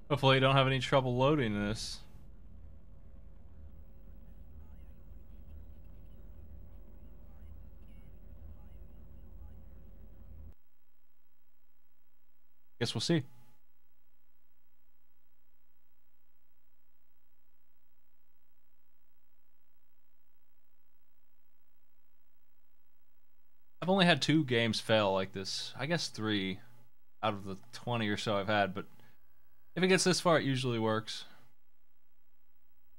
Hopefully you don't have any trouble loading this. Guess we'll see. I've only had 2 games fail like this. I guess 3 out of the 20 or so I've had, but if it gets this far, it usually works.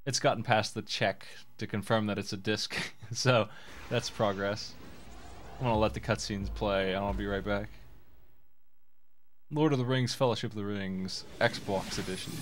It's gotten past the check to confirm that it's a disc, so that's progress. I'm gonna let the cutscenes play, and I'll be right back. Lord of the Rings, Fellowship of the Rings, Xbox Edition.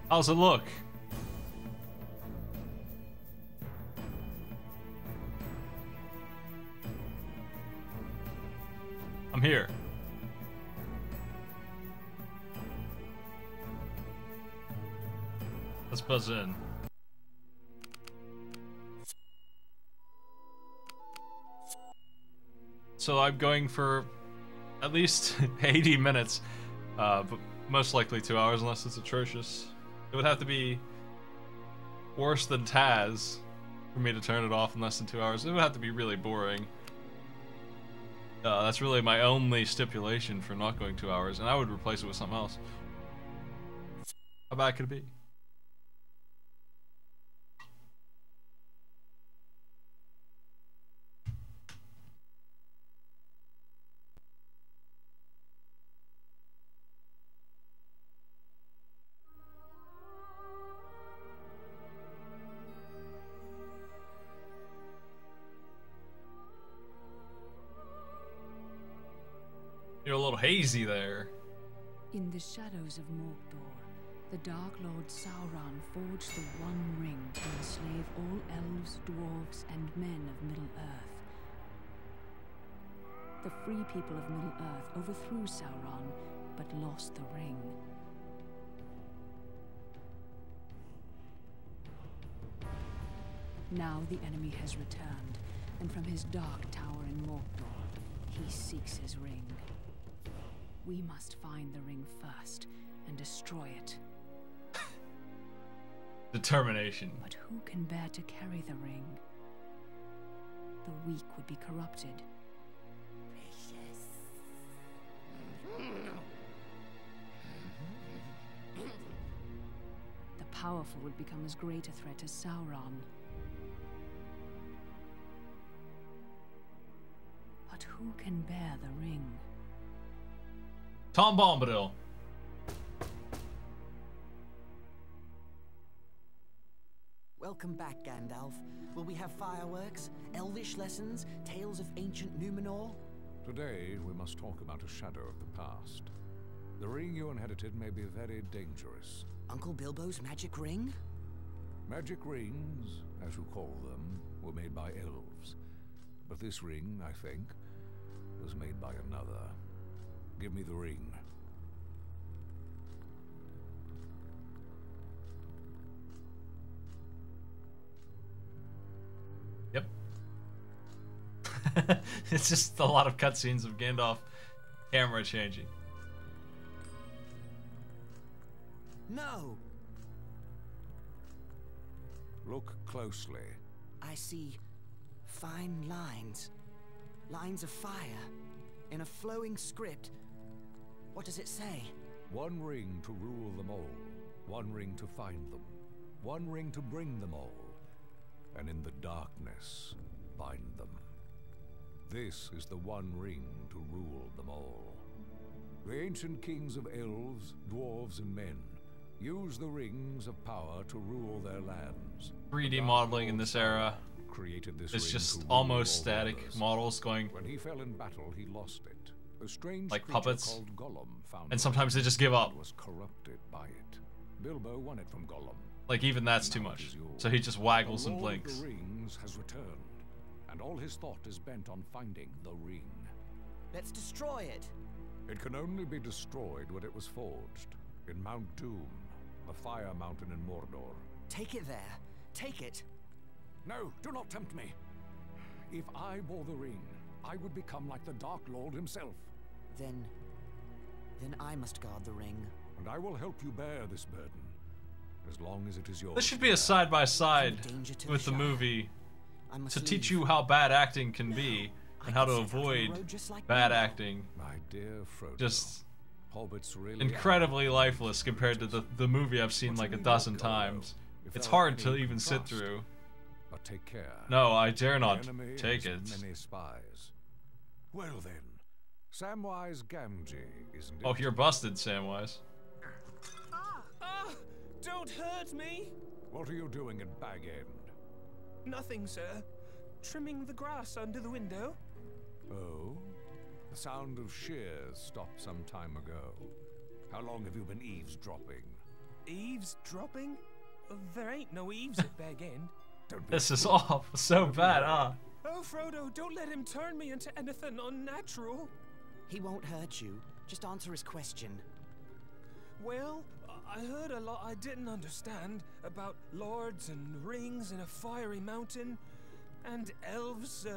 How's it look? I'm here. Let's buzz in. So I'm going for at least 80 minutes, but most likely 2 hours unless it's atrocious. It would have to be worse than Taz for me to turn it off in less than 2 hours. It would have to be really boring. That's really my only stipulation for not going 2 hours, and I would replace it with something else. How bad could it be? You're a little hazy there. In the shadows of Mordor, the Dark Lord Sauron forged the One Ring to enslave all elves, dwarves, and men of Middle-earth. The free people of Middle-earth overthrew Sauron, but lost the ring. Now the enemy has returned, and from his dark tower in Mordor, he seeks his ring. We must find the ring first and destroy it. Determination. But who can bear to carry the ring? The weak would be corrupted. Precious. The powerful would become as great a threat as Sauron. But who can bear the ring? Tom Bombadil. Welcome back, Gandalf. Will we have fireworks, elvish lessons, tales of ancient Numenor? Today, we must talk about a shadow of the past. The ring you inherited may be very dangerous. Uncle Bilbo's magic ring? Magic rings, as you call them, were made by elves. But this ring, I think, was made by another. Give me the ring. Yep. It's just a lot of cutscenes of Gandalf camera changing. No! Look closely. I see fine lines. Lines of fire. In a flowing script. What does it say? One ring to rule them all. One ring to find them. One ring to bring them all. And in the darkness, bind them. This is the one ring to rule them all. The ancient kings of elves, dwarves, and men use the rings of power to rule their lands. 3D modeling in this era. Created this It's ring just to rule almost all static others. models going When he fell in battle, he lost it. A strange like creature puppets. called Gollum found And it sometimes they just give up. and was corrupted by it. Bilbo won it from Gollum. Like even that's too Now it much. is yours. So he just waggles The and Lord of blinks. the Rings has returned, and all his thought is bent on finding the ring. Let's destroy it. It can only be destroyed when it was forged in Mount Doom, the Fire Mountain in Mordor. Take it there. Take it. No, do not tempt me. If I bore the ring, I would become like the Dark Lord himself. Then I must guard the ring. And I will help you bear this burden, as long as it is yours. This should be a side-by-side Danger to with the Shire. movie I must to teach leave. you how bad acting can be I and how can to set out on the avoid road just like bad Bilbo. acting. My dear Frodo. Just Hobbits really incredibly are lifeless compared to the movie I've seen But like you a need dozen not go, times. if It's there are hard any to you even can sit trust. through. But take care. No, I dare The not enemy take has it. many spies. Well then, Samwise Gamgee, isn't it? Oh, you're busted, Samwise. Ah! Don't hurt me! What are you doing at Bag End? Nothing, sir. Trimming the grass under the window. Oh? The sound of shears stopped some time ago. How long have you been eavesdropping? Eavesdropping? There ain't no eaves at Bag End. Don't be This is a fool. all so bad, huh? Oh, Frodo, don't let him turn me into anything unnatural. He won't hurt you. Just answer his question. Well, I heard a lot I didn't understand about lords and rings in a fiery mountain. And elves,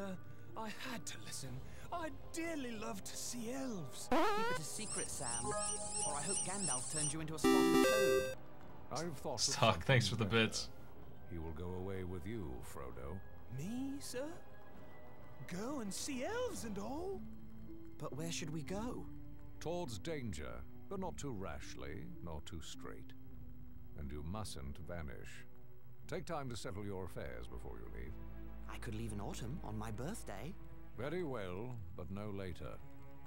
I had to listen. I'd dearly love to see elves. Keep it a secret, Sam. Or I hope Gandalf turns you into a spotted toad. I've thought of Stuck, thanks for something the better. bits. He will go away with you, Frodo. Me, sir? Go and see elves and all? But where should we go? Towards danger, but not too rashly, nor too straight. And you mustn't vanish. Take time to settle your affairs before you leave. I could leave in autumn on my birthday. Very well, but no later.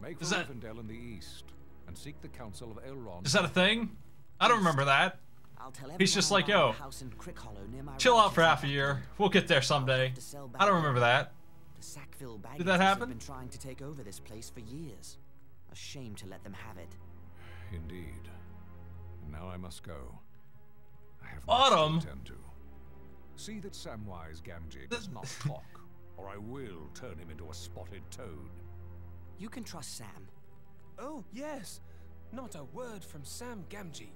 Make for Is that- Rivendell in the east, and seek the counsel of Elrond. Is that a thing? I don't remember that. I'll tell He's just everyone like, about yo, our house in Crickhollow near my chill out for relatives. half a year. We'll get there someday. I don't remember that. The Sackville Bagginses Did that happen? have been trying to take over this place for years. A shame to let them have it. Indeed. And now I must go. I have Autumn? much to attend to. See that Samwise Gamgee does not talk, or I will turn him into a spotted toad. You can trust Sam. Oh, yes. Not a word from Sam Gamgee.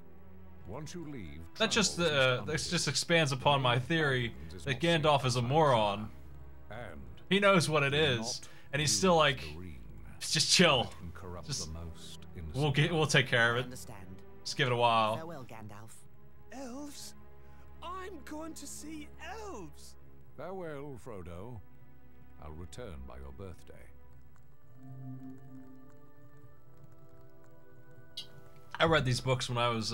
Once you leave, That just travels this must just be expands upon my theory Is that not safe Gandalf is a outside moron. Shire. And He knows what it do is, not and he's use still like, the ring. just chill. It can corrupt Just- the most innocent. We'll take care of I it. understand. Just give it a while. Farewell, Gandalf. Elves? I'm going to see elves! Farewell, Frodo. I'll return by your birthday. I read these books when I was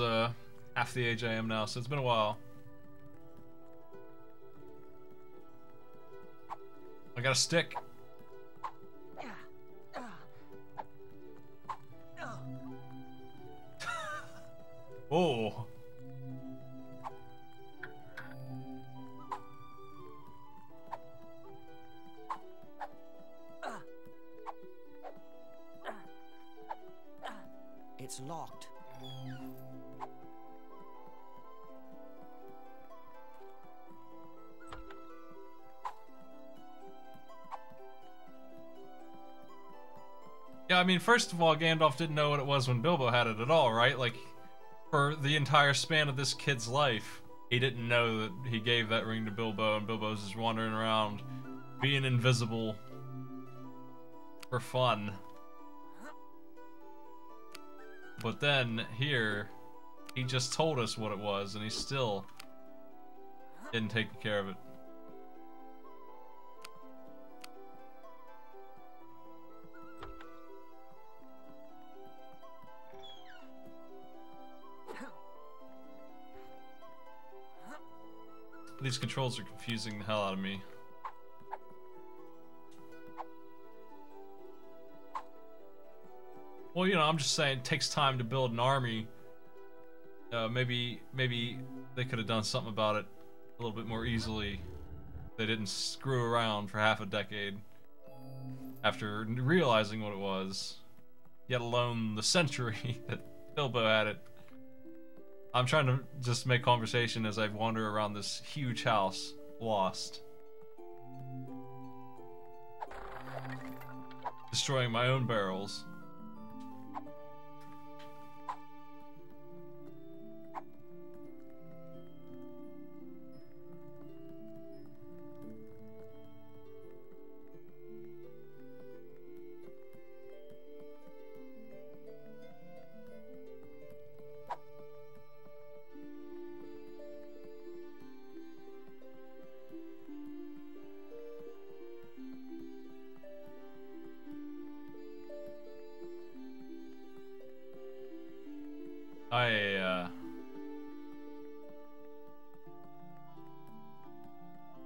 half the age I am now, so it's been a while. I got a stick. Oh. It's locked. Yeah, I mean, first of all, Gandalf didn't know what it was when Bilbo had it at all, right? Like, for the entire span of this kid's life, he didn't know that he gave that ring to Bilbo, and Bilbo's just wandering around, being invisible for fun. But then, here, He just told us what it was, and he still didn't take care of it. These controls are confusing the hell out of me. Well, you know, I'm just saying it takes time to build an army. Maybe they could have done something about it a little bit more easily. They didn't screw around for half a decade after realizing what it was, yet alone the century that Bilbo had it. I'm trying to just make conversation as I wander around this huge house, lost. Destroying my own barrels.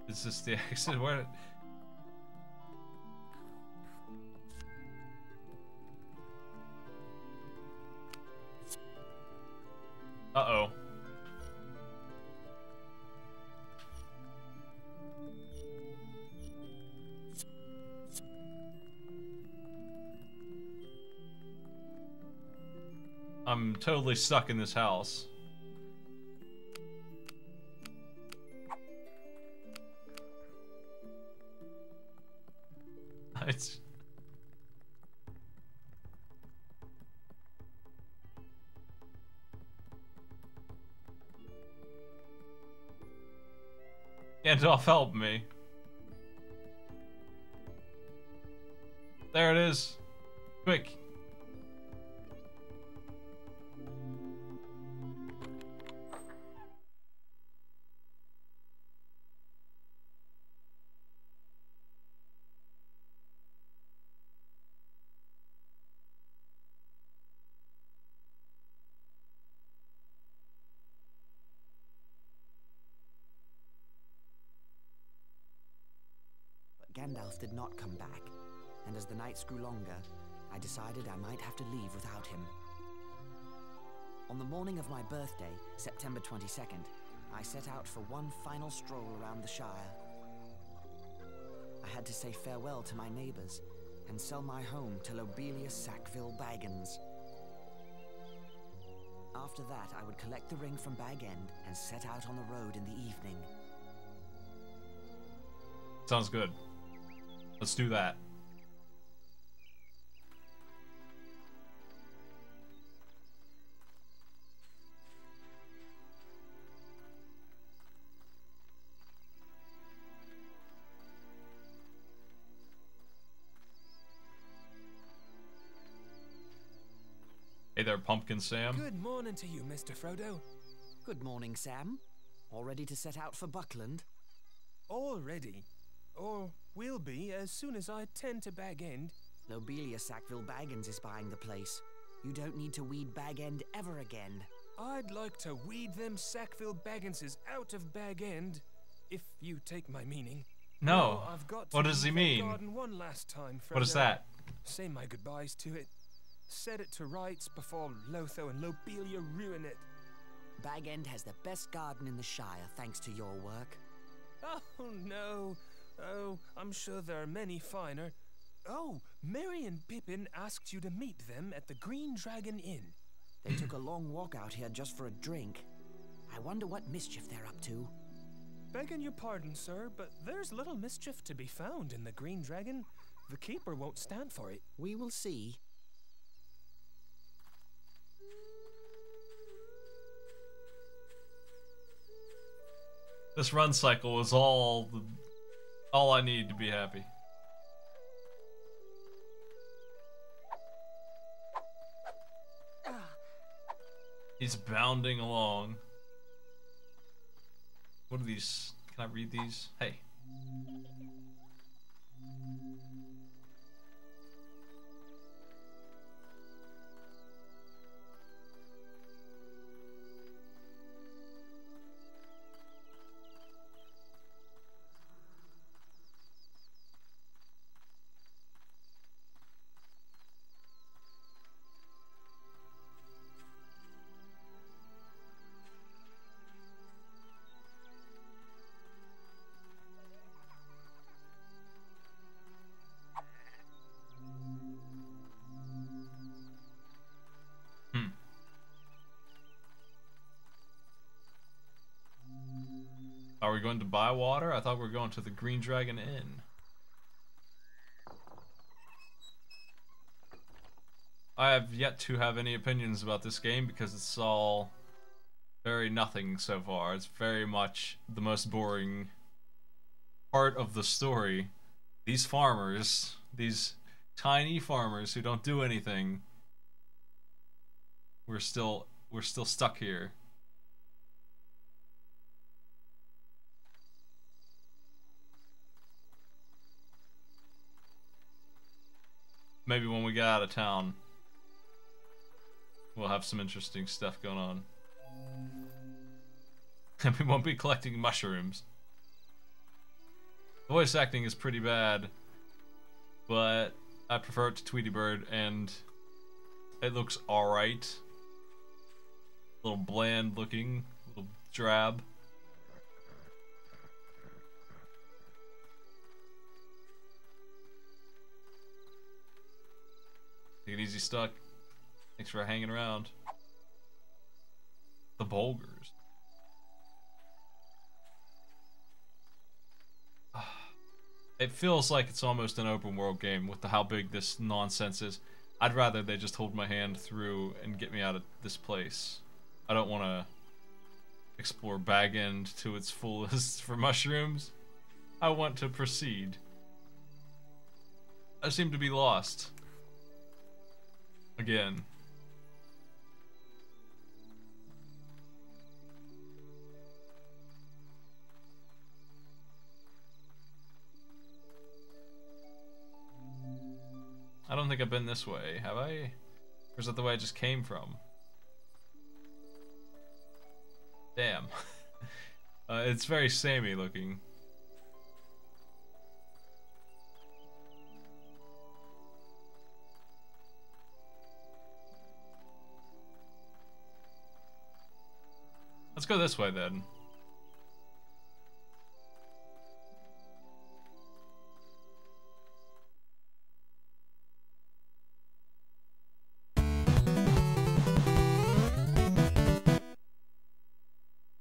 Is this the exit? Where? Uh-oh. I'm totally stuck in this house. It's... Gandalf, help me. There it is. Quick. Gandalf did not come back, and as the nights grew longer, I decided I might have to leave without him. On the morning of my birthday, September 22nd, I set out for one final stroll around the Shire. I had to say farewell to my neighbors and sell my home to Lobelia Sackville Baggins. After that, I would collect the ring from Bag End and set out on the road in the evening. Sounds good. Let's do that. Hey there, Pumpkin Sam. Good morning to you, Mr. Frodo. Good morning, Sam. All ready to set out for Buckland? Already? Or will be as soon as I tend to Bag End. Lobelia Sackville Baggins is buying the place. You don't need to weed Bag End ever again. I'd like to weed them Sackville Bagginses out of Bag End, if you take my meaning. No. Now, I've got to What does he mean? Garden one last time, Frodo. What is that? Say my goodbyes to it. Set it to rights before Lotho and Lobelia ruin it. Bag End has the best garden in the Shire, thanks to your work. Oh, no. Oh, I'm sure there are many finer. Oh, Merry and Pippin asked you to meet them at the Green Dragon Inn. They took a long walk out here just for a drink. I wonder what mischief they're up to. Begging your pardon, sir, but there's little mischief to be found in the Green Dragon. The keeper won't stand for it. We will see. This run cycle was all I need to be happy. He's bounding along. What are these? Can I read these? Hey. Are we going to buy water? I thought we were going to the Green Dragon Inn. I have yet to have any opinions about this game because it's all very nothing so far. It's very much the most boring part of the story. These farmers, these tiny farmers who don't do anything, we're still stuck here. Maybe when we get out of town, we'll have some interesting stuff going on. And we won't be collecting mushrooms. The voice acting is pretty bad, but I prefer it to Tweety Bird, and it looks alright. A little bland looking, a little drab. Take it easy, Stuck. Thanks for hanging around. The Bulgars. It feels like it's almost an open world game with how big this nonsense is. I'd rather they just hold my hand through and get me out of this place. I don't want to explore Bag End to its fullest for mushrooms. I want to proceed. I seem to be lost. Again. I don't think I've been this way, have I? Or is that the way I just came from? Damn. It's very samey looking. Let's go this way then.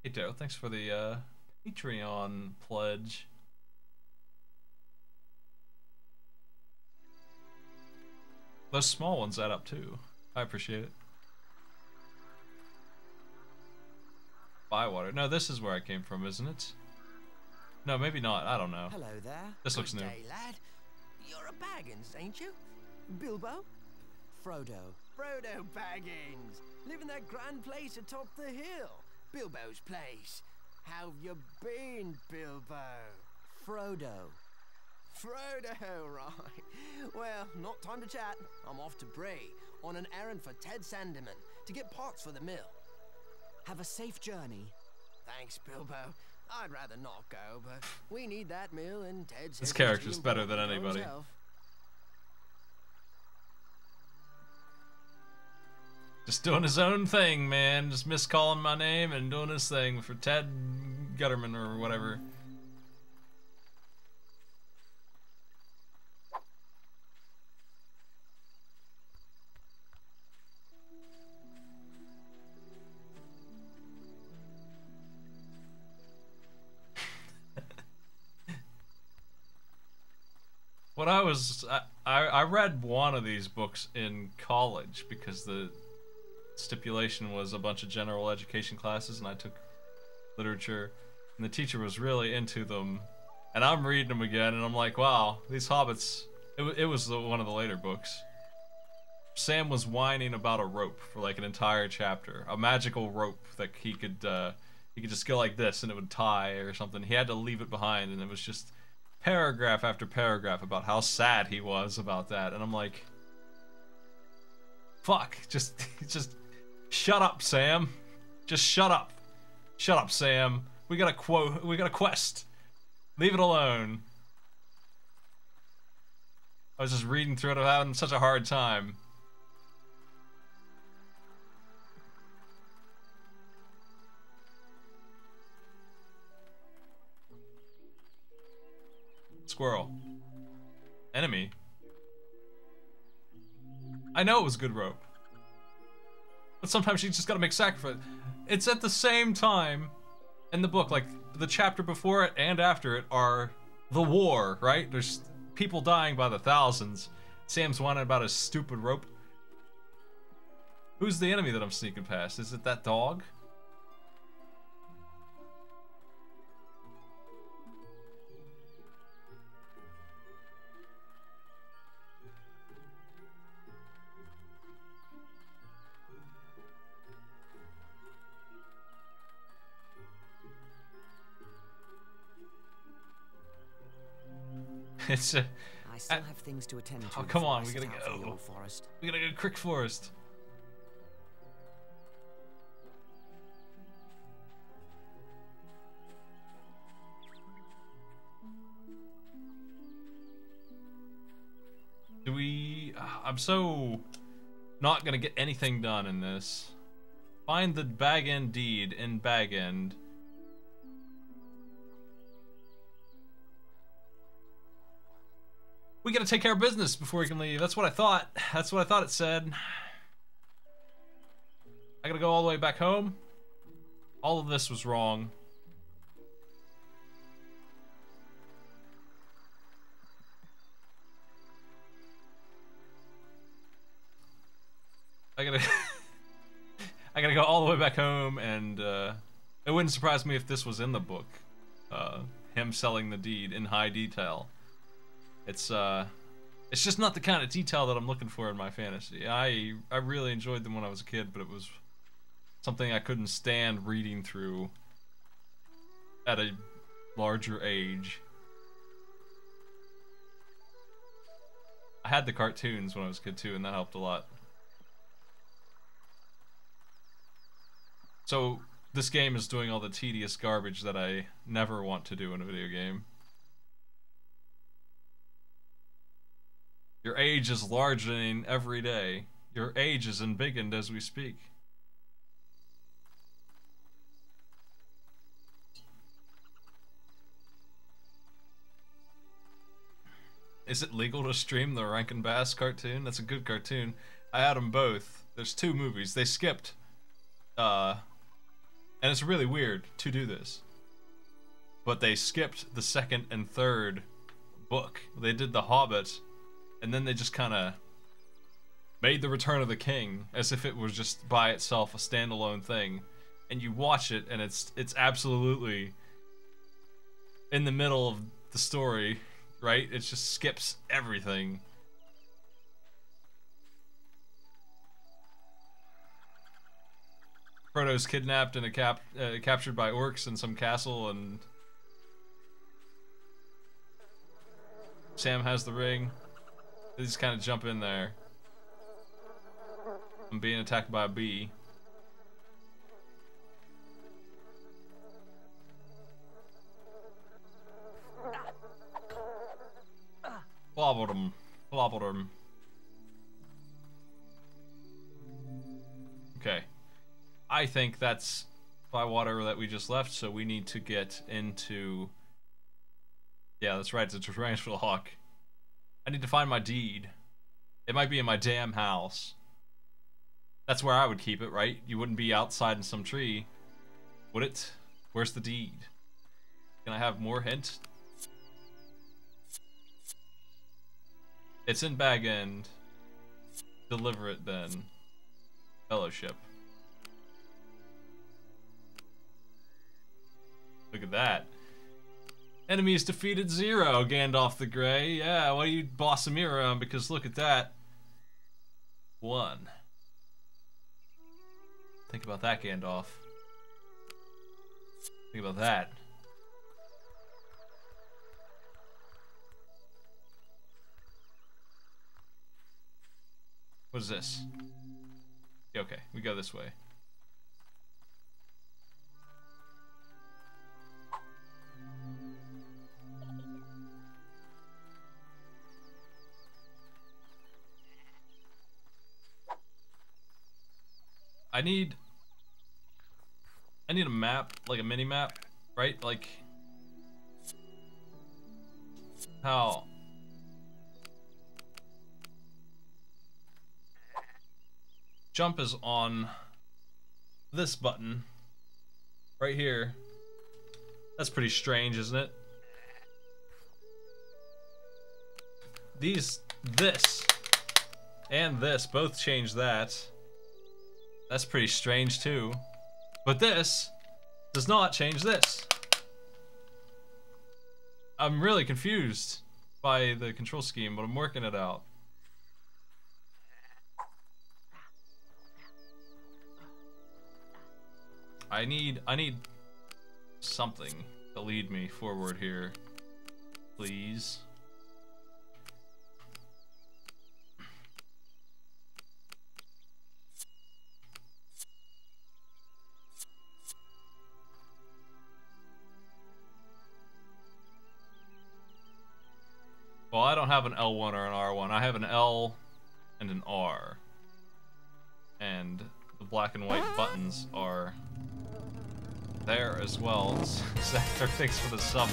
Hey Joe, thanks for the Patreon pledge. Those small ones add up too. I appreciate it. Bywater. No, this is where I came from, isn't it? No, maybe not. I don't know. Hello there. This looks new. Good day, lad. You're a Baggins, ain't you? Bilbo? Frodo. Frodo Baggins. Live in that grand place atop the hill. Bilbo's place. How've you been, Bilbo? Frodo. Frodo, right. Well, not time to chat. I'm off to Bray on an errand for Ted Sandeman to get parts for the mill. Have a safe journey. Thanks, Bilbo. I'd rather not go, but we need that mill and Ted's... This character's better than anybody. Just doing his own thing, man. Just miscalling my name and doing his thing for Ted Gutterman or whatever. What I read one of these books in college because the stipulation was a bunch of general education classes, and I took literature, and the teacher was really into them, and I'm reading them again, and I'm like, wow, these hobbits. It was one of the later books. Sam was whining about a rope for like an entire chapter, a magical rope that he could just go like this and it would tie or something. He had to leave it behind, and it was just paragraph after paragraph about how sad he was about that. And I'm like, fuck, just shut up, Sam. Just shut up. Shut up, Sam. We got a quest. Leave it alone. I was just reading through it, I'm having such a hard time. Squirrel. Enemy. I know it was good rope. But sometimes you just gotta make sacrifice. It's at the same time in the book, like the chapter before it and after it are the war, right? There's people dying by the thousands. Sam's whining about his stupid rope. Who's the enemy that I'm sneaking past? Is it that dog? It's a... I still have things to attend to. Oh, come on, we before I gotta set out for the go. old forest. We gotta go to Crick Forest. Do we... I'm so not gonna get anything done in this. Find the Bag End deed in Bag End. We gotta take care of business before we can leave. That's what I thought. That's what I thought it said. I gotta go all the way back home. All of this was wrong. I gotta... I gotta go all the way back home, and it wouldn't surprise me if this was in the book. Him selling the deed in high detail. It's just not the kind of detail that I'm looking for in my fantasy. I really enjoyed them when I was a kid, but it was something I couldn't stand reading through at a larger age. I had the cartoons when I was a kid too, and that helped a lot. So this game is doing all the tedious garbage that I never want to do in a video game. Your age is largening every day. Your age is embiggened as we speak. Is it legal to stream the Rankin Bass cartoon? That's a good cartoon. I had them both. There's 2 movies. They skipped. And it's really weird to do this. But they skipped the 2nd and 3rd book. They did The Hobbit, and then they just kind of made The Return of the King as if it was just by itself a standalone thing. And you watch it, and it's absolutely in the middle of the story, right? It just skips everything. Frodo's kidnapped and captured by orcs in some castle, and Sam has the ring. They just kind of jump in there. I'm being attacked by a bee. Blobbled him. Blobbled him. Okay. I think that's Bywater that we just left, so we need to get into... Yeah, that's right, it's a tarantula hawk. I need to find my deed. It might be in my damn house. That's where I would keep it, right? You wouldn't be outside in some tree, would it? Where's the deed? Can I have more hint? It's in Bag End. Deliver it then. Fellowship. Look at that. Enemies defeated 0, Gandalf the Grey. Yeah, why are you bossing me around? Because look at that. 1. Think about that, Gandalf. Think about that. What is this? Okay, we go this way. I need a map, like a mini map, right? Like how jump is on this button right here. That's pretty strange, isn't it? This and this both change that. That's pretty strange too. But this does not change this. I'm really confused by the control scheme, but I'm working it out. I need something to lead me forward here, please. Well, I don't have an L1 or an R1. I have an L and an R. And the black and white buttons are there as well. Zachar, thanks for the sub.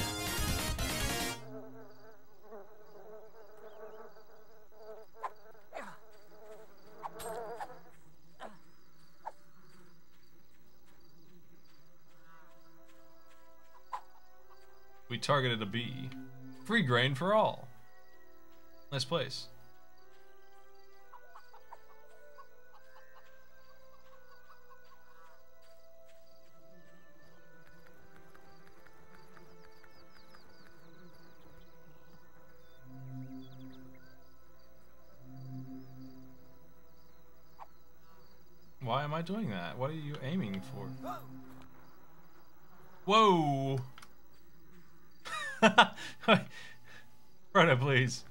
We targeted a B. Free grain for all. Nice place. Why am I doing that? What are you aiming for? Whoa! Frodo, please.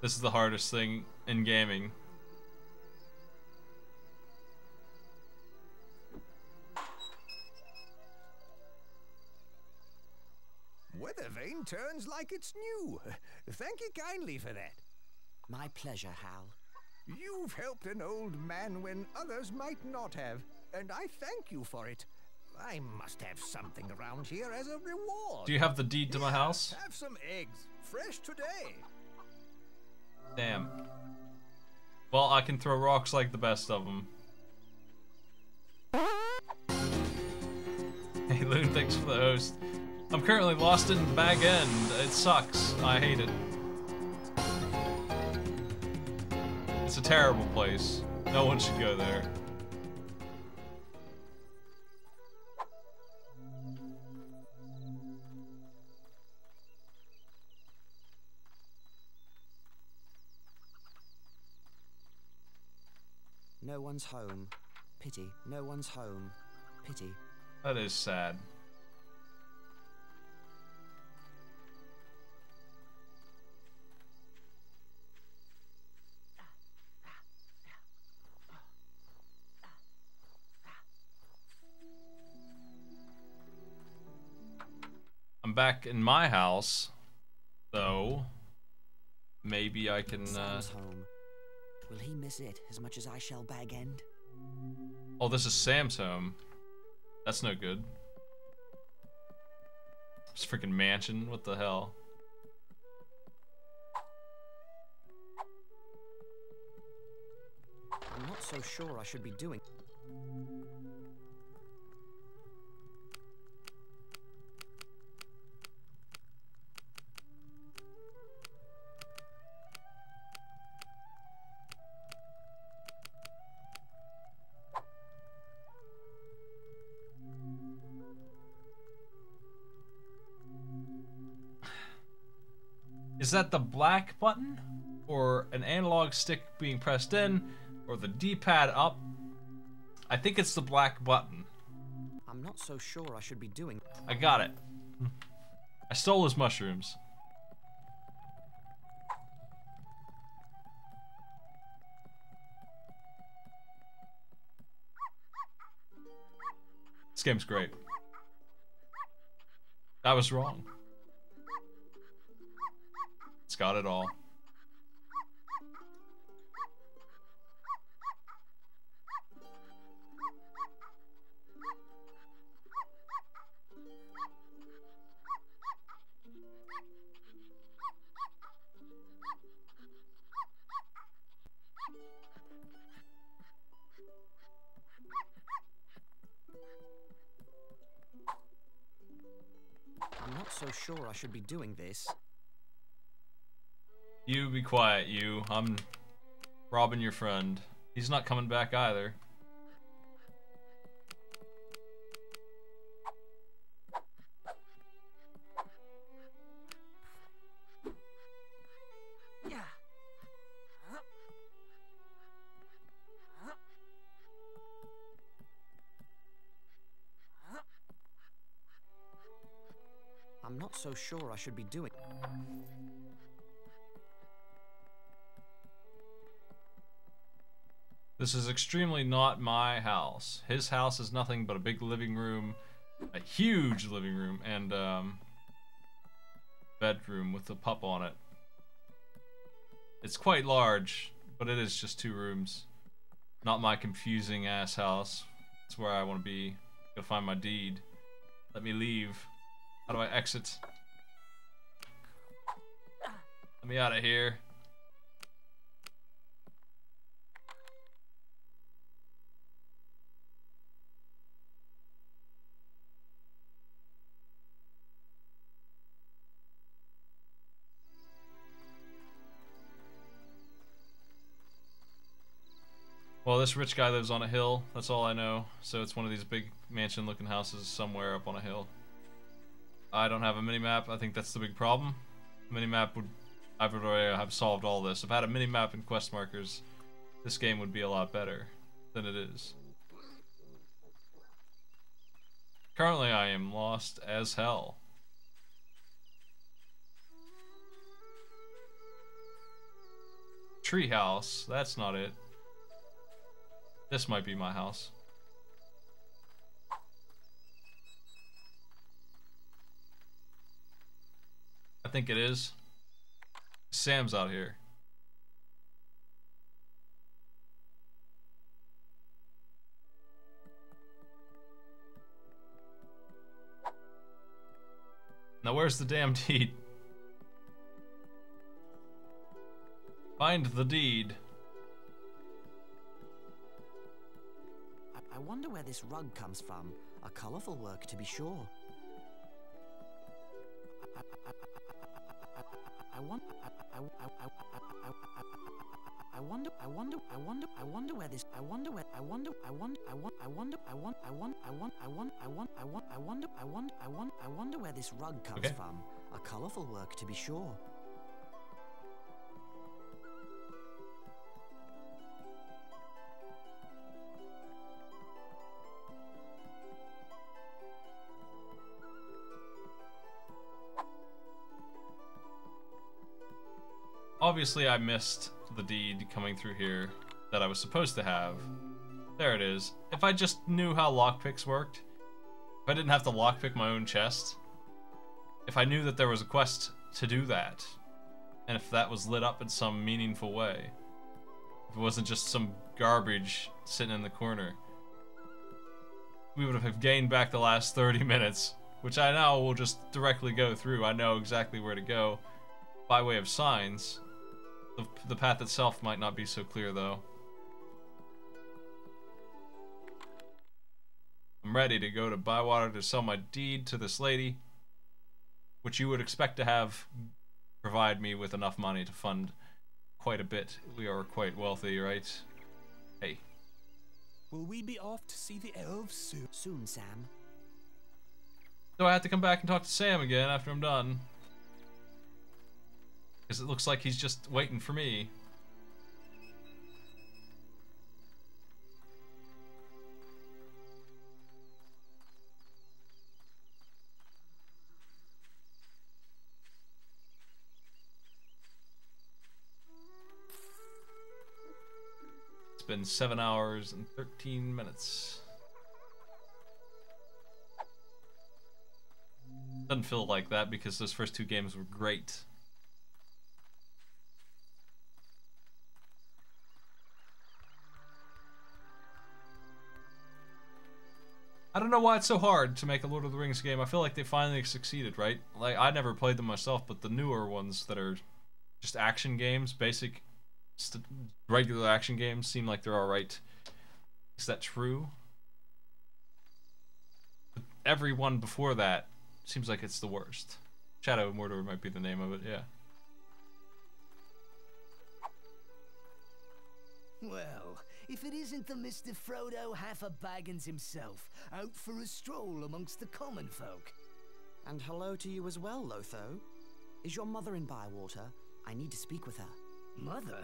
This is the hardest thing in gaming. Weathervane turns like it's new. Thank you kindly for that. My pleasure, Hal. You've helped an old man when others might not have, and I thank you for it. I must have something around here as a reward. Do you have the deed to my house? Have some eggs, fresh today. Damn. Well, I can throw rocks like the best of them. Hey, Loon, thanks for the host. I'm currently lost in Bag End. It sucks. I hate it. It's a terrible place. No one should go there. No one's home. Pity. No one's home. Pity. That is sad. I'm back in my house, so maybe I can. Sam's home. Will he miss it as much as I shall Bag End? Oh, this is Sam's home. That's no good. This freaking mansion. What the hell? I'm not so sure I should be doing. Is that the black button? Or an analog stick being pressed in? Or the D-pad up? I think it's the black button. I'm not so sure I should be doing. I got it. I stole his mushrooms. This game's great. I was wrong. It's got it all. I'm not so sure I should be doing this. You be quiet, you. I'm robbing your friend. He's not coming back either. I'm not so sure I should be doing. This is extremely not my house. His house is nothing but a big living room, a huge living room, and bedroom with a pup on it. It's quite large, but it is just 2 rooms. Not my confusing ass house. It's where I want to be. Gotta find my deed. Let me leave. How do I exit? Let me out of here. Well, this rich guy lives on a hill, that's all I know. So it's one of these big mansion-looking houses somewhere up on a hill. I don't have a mini-map, I think that's the big problem. Mini-map would... I would already have solved all this. If I had a mini-map and quest markers, this game would be a lot better than it is. Currently, I am lost as hell. Treehouse, that's not it. This might be my house. I think it is. Sam's out here. Now where's the damn deed? Find the deed. I wonder where this rug comes from. A colourful work, to be sure. I wonder where this. I wonder where this rug comes from. A colourful work, to be sure. Obviously, I missed the deed coming through here that I was supposed to have. There it is. If I just knew how lockpicks worked, if I didn't have to lockpick my own chest, if I knew that there was a quest to do that, and if that was lit up in some meaningful way, if it wasn't just some garbage sitting in the corner, we would have gained back the last 30 minutes, which I now will just directly go through. I know exactly where to go by way of signs. The path itself might not be so clear, though. I'm ready to go to Bywater to sell my deed to this lady, which you would expect to have provide me with enough money to fund quite a bit. We are quite wealthy, right? Hey. Will we be off to see the elves soon? Soon, Sam. So I have to come back and talk to Sam again after I'm done. Because it looks like he's just waiting for me. It's been 7 hours and 13 minutes. Doesn't feel like that because those first 2 games were great. I don't know why it's so hard to make a Lord of the Rings game. I feel like they finally succeeded, right? Like, I never played them myself, but the newer ones that are just action games, basic, regular action games, seem like they're alright. Is that true? But every one before that seems like it's the worst. Shadow of Mordor might be the name of it, yeah. Well, if it isn't the Mr. Frodo Half-a-Baggins himself, out for a stroll amongst the common folk. And hello to you as well, Lotho. Is your mother in Bywater? I need to speak with her. Mother?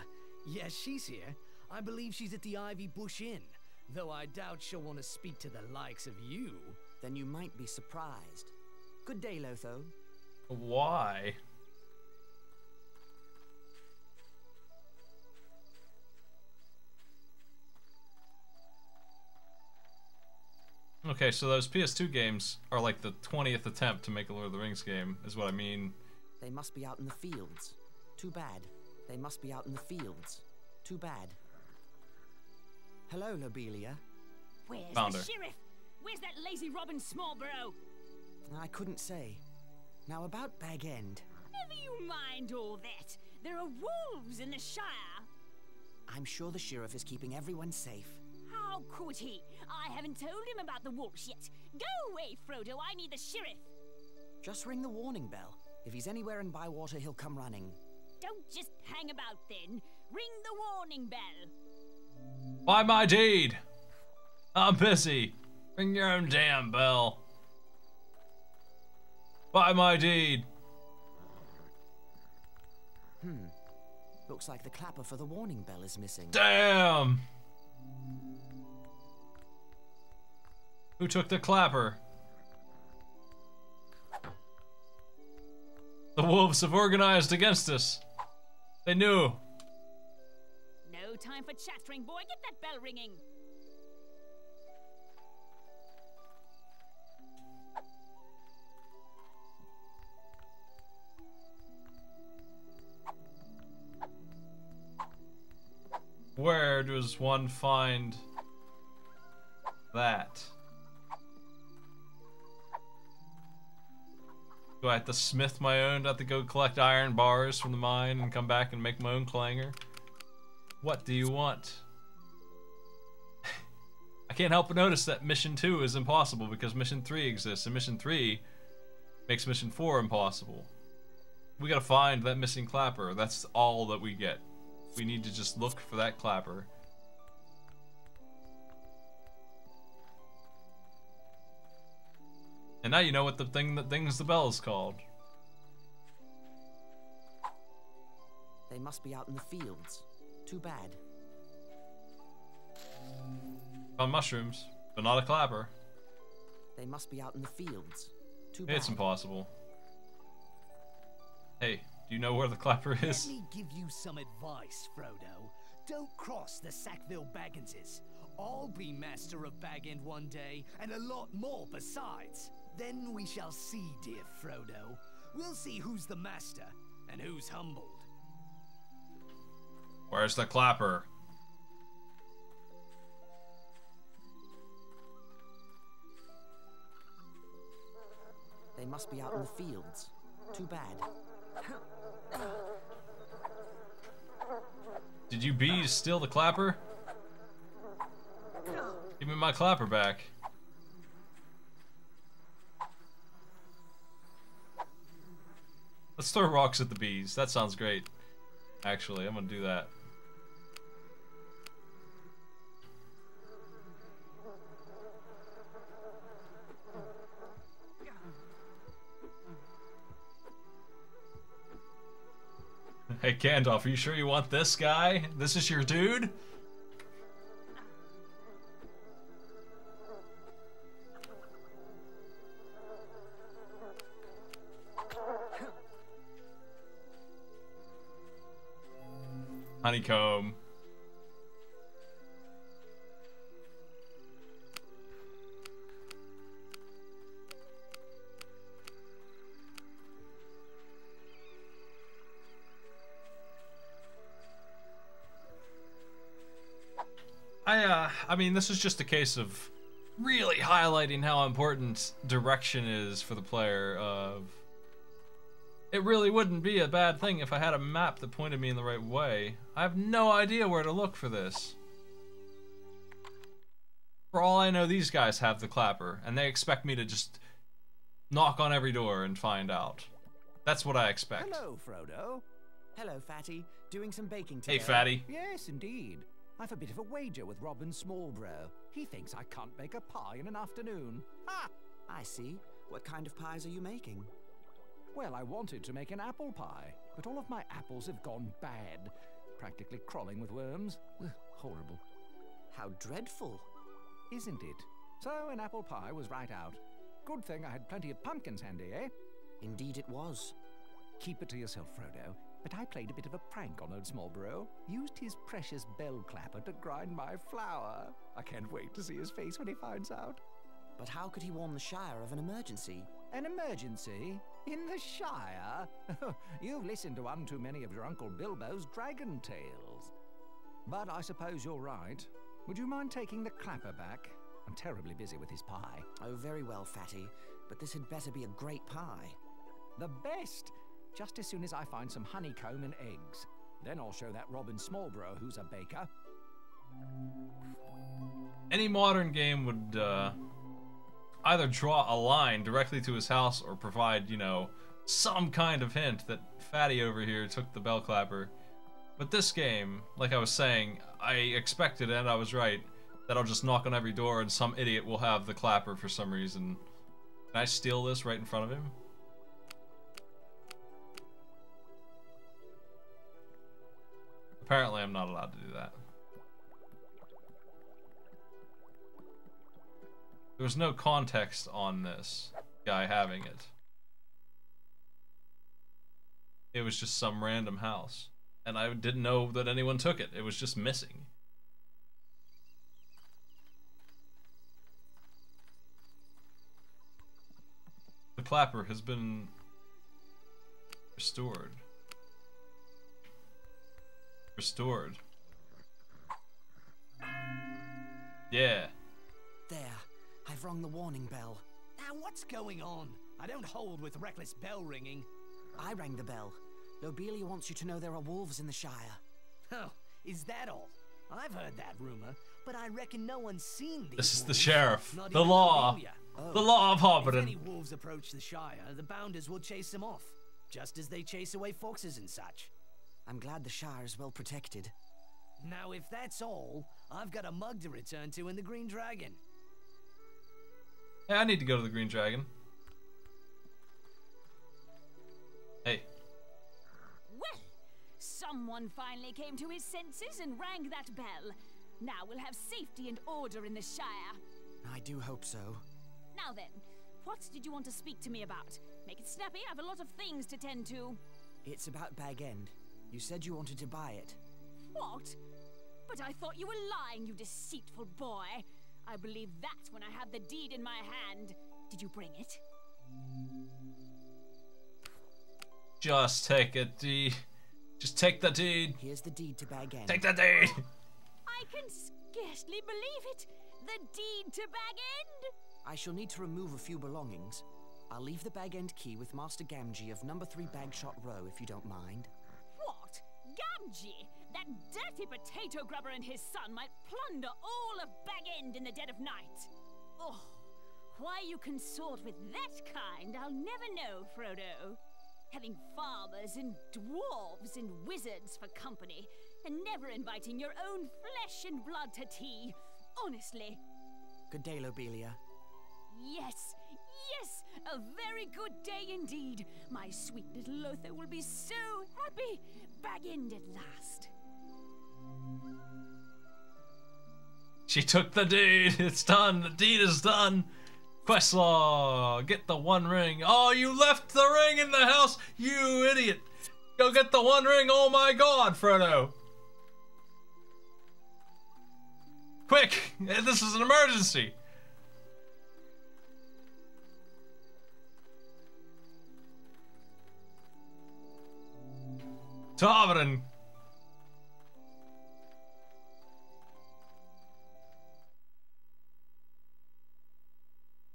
Yes, she's here. I believe she's at the Ivy Bush Inn, though I doubt she'll want to speak to the likes of you. Then you might be surprised. Good day, Lotho. Why? Okay, so those PS2 games are like the 20th attempt to make a Lord of the Rings game, is what I mean. They must be out in the fields. Too bad. They must be out in the fields. Too bad. Hello, Lobelia. Where's Found the her. sheriff? Where's that lazy Robin Smallborough? I couldn't say. Now about Bag End. Never you mind all that. There are wolves in the Shire. I'm sure the sheriff is keeping everyone safe. How could he? I haven't told him about the wolves yet. Go away, Frodo. I need the sheriff. Just ring the warning bell. If he's anywhere in Bywater, he'll come running. Don't just hang about then. Ring the warning bell. By my deed! I'm busy. Ring your own damn bell. By my deed. Looks like the clapper for the warning bell is missing. Damn! Who took the clapper? The wolves have organized against us. They knew. No time for chattering, boy. Get that bell ringing. Where does one find that? Do I have to smith my own? Do I have to go collect iron bars from the mine and come back and make my own clanger? What do you want? I can't help but notice that Mission 2 is impossible because Mission 3 exists, and Mission 3 makes Mission 4 impossible. We gotta find that missing clapper. That's all that we get. We need to just look for that clapper. And now you know what the thing that dings the bell is called. They must be out in the fields. Too bad. Found mushrooms, but not a clapper. They must be out in the fields. Too bad. It's impossible. Hey, do you know where the clapper is? Let me give you some advice, Frodo. Don't cross the Sackville Bagginses. I'll be master of Bag End one day, and a lot more besides. Then we shall see, dear Frodo. We'll see who's the master, and who's humbled. Where's the clapper? They must be out in the fields. Too bad. Did you bees steal the clapper? Give me my clapper back. Let's throw rocks at the bees. That sounds great. Actually, I'm gonna do that. Hey, Gandalf, are you sure you want this guy? This is your dude? Honeycomb. I mean, this is just a case of really highlighting how important direction is for the player. It really wouldn't be a bad thing if I had a map that pointed me in the right way. I have no idea where to look for this. For all I know, these guys have the clapper, and they expect me to just knock on every door and find out. That's what I expect. Hello, Frodo. Hello, Fatty. Doing some baking today. Hey, Fatty. Yes, indeed. I've a bit of a wager with Robin Smallbrow. He thinks I can't bake a pie in an afternoon. Ha! I see. What kind of pies are you making? Well, I wanted to make an apple pie, but all of my apples have gone bad. Practically crawling with worms. Ugh, horrible. How dreadful. Isn't it? So an apple pie was right out. Good thing I had plenty of pumpkins handy, eh? Indeed it was. Keep it to yourself, Frodo. But I played a bit of a prank on old Smallbrow. Used his precious bell clapper to grind my flour. I can't wait to see his face when he finds out. But how could he warn the Shire of an emergency? An emergency? In the Shire? You've listened to one too many of your Uncle Bilbo's dragon tales. But I suppose you're right. Would you mind taking the clapper back? I'm terribly busy with his pie. Oh, very well, Fatty. But this had better be a great pie. The best! Just as soon as I find some honeycomb and eggs. Then I'll show that Robin Smallbrow who's a baker. Any modern game would either draw a line directly to his house or provide, you know, some kind of hint that Fatty over here took the bell clapper. But this game, like I was saying, I expected, and I was right, that I'll just knock on every door and some idiot will have the clapper for some reason. Can I steal this right in front of him? Apparently I'm not allowed to do that. There was no context on this guy having it. It was just some random house. And I didn't know that anyone took it. It was just missing. The clapper has been restored. Restored. Yeah. There. I've rung the warning bell. Now what's going on? I don't hold with reckless bell ringing. I rang the bell. Lobelia wants you to know there are wolves in the Shire. Oh, is that all? I've heard that rumor, but I reckon no one's seen these This is the wolves. sheriff. Not The even law. Lobelia. The law of If Hobbiton. any wolves approach the Shire, the Bounders will chase them off, just as they chase away foxes and such. I'm glad the Shire is well protected. Now, if that's all, I've got a mug to return to in the Green Dragon. Hey, I need to go to the Green Dragon. Hey. Well, someone finally came to his senses and rang that bell. Now we'll have safety and order in the Shire. I do hope so. Now then, what did you want to speak to me about? Make it snappy, I have a lot of things to tend to. It's about Bag End. You said you wanted to buy it. What? But I thought you were lying, you deceitful boy. I believed that when I had the deed in my hand. Did you bring it? Just take it, deed. Just take the deed. Here's the deed to Bag End. Take the deed. I can scarcely believe it. The deed to Bag End. I shall need to remove a few belongings. I'll leave the Bag End key with Master Gamgee of number 3 Bagshot Row, if you don't mind. What? Gamgee? That dirty potato grubber and his son might plunder all of Bag End in the dead of night. Oh, why you consort with that kind, I'll never know, Frodo. Having farmers and dwarves and wizards for company, and never inviting your own flesh and blood to tea. Honestly. Good day, Lobelia. Yes, yes, a very good day indeed. My sweet little Lothar will be so happy. Bag End at last. She took the deed. It's done. The deed is done. Quest log. Get the one ring. Oh, you left the ring in the house. You idiot. Go get the one ring. Oh my god, Frodo. Quick. This is an emergency. Tavern.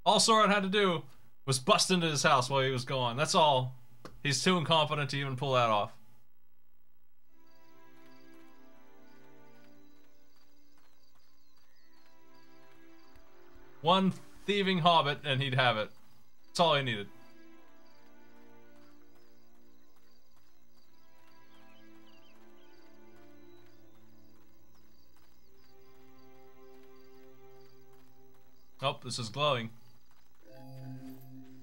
All Sauron had to do was bust into his house while he was gone. That's all. He's too incompetent to even pull that off. One thieving hobbit and he'd have it. That's all he needed. Oh, this is glowing.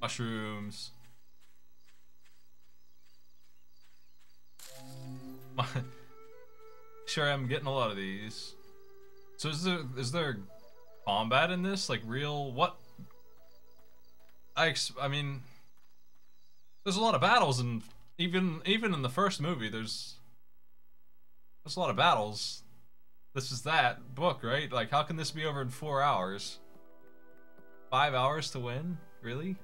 Mushrooms. Sure, I'm getting a lot of these. So is there combat in this? Like real what? I mean, there's a lot of battles, and even in the first movie, there's a lot of battles. This is that book, right? Like, how can this be over in 4 hours? 5 hours to win? Really?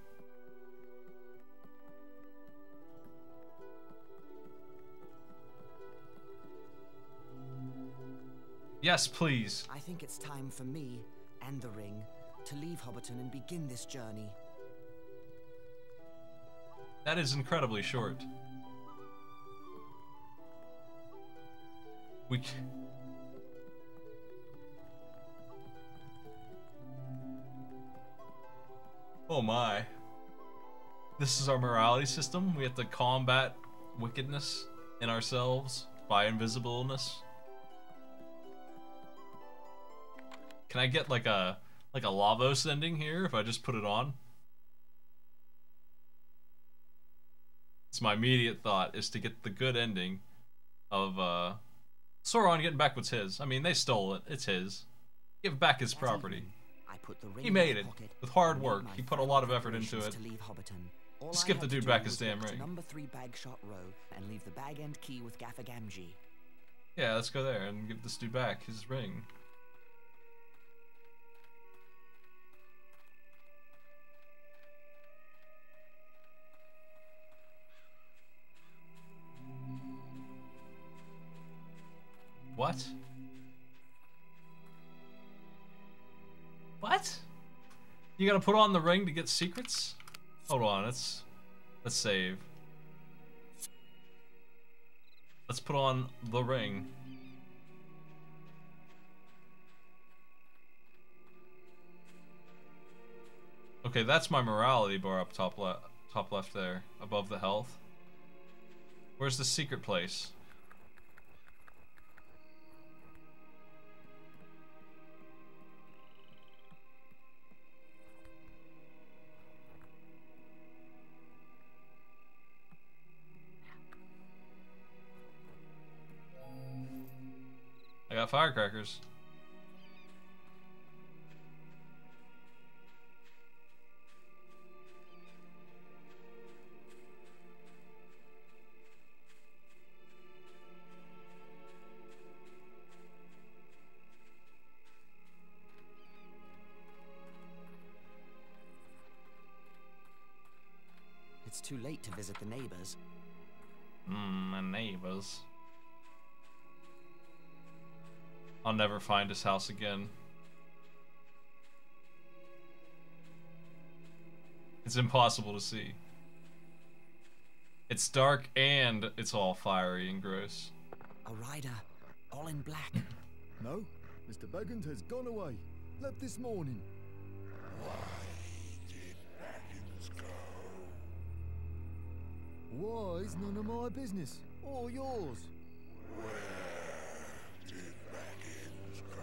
Yes, please. I think it's time for me and the ring to leave Hobbiton and begin this journey. That is incredibly short. We Oh my. This is our morality system. We have to combat wickedness in ourselves by invisibleness. Can I get like a Lavos ending here if I just put it on? It's my immediate thought is to get the good ending of Sauron getting back what's his. I mean, they stole it. It's his. Give back his property. He made it with hard work. He put a lot of effort into it. Skip the dude back his damn ring. Number 3 Bagshot Row and leave the Bag End key with Gaffer Gamgee. Yeah, let's go there and give this dude back his ring. What? What? You gotta put on the ring to get secrets? Hold on, let's save. Let's put on the ring. Okay, that's my morality bar up top left there, above the health. Where's the secret place? I got firecrackers. It's too late to visit the neighbors. My neighbors. I'll never find his house again. It's impossible to see. It's dark and it's all fiery and gross. A rider, all in black. No, Mr. Baggins has gone away. Left this morning. Why did Baggins go? Why is none of my business, or yours? Where did Baggins go?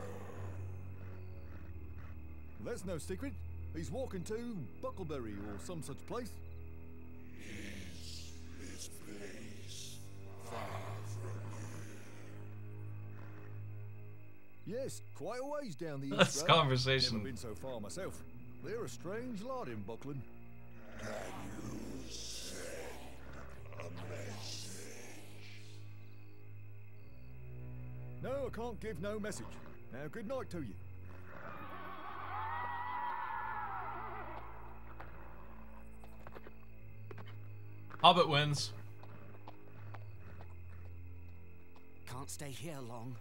That's no secret. He's walking to Buckleberry or some such place. Is this place far from here? Yes, quite a ways down the That's east road. conversation. Never been so far myself. They're a strange lot in Buckland. Can you send a message? No, I can't give no message. Now, good night to you. Hobbit wins. Can't stay here long.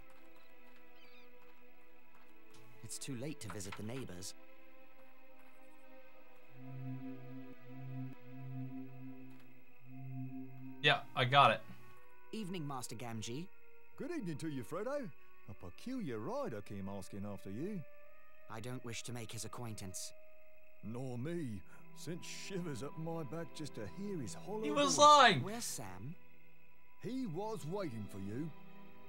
It's too late to visit the neighbors. Yeah, I got it. Evening, Master Gamgee. Good evening to you, Frodo. A peculiar rider came asking after you. I don't wish to make his acquaintance. Nor me. Sent shivers up my back just to hear his hollow He was voice. lying. Where's Sam? He was waiting for you,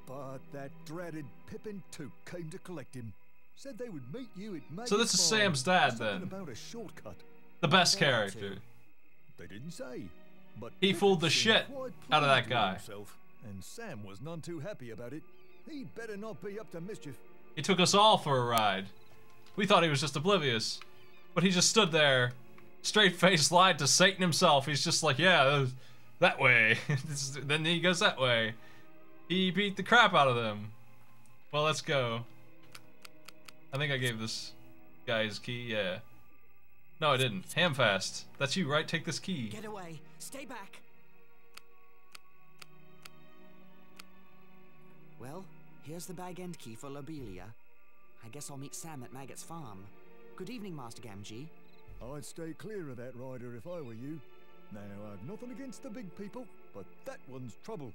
but that dreaded Pippin Took came to collect him. Said they would meet you at Maggie's So this is farm. Sam's dad, Something then. about a shortcut. The best Well, character. They didn't say, but He Pippin fooled the seemed shit quite out of that pleased with guy. himself, and Sam was none too happy about it. He'd better not be up to mischief. He took us all for a ride. We thought he was just oblivious. But he just stood there, straight-faced, lied to Satan himself. He's just like, yeah, that way. Then he goes that way. He beat the crap out of them. Well, let's go. I think I gave this guy his key, yeah. No, I didn't. Hamfast. That's you, right? Take this key. Get away! Stay back! Well, here's the bag end key for Lobelia. I guess I'll meet Sam at Maggot's farm. Good evening, Master Gamgee. I'd stay clear of that rider if I were you. Now, I've nothing against the big people, but that one's trouble.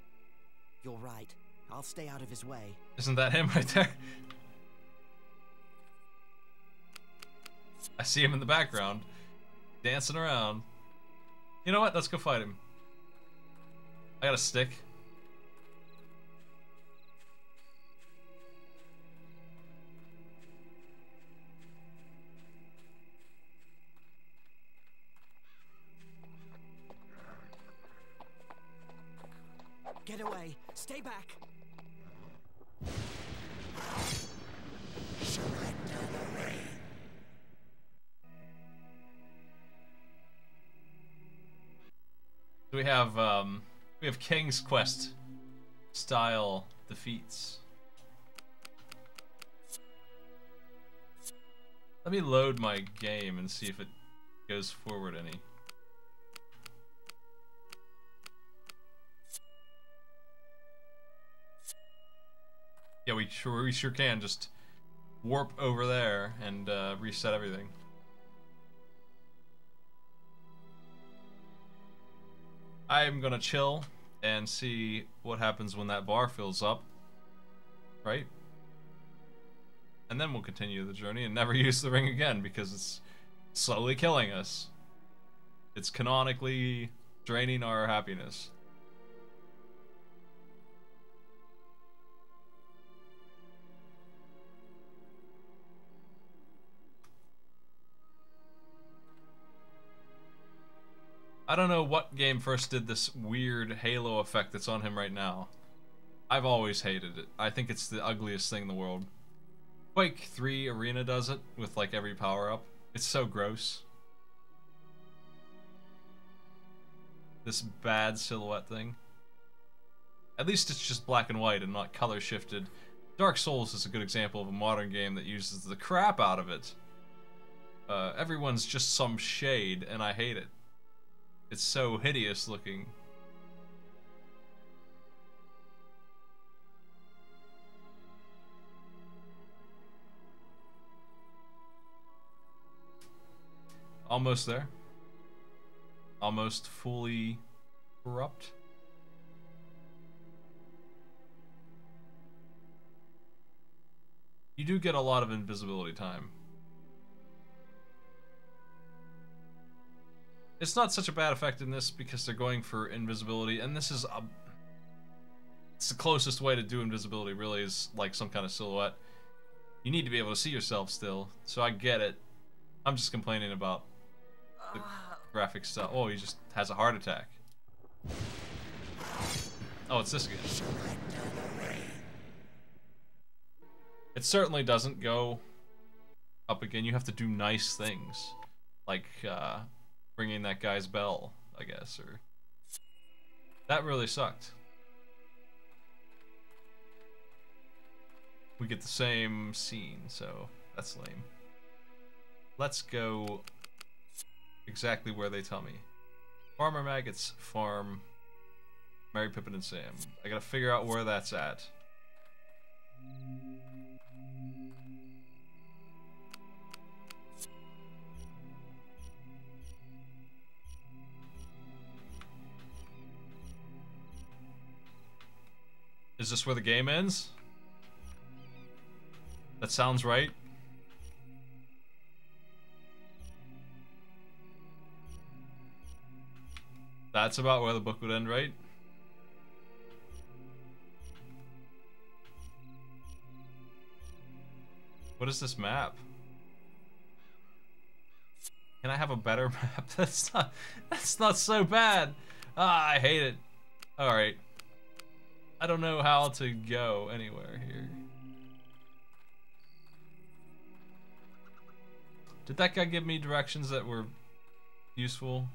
You're right. I'll stay out of his way. Isn't that him right there? I see him in the background, dancing around. You know what? Let's go fight him. I got a stick. Get away! Stay back! We have King's Quest style defeats. Let me load my game and see if it goes forward any. Yeah, we sure can just warp over there and reset everything. I'm gonna chill and see what happens when that bar fills up, right? And then we'll continue the journey and never use the ring again because it's slowly killing us. It's canonically draining our happiness. I don't know what game first did this weird halo effect that's on him right now. I've always hated it. I think it's the ugliest thing in the world. Quake 3 Arena does it with like every power-up. It's so gross. This bad silhouette thing. At least it's just black and white and not color shifted. Dark Souls is a good example of a modern game that uses the crap out of it. Everyone's just some shade and I hate it. It's so hideous looking. Almost there. Almost fully corrupt. You do get a lot of invisibility time. It's not such a bad effect in this because they're going for invisibility, and this is it's the closest way to do invisibility really is like some kind of silhouette. You need to be able to see yourself still, so I get it. I'm just complaining about the graphic stuff. Oh, he just has a heart attack. Oh, it's this again. It certainly doesn't go up again. You have to do nice things. Like, ringing that guy's bell, I guess, or... That really sucked. We get the same scene, so that's lame. Let's go exactly where they tell me. Farmer Maggot's farm, Mary, Pippin, and Sam. I gotta figure out where that's at. Is this where the game ends? That sounds right. That's about where the book would end, right? What is this map? Can I have a better map? That's not so bad. Ah, I hate it. Alright. I don't know how to go anywhere here. Did that guy give me directions that were useful?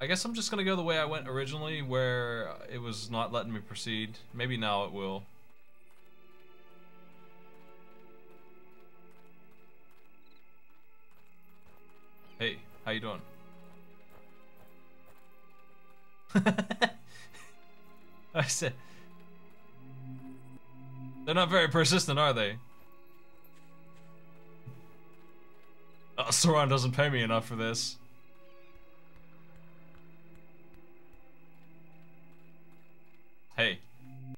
I guess I'm just gonna go the way I went originally, where it was not letting me proceed. Maybe now it will. Hey, how you doing? I said... They're not very persistent, are they? Sauron doesn't pay me enough for this. Hey.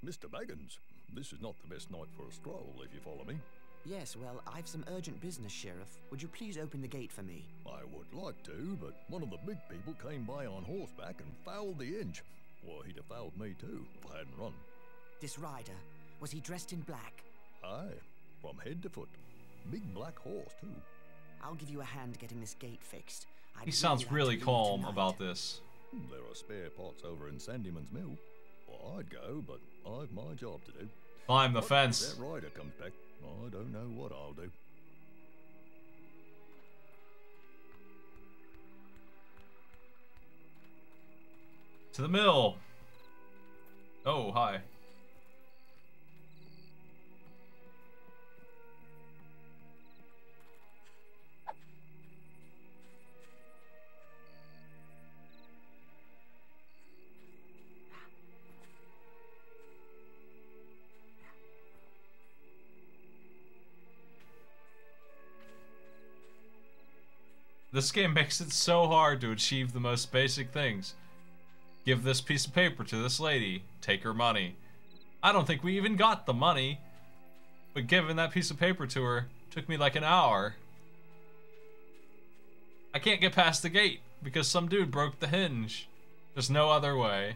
Mr. Baggins, this is not the best night for a stroll, if you follow me. Yes, well, I've some urgent business, Sheriff. Would you please open the gate for me? I would like to, but one of the big people came by on horseback and fouled the inch. Well, he'd have fouled me too, if I hadn't run. This rider, was he dressed in black? Aye, from head to foot. Big black horse, too. I'll give you a hand getting this gate fixed. He sounds really calm about this. There are spare pots over in Sandyman's mill. Well, I'd go, but I've my job to do. Climb the fence. If that rider comes back, I don't know what I'll do. To the mill. Oh, hi. This game makes it so hard to achieve the most basic things. Give this piece of paper to this lady. Take her money. I don't think we even got the money. But giving that piece of paper to her took me like an hour. I can't get past the gate because some dude broke the hinge. There's no other way.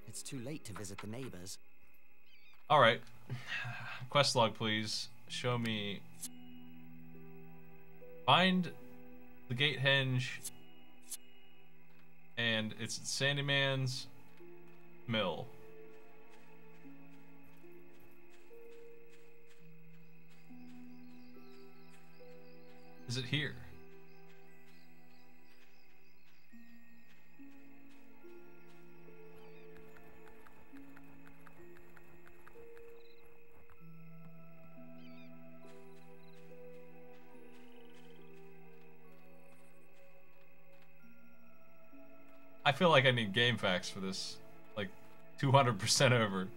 It's too late to visit the neighbors. Alright. Quest log, please. Show me. Find the gate hinge. And it's at Sandyman's mill. Is it here? I feel like I need game facts for this, like 200% over.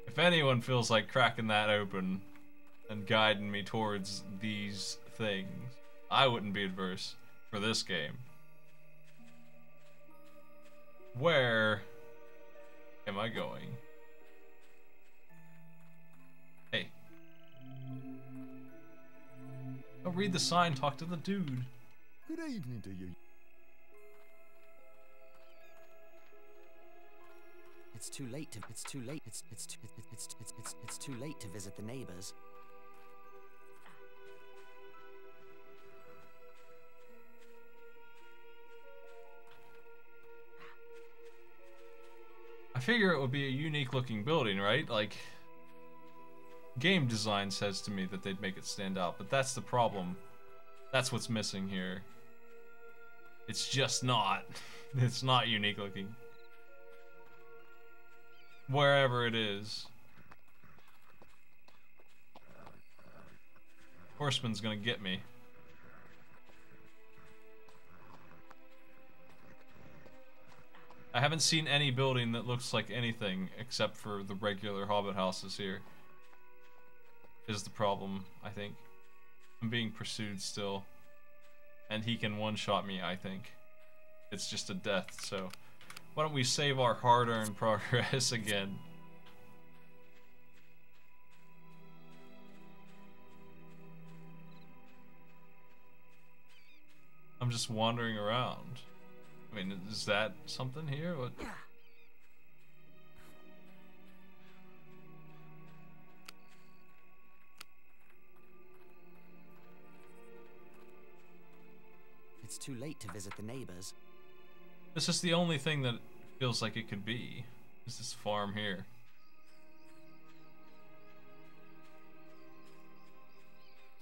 If anyone feels like cracking that open and guiding me towards these things, I wouldn't be adverse for this game. Where am I going? Hey. I'll read the sign, talk to the dude. Good evening to you. It's too late to. It's too late. It's too late to visit the neighbors. I figure it would be a unique looking building, right? Like, game design says to me that they'd make it stand out, but that's the problem. That's what's missing here. It's just not. It's not unique looking. Wherever it is. Horseman's gonna get me. I haven't seen any building that looks like anything except for the regular Hobbit houses here. Is the problem, I think. I'm being pursued still. And he can one-shot me, I think. It's just a death, so... Why don't we save our hard-earned progress again? I'm just wandering around. I mean, is that something here? What? It's too late to visit the neighbors. This is the only thing that feels like it could be. Is this farm here?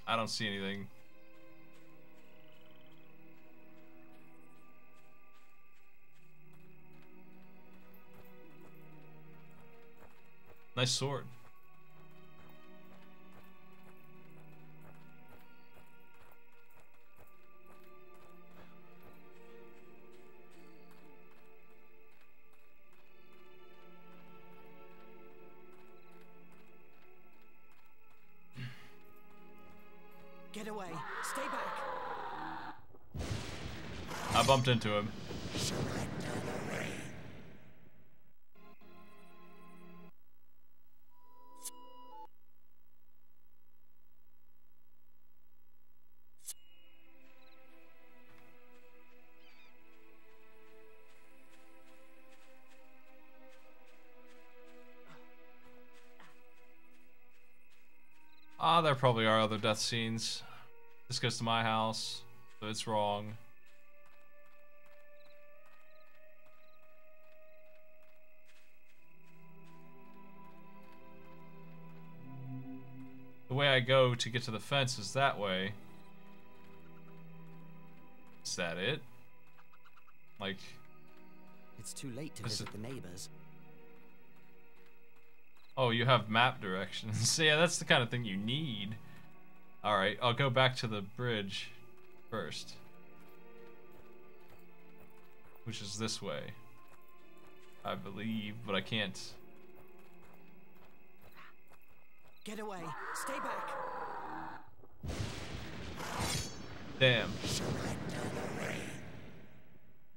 I don't see anything. Nice sword. Get away! Stay back! I bumped into him. Ah, there probably are other death scenes. This goes to my house, so it's wrong. The way I go to get to the fence is that way. Is that it? Like... It's too late to visit the neighbors. Oh, you have map directions. So yeah, that's the kind of thing you need. Alright, I'll go back to the bridge first. Which is this way. I believe, but I can't. Get away! Stay back! Damn.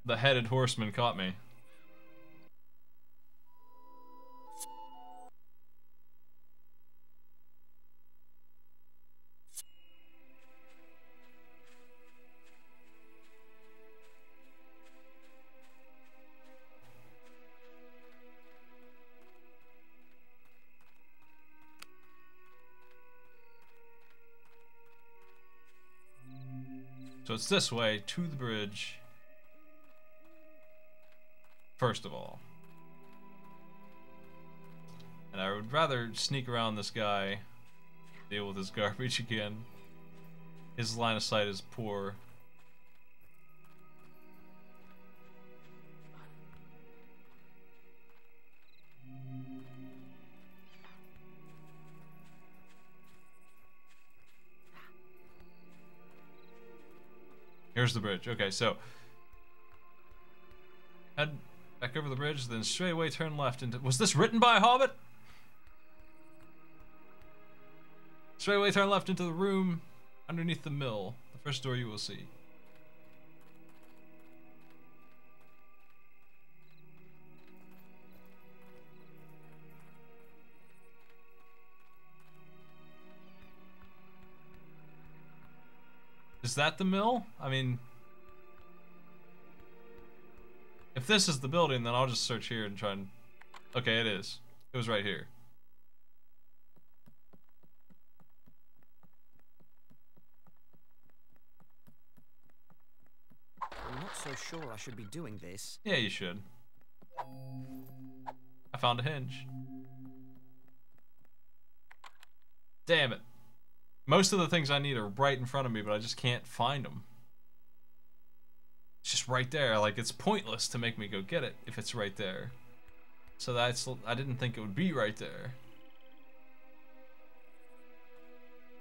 The headed horseman caught me. So it's this way to the bridge. First of all. And I would rather sneak around this guy, deal with his garbage again. His line of sight is poor. Here's the bridge. Okay, so head back over the bridge, then straight away turn left into... Was this written by a Hobbit? Straight away turn left into the room underneath the mill. The first door you will see. Is that the mill? I mean, if this is the building, then I'll just search here and try and Okay, it is. It was right here. I'm not so sure I should be doing this. Yeah, you should. I found a hinge. Damn it. Most of the things I need are right in front of me, but I just can't find them. It's just right there. Like, it's pointless to make me go get it if it's right there. So that's... I didn't think it would be right there.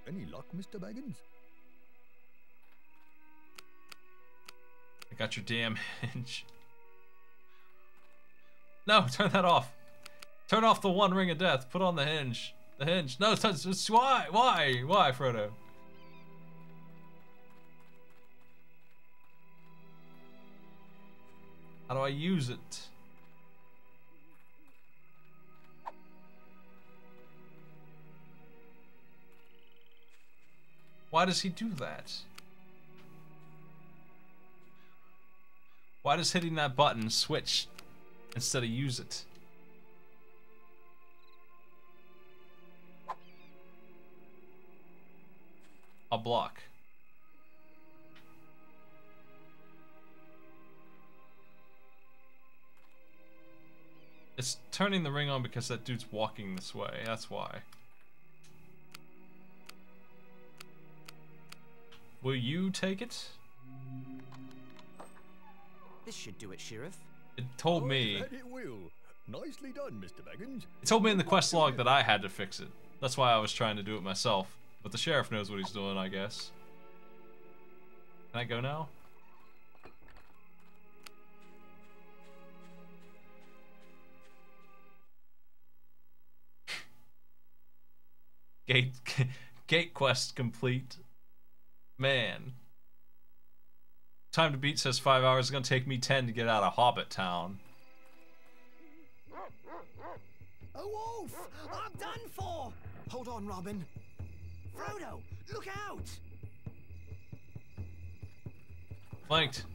Any luck, Mr. Baggins? I got your damn hinge. No, turn that off. Turn off the one ring of death. Put on the hinge. The hinge. No, it's why? Why, Frodo? How do I use it? Why does he do that? Why does hitting that button switch instead of use it? I'll block. It's turning the ring on because that dude's walking this way. That's why. Will you take it? This should do it, Sheriff. It told me. I bet it will. Nicely done, Mr. Baggins. It told me in the quest log that I had to fix it. That's why I was trying to do it myself. But the sheriff knows what he's doing, I guess. Can I go now? Gate quest complete. Man. Time to beat says 5 hours. It's gonna take me 10 to get out of Hobbit Town. A wolf! I'm done for! Hold on, Robin. Frodo, look out! Flanked.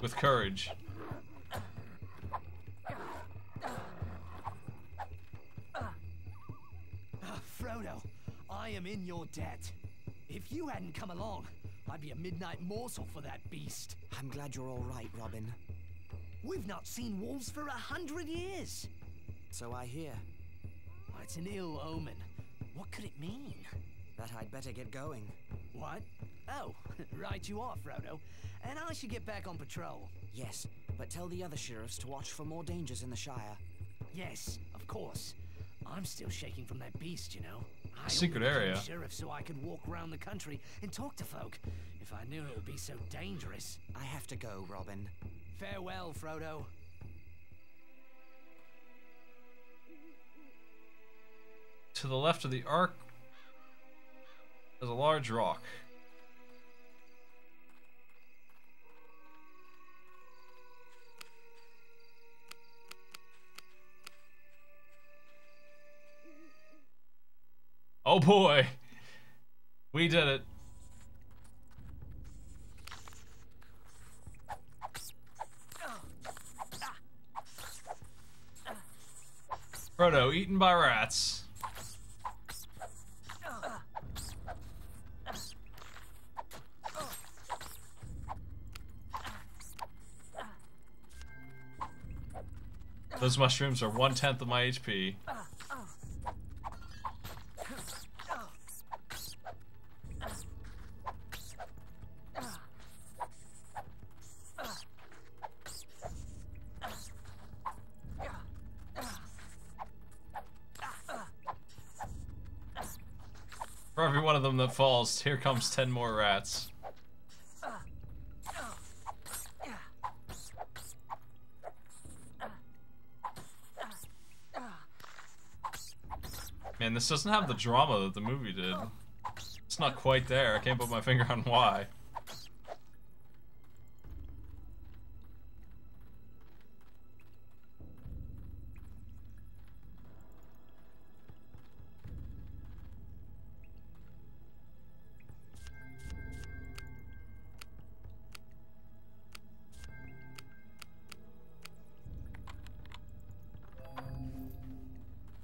With courage. Frodo, I am in your debt. If you hadn't come along, I'd be a midnight morsel for that beast. I'm glad you're all right, Robin. We've not seen wolves for 100 years. So I hear. Oh, it's an ill omen. What could it mean? That I'd better get going. What? Oh, right you are, Frodo. And I should get back on patrol. Yes, but tell the other sheriffs to watch for more dangers in the Shire. Yes, of course. I'm still shaking from that beast, you know. I Secret only became area. sheriff so I could walk around the country and talk to folk. If I knew it would be so dangerous. I have to go, Robin. Farewell, Frodo. To the left of the ark, there's a large rock. Oh boy, we did it. Frodo eaten by rats. Those mushrooms are 1/10 of my HP. For every one of them that falls, here comes 10 more rats. Man, this doesn't have the drama that the movie did. It's not quite there. I can't put my finger on why.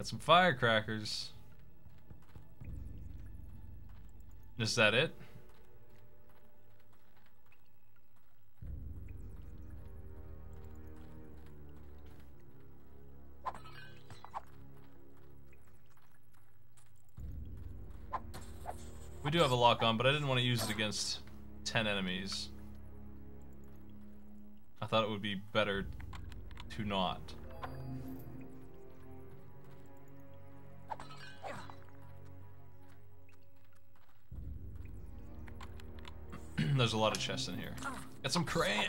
Got some firecrackers. Is that it? We do have a lock on, but I didn't want to use it against 10 enemies. I thought it would be better to not. There's a lot of chests in here. Got some cram.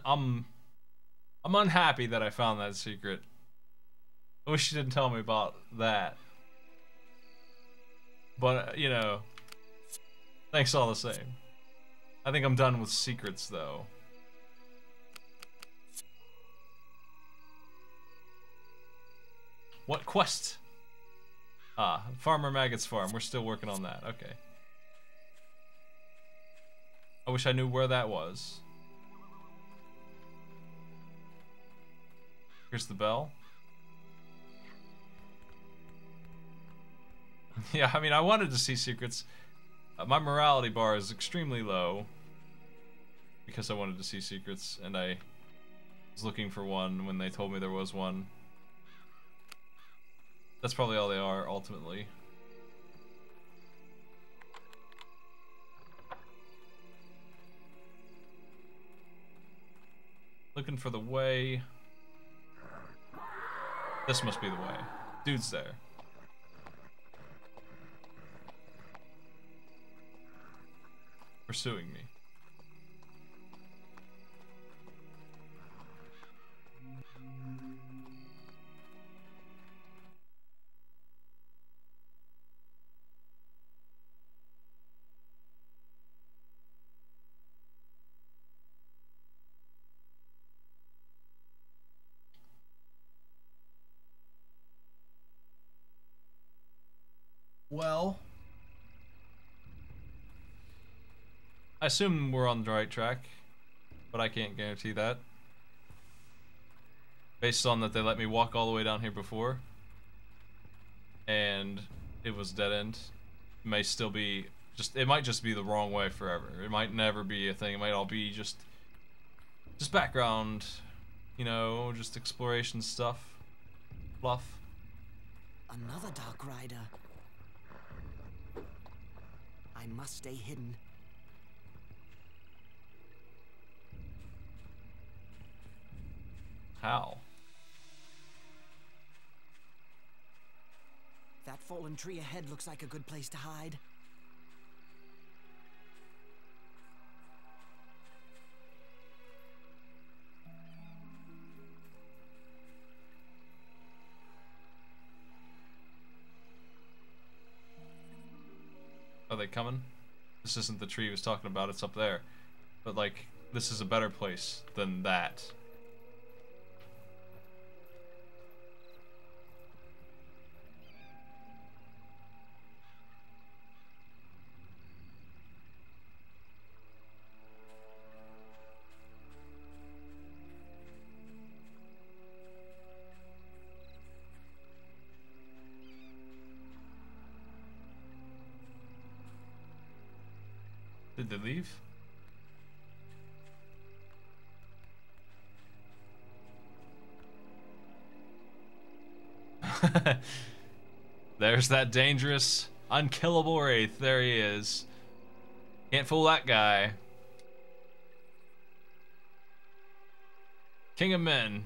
I'm unhappy that I found that secret. I wish you didn't tell me about that. But, you know, thanks all the same. I think I'm done with secrets, though. What quest? Ah, Farmer Maggot's farm. We're still working on that. Okay. I wish I knew where that was. Here's the bell. Yeah, I mean, I wanted to see secrets. My morality bar is extremely low because I wanted to see secrets, and I was looking for one when they told me there was one. That's probably all they are, ultimately. Looking for the way. This must be the way. Dude's there. Pursuing me. Well, I assume we're on the right track, but I can't guarantee that. Based on that they let me walk all the way down here before, and it was dead end. It may still be it might just be the wrong way forever. It might never be a thing. It might all be just background, you know, just exploration stuff, fluff. Another Dark Rider. I must stay hidden. How? That fallen tree ahead looks like a good place to hide. Are they coming? This isn't the tree he was talking about, it's up there. But, like, this is a better place than that. Did they leave? There's that dangerous, unkillable wraith. There he is. Can't fool that guy. King of men.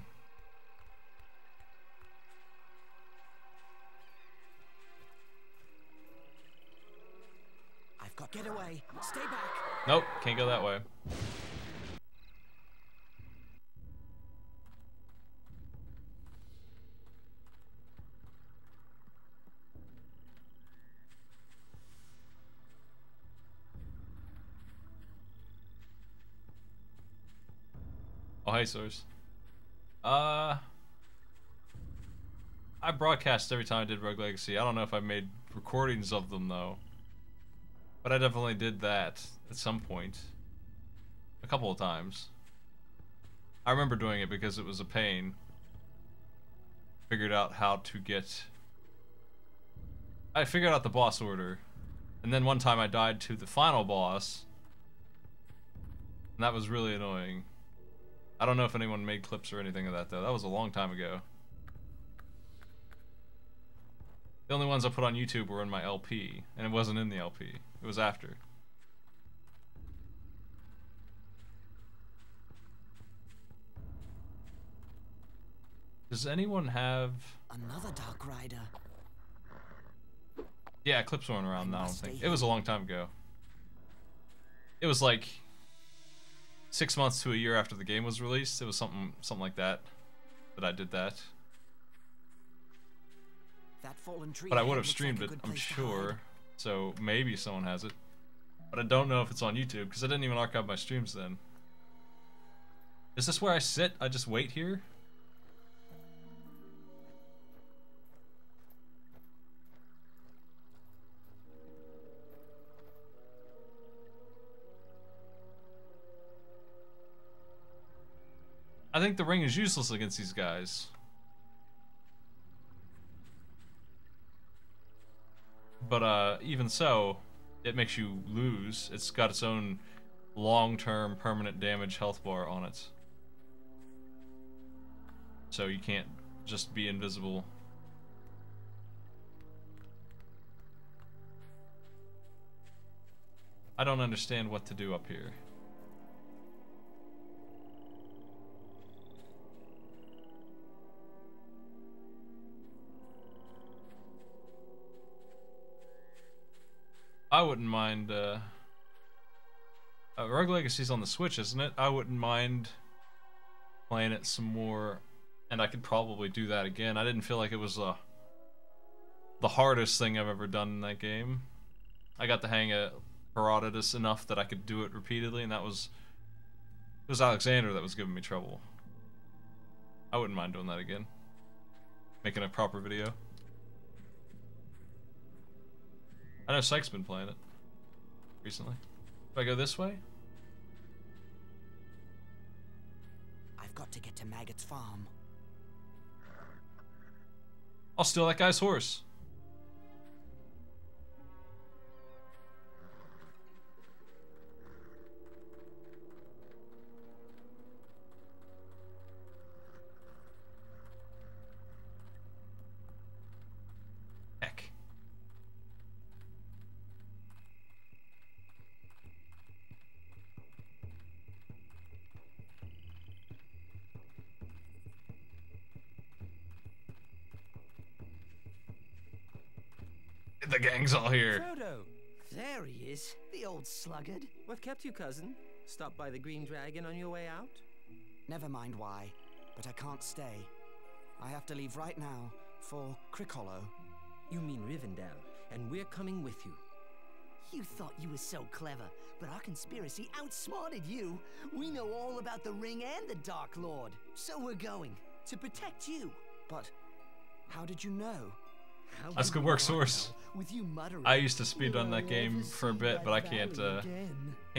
I've got get away. Stay back. Nope, can't go that way. Oh, hey, Source. I broadcast every time I did Rogue Legacy. I don't know if I made recordings of them though, but I definitely did that at some point, a couple of times. I remember doing it because it was a pain. Figured out how to get. I figured out the boss order, and then one time I died to the final boss, and that was really annoying. I don't know if anyone made clips or anything of that though. That was a long time ago. The only ones I put on YouTube were in my LP, and it wasn't in the LP. It was after. Does anyone have... Another Dark Rider. Yeah, clips weren't around now, I don't think. It was a long time ago. It was like 6 months to a year after the game was released. It was something like that I did that. That fallen tree But I would have streamed it, I'm sure. So maybe someone has it. But I don't know if it's on YouTube, because I didn't even archive my streams then. Is this where I sit? I just wait here? I think the ring is useless against these guys. But even so, it makes you lose. It's got its own long-term permanent damage health bar on it. So you can't just be invisible. I don't understand what to do up here. I wouldn't mind, Rogue Legacy's on the Switch, isn't it? I wouldn't mind playing it some more, and I could probably do that again. I didn't feel like it was, the hardest thing I've ever done in that game. I got the hang of Herodotus enough that I could do it repeatedly, and it was Alexander that was giving me trouble. I wouldn't mind doing that again. Making a proper video. I know Syke's been playing it recently. Do I go this way? I've got to get to Maggot's farm. I'll steal that guy's horse. Heck. The gang's all here. Frodo! There he is, the old sluggard. What kept you, cousin? Stopped by the Green Dragon on your way out? Never mind why, but I can't stay. I have to leave right now for Crickhollow. You mean Rivendell, and we're coming with you. You thought you were so clever, but our conspiracy outsmarted you. We know all about the ring and the Dark Lord, so we're going to protect you. But how did you know? That's good work, Source. With you muttering, I used to speedrun that game for a bit, but I can't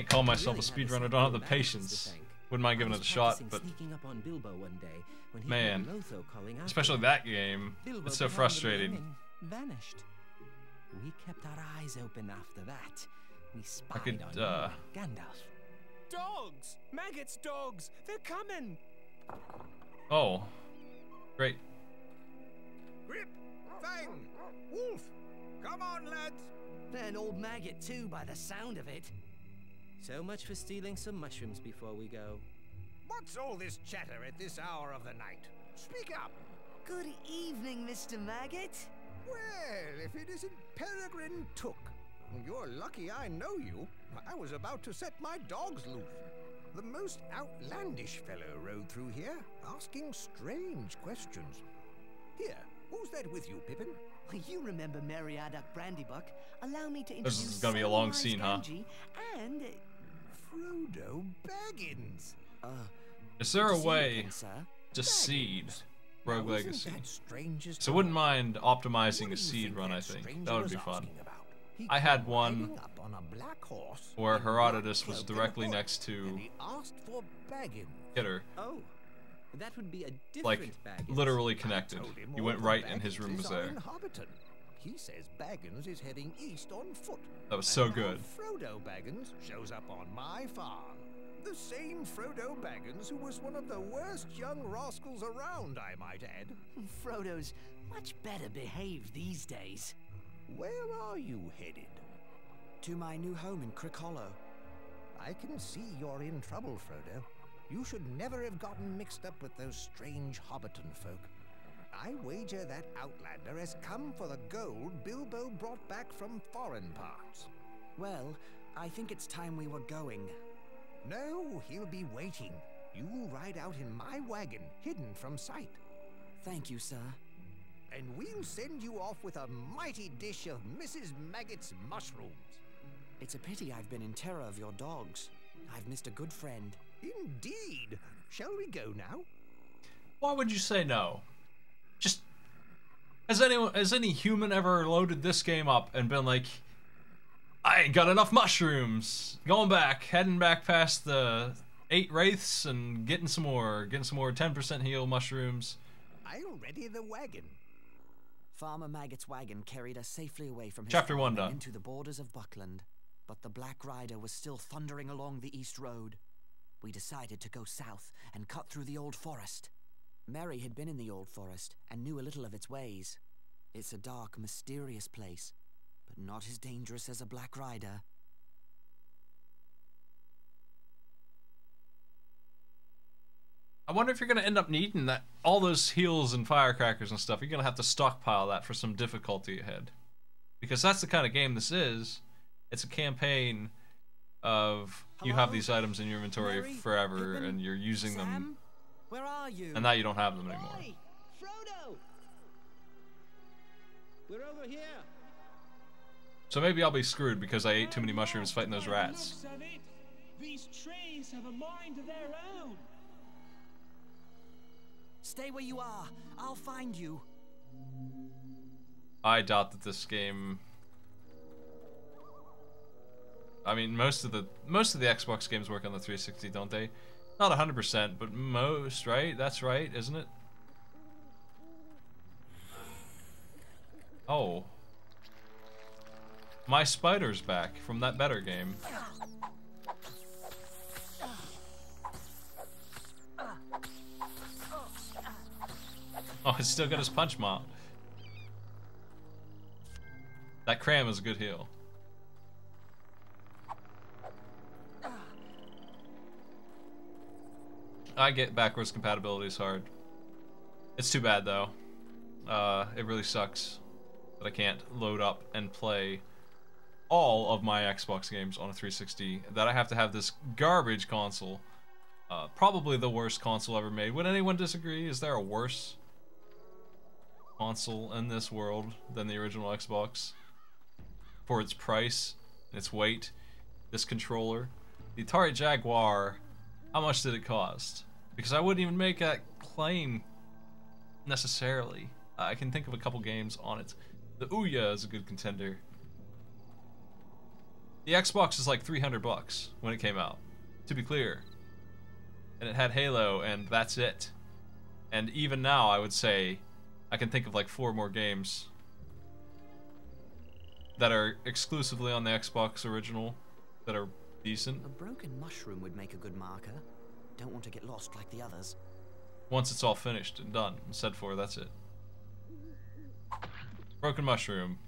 call myself a speedrunner. Don't have the patience. Wouldn't mind giving it a shot, but man, especially that game, it's so frustrating. Vanished. We kept our eyes open after that. We spied I could, on Gandalf. Dogs! Maggot's dogs! They're coming! Oh, great. Grip! Fang! Wolf! Come on, lads! An old maggot too, by the sound of it. So much for stealing some mushrooms before we go. What's all this chatter at this hour of the night? Speak up! Good evening, Mr. Maggot. Well, if it isn't Peregrine Took. You're lucky I know you. I was about to set my dogs loose. The most outlandish fellow rode through here, asking strange questions. Here, who's that with you, Pippin? You remember Meriadoc Brandybuck. Allow me to introduce This is gonna be a long Samwise scene, huh? Gamgee and Frodo Baggins. Is there a good to see you way again, sir. to seed Rogue Now, isn't Legacy. that strange as So to wouldn't all? mind optimizing What a do you seed think run, I that think. stranger That would was be fun. asking about? He I had came one riding up on a black horse where in black Herodotus was cloak and directly hood, next to and he asked for Baggins. Kidder. Oh, that would be a different Like, Baggins. literally I connected. told him He all went the right and his room was Bagginses are there. in Hobbiton. He says Baggins is heading east on foot. That was And so now good. Frodo Baggins shows up on my farm. The same Frodo Baggins who was one of the worst young rascals around, I might add. Frodo's much better behaved these days. Where are you headed? To my new home in Crick Hollow. I can see you're in trouble, Frodo. You should never have gotten mixed up with those strange Hobbiton folk. I wager that Outlander has come for the gold Bilbo brought back from foreign parts. Well, I think it's time we were going. No, he'll be waiting. You ride out in my wagon, hidden from sight. Thank you, sir. And we'll send you off with a mighty dish of Mrs. Maggot's mushrooms. It's a pity I've been in terror of your dogs. I've missed a good friend. Indeed. Shall we go now? Why would you say no? Just has any human ever loaded this game up and been like, I ain't got enough mushrooms. Going back, heading back past the 8 wraiths and getting some more 10% heal mushrooms. I'll ready the wagon. Farmer Maggot's wagon carried us safely away from his Chapter farm 1 and done. into the borders of Buckland, but the Black Rider was still thundering along the East Road. We decided to go south and cut through the Old Forest. Mary had been in the Old Forest and knew a little of its ways. It's a dark, mysterious place, but not as dangerous as a Black Rider. I wonder if you're gonna end up needing that, all those heals and firecrackers and stuff. You're gonna have to stockpile that for some difficulty ahead, because that's the kind of game this is. It's a campaign of you have these items in your inventory Mary? forever, Pippin? and you're using them, Sam? Where are you? and now you don't have them anymore. Oi, Frodo! We're over here. So maybe I'll be screwed because I ate too many mushrooms fighting those rats. Looks of it, these trees have a mind of their own. Stay where you are. I'll find you. I doubt that this game. I mean, most of the Xbox games work on the 360, don't they? Not 100%, but most, right? That's right, isn't it? Oh. My spider's back from that better game. Oh, it's still got his punch mount. That cram is a good heal. I get backwards compatibility is hard. It's too bad though. It really sucks that I can't load up and play all of my Xbox games on a 360. That I have to have this garbage console. Probably the worst console ever made. Would anyone disagree? Is there a worse console in this world than the original Xbox? For its price, and its weight, this controller. The Atari Jaguar, how much did it cost? Because I wouldn't even make that claim necessarily. I can think of a couple games on it. The Ouya is a good contender. The Xbox is like $300 when it came out, to be clear. And it had Halo, and that's it. And even now, I would say, I can think of like 4 more games that are exclusively on the Xbox original that are decent. A broken mushroom would make a good marker. Don't want to get lost like the others. Once it's all finished and done and said for, that's it. Broken mushroom.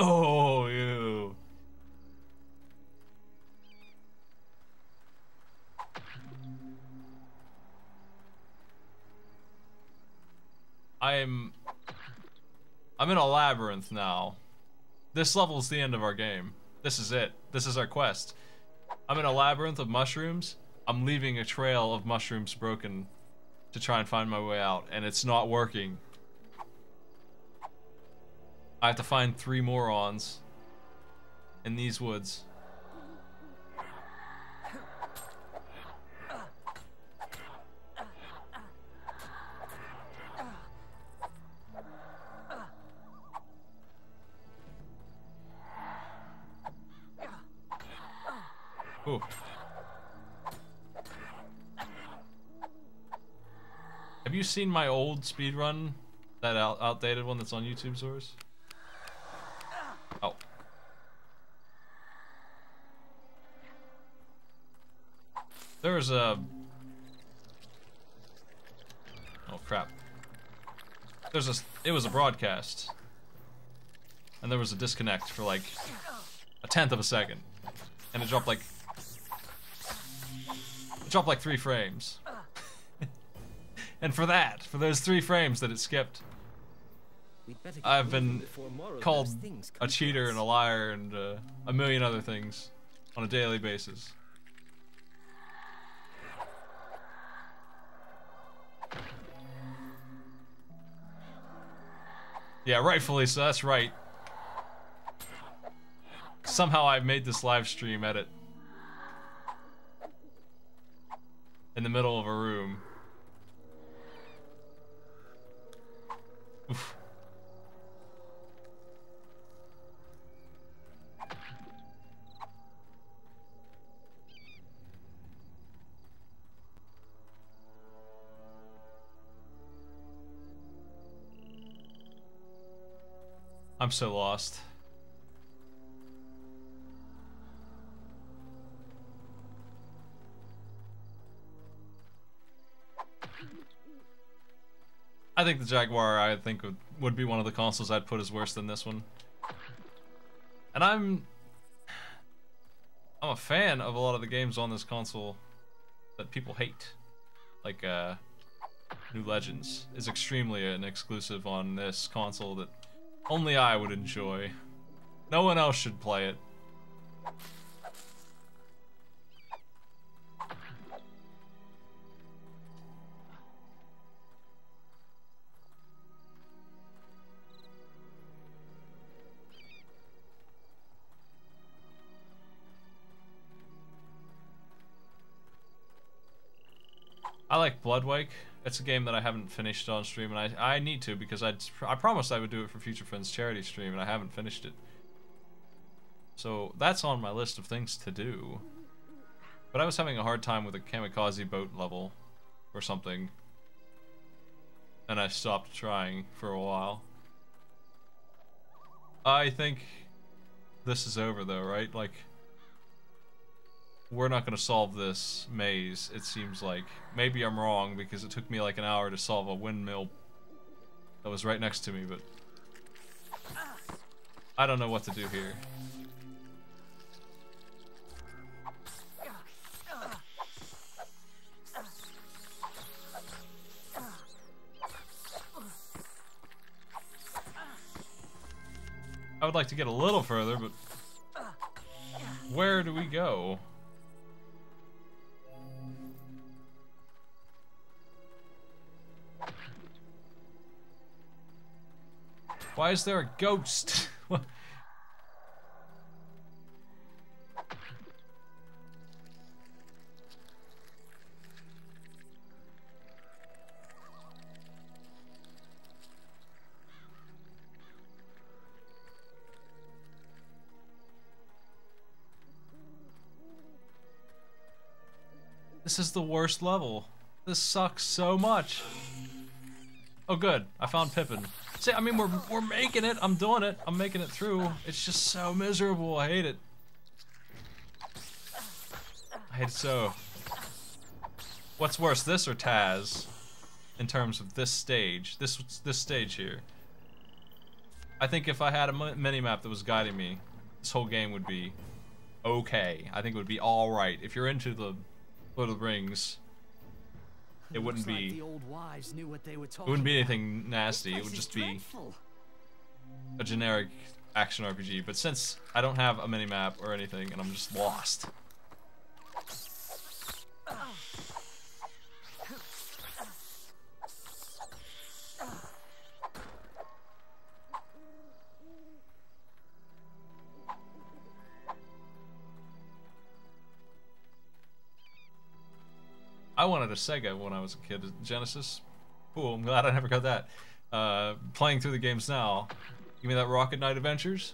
Oh, ew. I'm in a labyrinth now. This level's the end of our game. This is it. This is our quest. I'm in a labyrinth of mushrooms. I'm leaving a trail of mushrooms broken to try and find my way out, and it's not working. I have to find 3 morons in these woods. Ooh. Have you seen my old speedrun? That outdated one that's on YouTube source? Oh. There's a... Oh crap. It was a broadcast. And there was a disconnect for like a 1/10 of a second. And it dropped like 3 frames. And for those 3 frames that it skipped, I've been called a cheater and a liar and a million other things on a daily basis. Yeah, rightfully so, that's right. Somehow I made this live stream edit in the middle of a room. Oof. I'm so lost. I think the Jaguar, would be one of the consoles I'd put as worse than this one. And I'm a fan of a lot of the games on this console that people hate. Like, New Legends is extremely an exclusive on this console that only I would enjoy. No one else should play it. I like Bloodwake. It's a game that I haven't finished on stream, and I need to because I promised I would do it for Future Friends charity stream, and I haven't finished it. So that's on my list of things to do. But I was having a hard time with a kamikaze boat level or something, and I stopped trying for a while. I think this is over though, right? Like, we're not going to solve this maze, it seems like. Maybe I'm wrong, because it took me like an hour to solve a windmill that was right next to me, but I don't know what to do here. I would like to get a little further, but where do we go? Why is there a ghost? This is the worst level. This sucks so much. Oh good, I found Pippin. See, I mean, we're making it. I'm doing it. I'm making it through. It's just so miserable. I hate it. I hate it so. What's worse, this or Taz? In terms of this stage, this stage here. I think if I had a mini-map that was guiding me, this whole game would be okay. I think it would be all right. If you're into the Lord of the Rings, it wouldn't be. Like the old wives knew what they were talking it wouldn't be about. anything nasty. It would just be a generic action RPG. But since I don't have a mini-map or anything, and I'm just lost. I wanted a Sega when I was a kid. Genesis. Cool, I'm glad I never got that. Playing through the games now. Give me that Rocket Knight Adventures.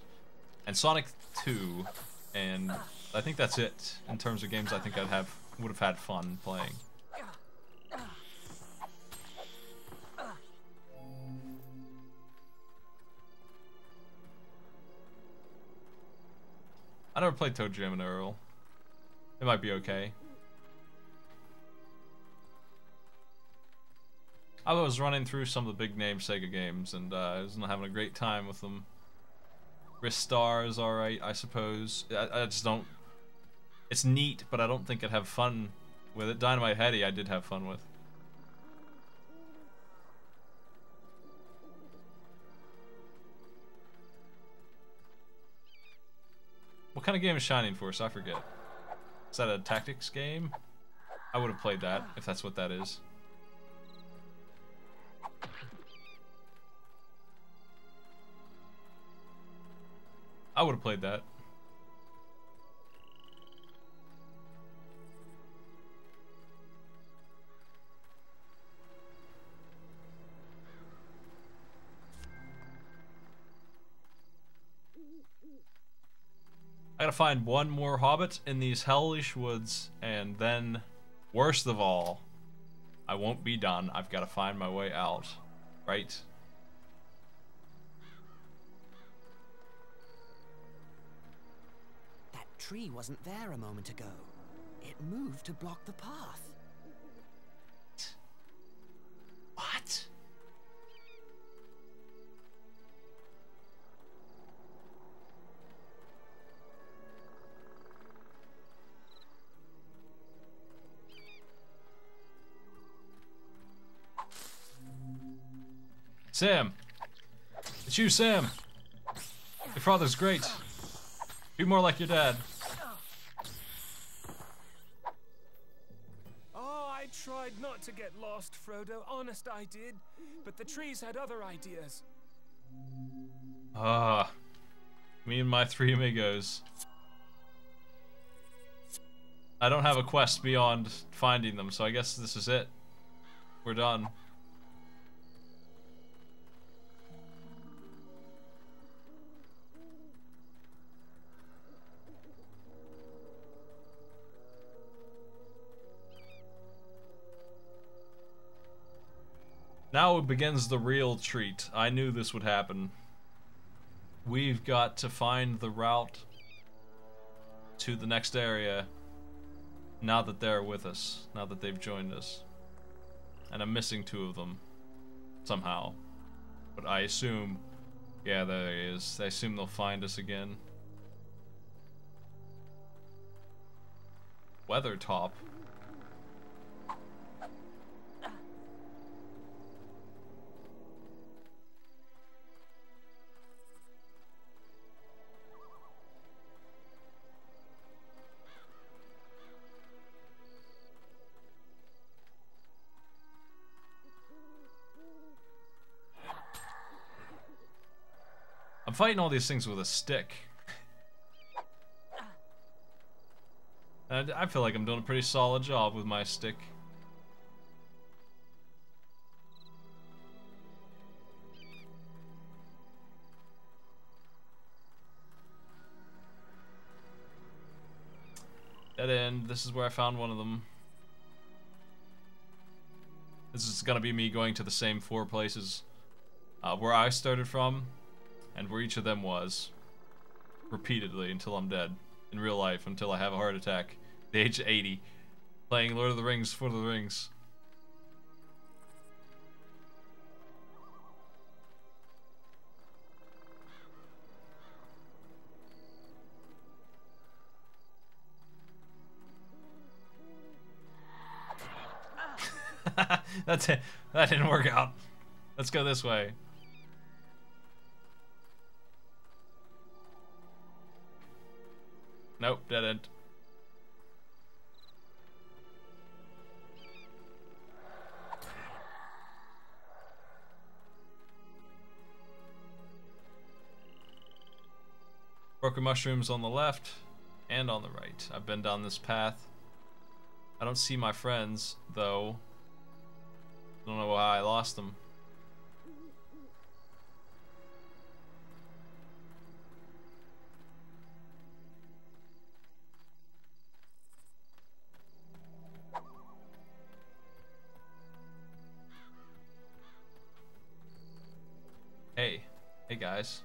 And Sonic 2. And I think that's it in terms of games I think would have had fun playing. I never played Toe Jam and Earl. It might be okay. I was running through some of the big name Sega games and I was not having a great time with them. Ristar is alright, I suppose. I just don't... It's neat, but I don't think I'd have fun with it. Dynamite Heady I did have fun with. What kind of game is Shining Force? I forget. Is that a tactics game? I would have played that, if that's what that is. I would have played that. I gotta find one more hobbit in these hellish woods, and then, worst of all, I won't be done. I've gotta find my way out. Right? That tree wasn't there a moment ago. It moved to block the path. What? Sam! It's you, Sam! Your father's great. Be more like your dad. Oh, I tried not to get lost, Frodo. Honest, I did. But the trees had other ideas. Ah. Me and my three amigos. I don't have a quest beyond finding them, so I guess this is it. We're done. Now begins the real treat. I knew this would happen. We've got to find the route to the next area now that they're with us, now that they've joined us. And I'm missing two of them somehow. But I assume, yeah, there he is. I assume they'll find us again. Weathertop. I'm fighting all these things with a stick. And I feel like I'm doing a pretty solid job with my stick. Dead end. This is where I found one of them. This is gonna be me going to the same 4 places where I started from. And where each of them was, repeatedly until I'm dead. In real life, until I have a heart attack. At the age of 80. Playing Lord of the Rings for the Rings. That's it. That didn't work out. Let's go this way. Nope, dead end. Broken mushrooms on the left and on the right. I've been down this path I don't see my friends, though. Don't know why I lost them. Hey. Hey, guys.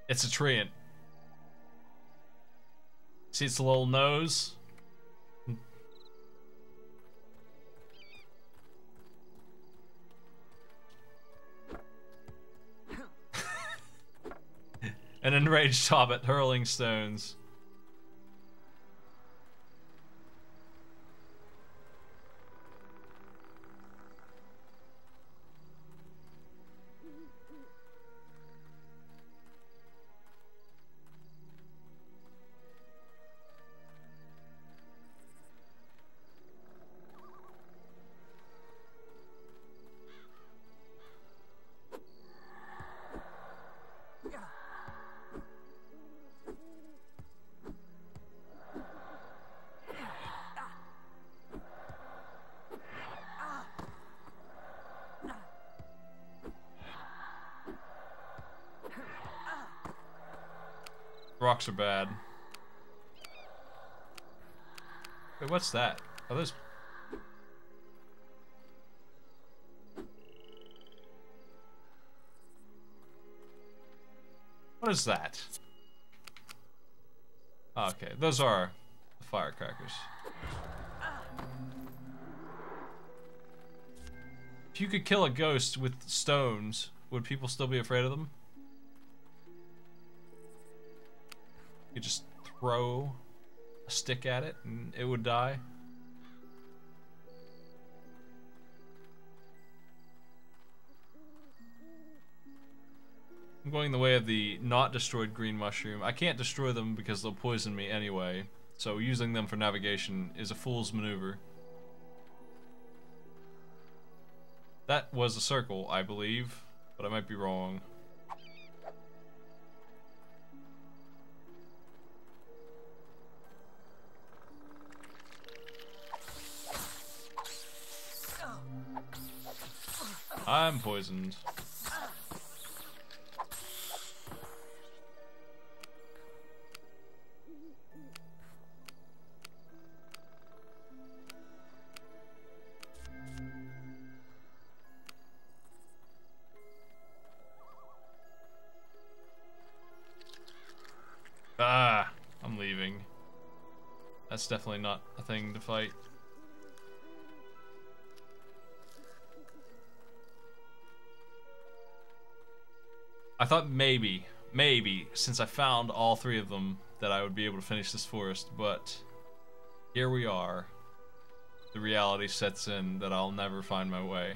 It's a treant. See its little nose? An enraged hobbit hurling stones. Rocks are bad. Wait, what's that? Are those... What is that? Oh, okay, those are the firecrackers. If you could kill a ghost with stones, would people still be afraid of them? You just throw a stick at it and it would die. I'm going the way of the not destroyed green mushroom. I can't destroy them because they'll poison me anyway, so using them for navigation is a fool's maneuver. That was a circle, I believe, but I might be wrong. I'm poisoned. Ah, I'm leaving. That's definitely not a thing to fight. I thought maybe, since I found all three of them, that I would be able to finish this forest, but here we are. The reality sets in that I'll never find my way.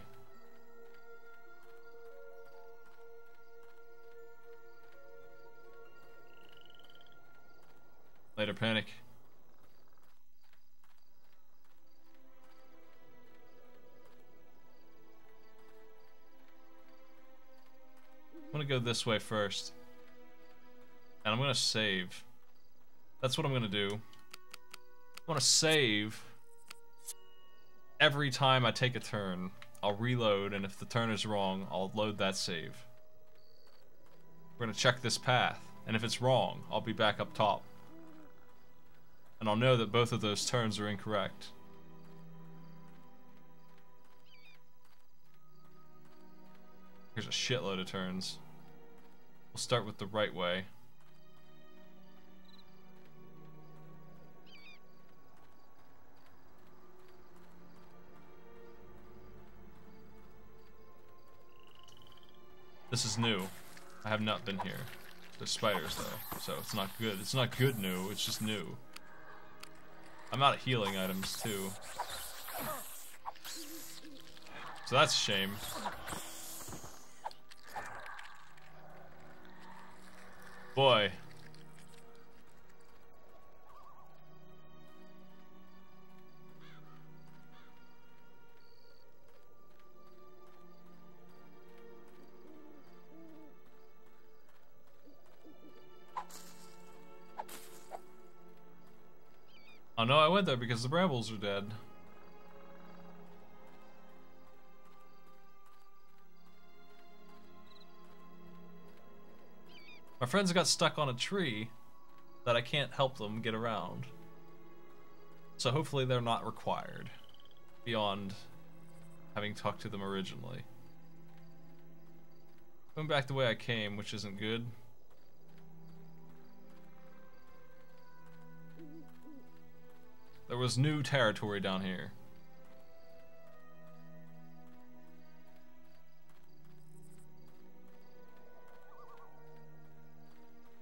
Later, Panic. I'm gonna go this way first. And I'm gonna save. That's what I'm gonna do. I wanna save every time I take a turn. I'll reload, and if the turn is wrong, I'll load that save. We're gonna check this path, and if it's wrong, I'll be back up top. And I'll know that both of those turns are incorrect. Here's a shitload of turns. We'll start with the right way. This is new. I have not been here. There's spiders though, so it's not good. It's not good new, it's just new. I'm out of healing items too. So that's a shame. Boy. Oh no, I went there because the brambles are dead. My friends got stuck on a tree that I can't help them get around. So hopefully they're not required beyond having talked to them originally. Going back the way I came, which isn't good. There was new territory down here.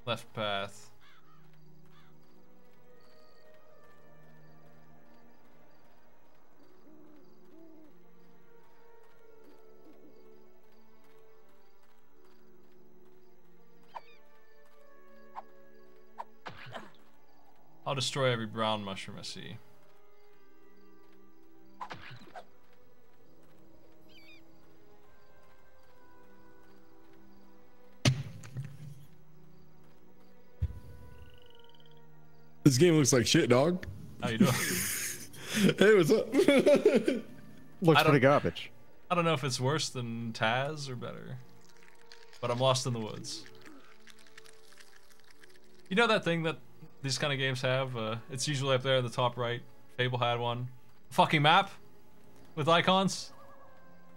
Left path. I'll destroy every brown mushroom I see. This game looks like shit, dog. How you doing? Hey, what's up? Looks pretty garbage. I don't know if it's worse than Taz or better, but I'm lost in the woods. You know that thing that these kind of games have? It's usually up there in the top right. Fable had one. Fucking map with icons.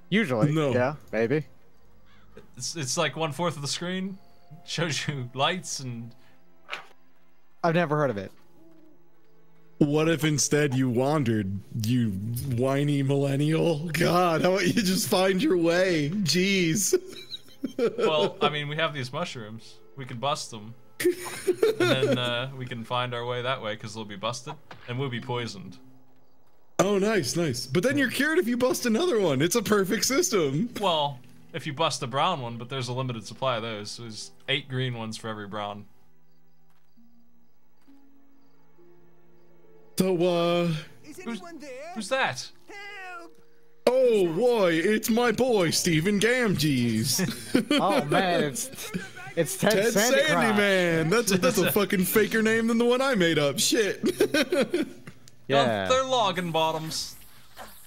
Usually, no. Yeah, maybe. It's like 1/4 of the screen. Shows you lights and. I've never heard of it. What if instead you wandered, you whiny millennial? God, how about you just find your way? Jeez. Well, I mean, we have these mushrooms. We can bust them. And then we can find our way that way because they'll be busted and we'll be poisoned. Oh, nice, nice. But then you're cured if you bust another one. It's a perfect system. Well, if you bust a brown one, but there's a limited supply of those. There's 8 green ones for every brown. So, who's that? Oh, boy, it's my boy, Stephen Gamgees. Oh, man, it's Ted Sandy, man. That's a fucking faker name than the one I made up. Shit. Yeah. They're logging bottoms.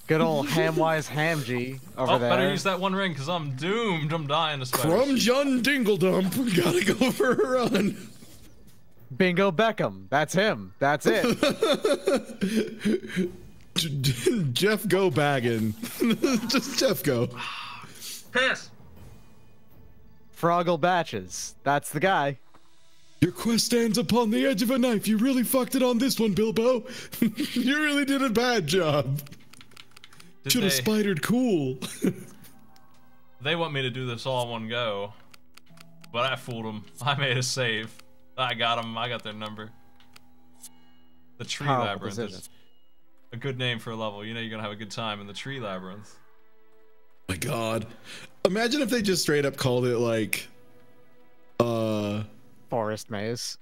Good old Hamwise Hamgy over there. Better use that one ring because I'm doomed. I'm dying to spiders. From John Dingledump, we gotta go for a run. Bingo Beckham. That's him. That's it. Jeff Go bagging. Just Jeff Go. Piss. Froggle Batches. That's the guy. Your quest stands upon the edge of a knife. You really fucked it on this one, Bilbo. You really did a bad job. Should have spidered cool. They want me to do this all in one go, but I fooled them. I made a save. I got them. I got their number. The Tree Labyrinth is a good name for a level. You know you're gonna have a good time in the Tree Labyrinth. My God, imagine if they just straight up called it like, Forest Maze.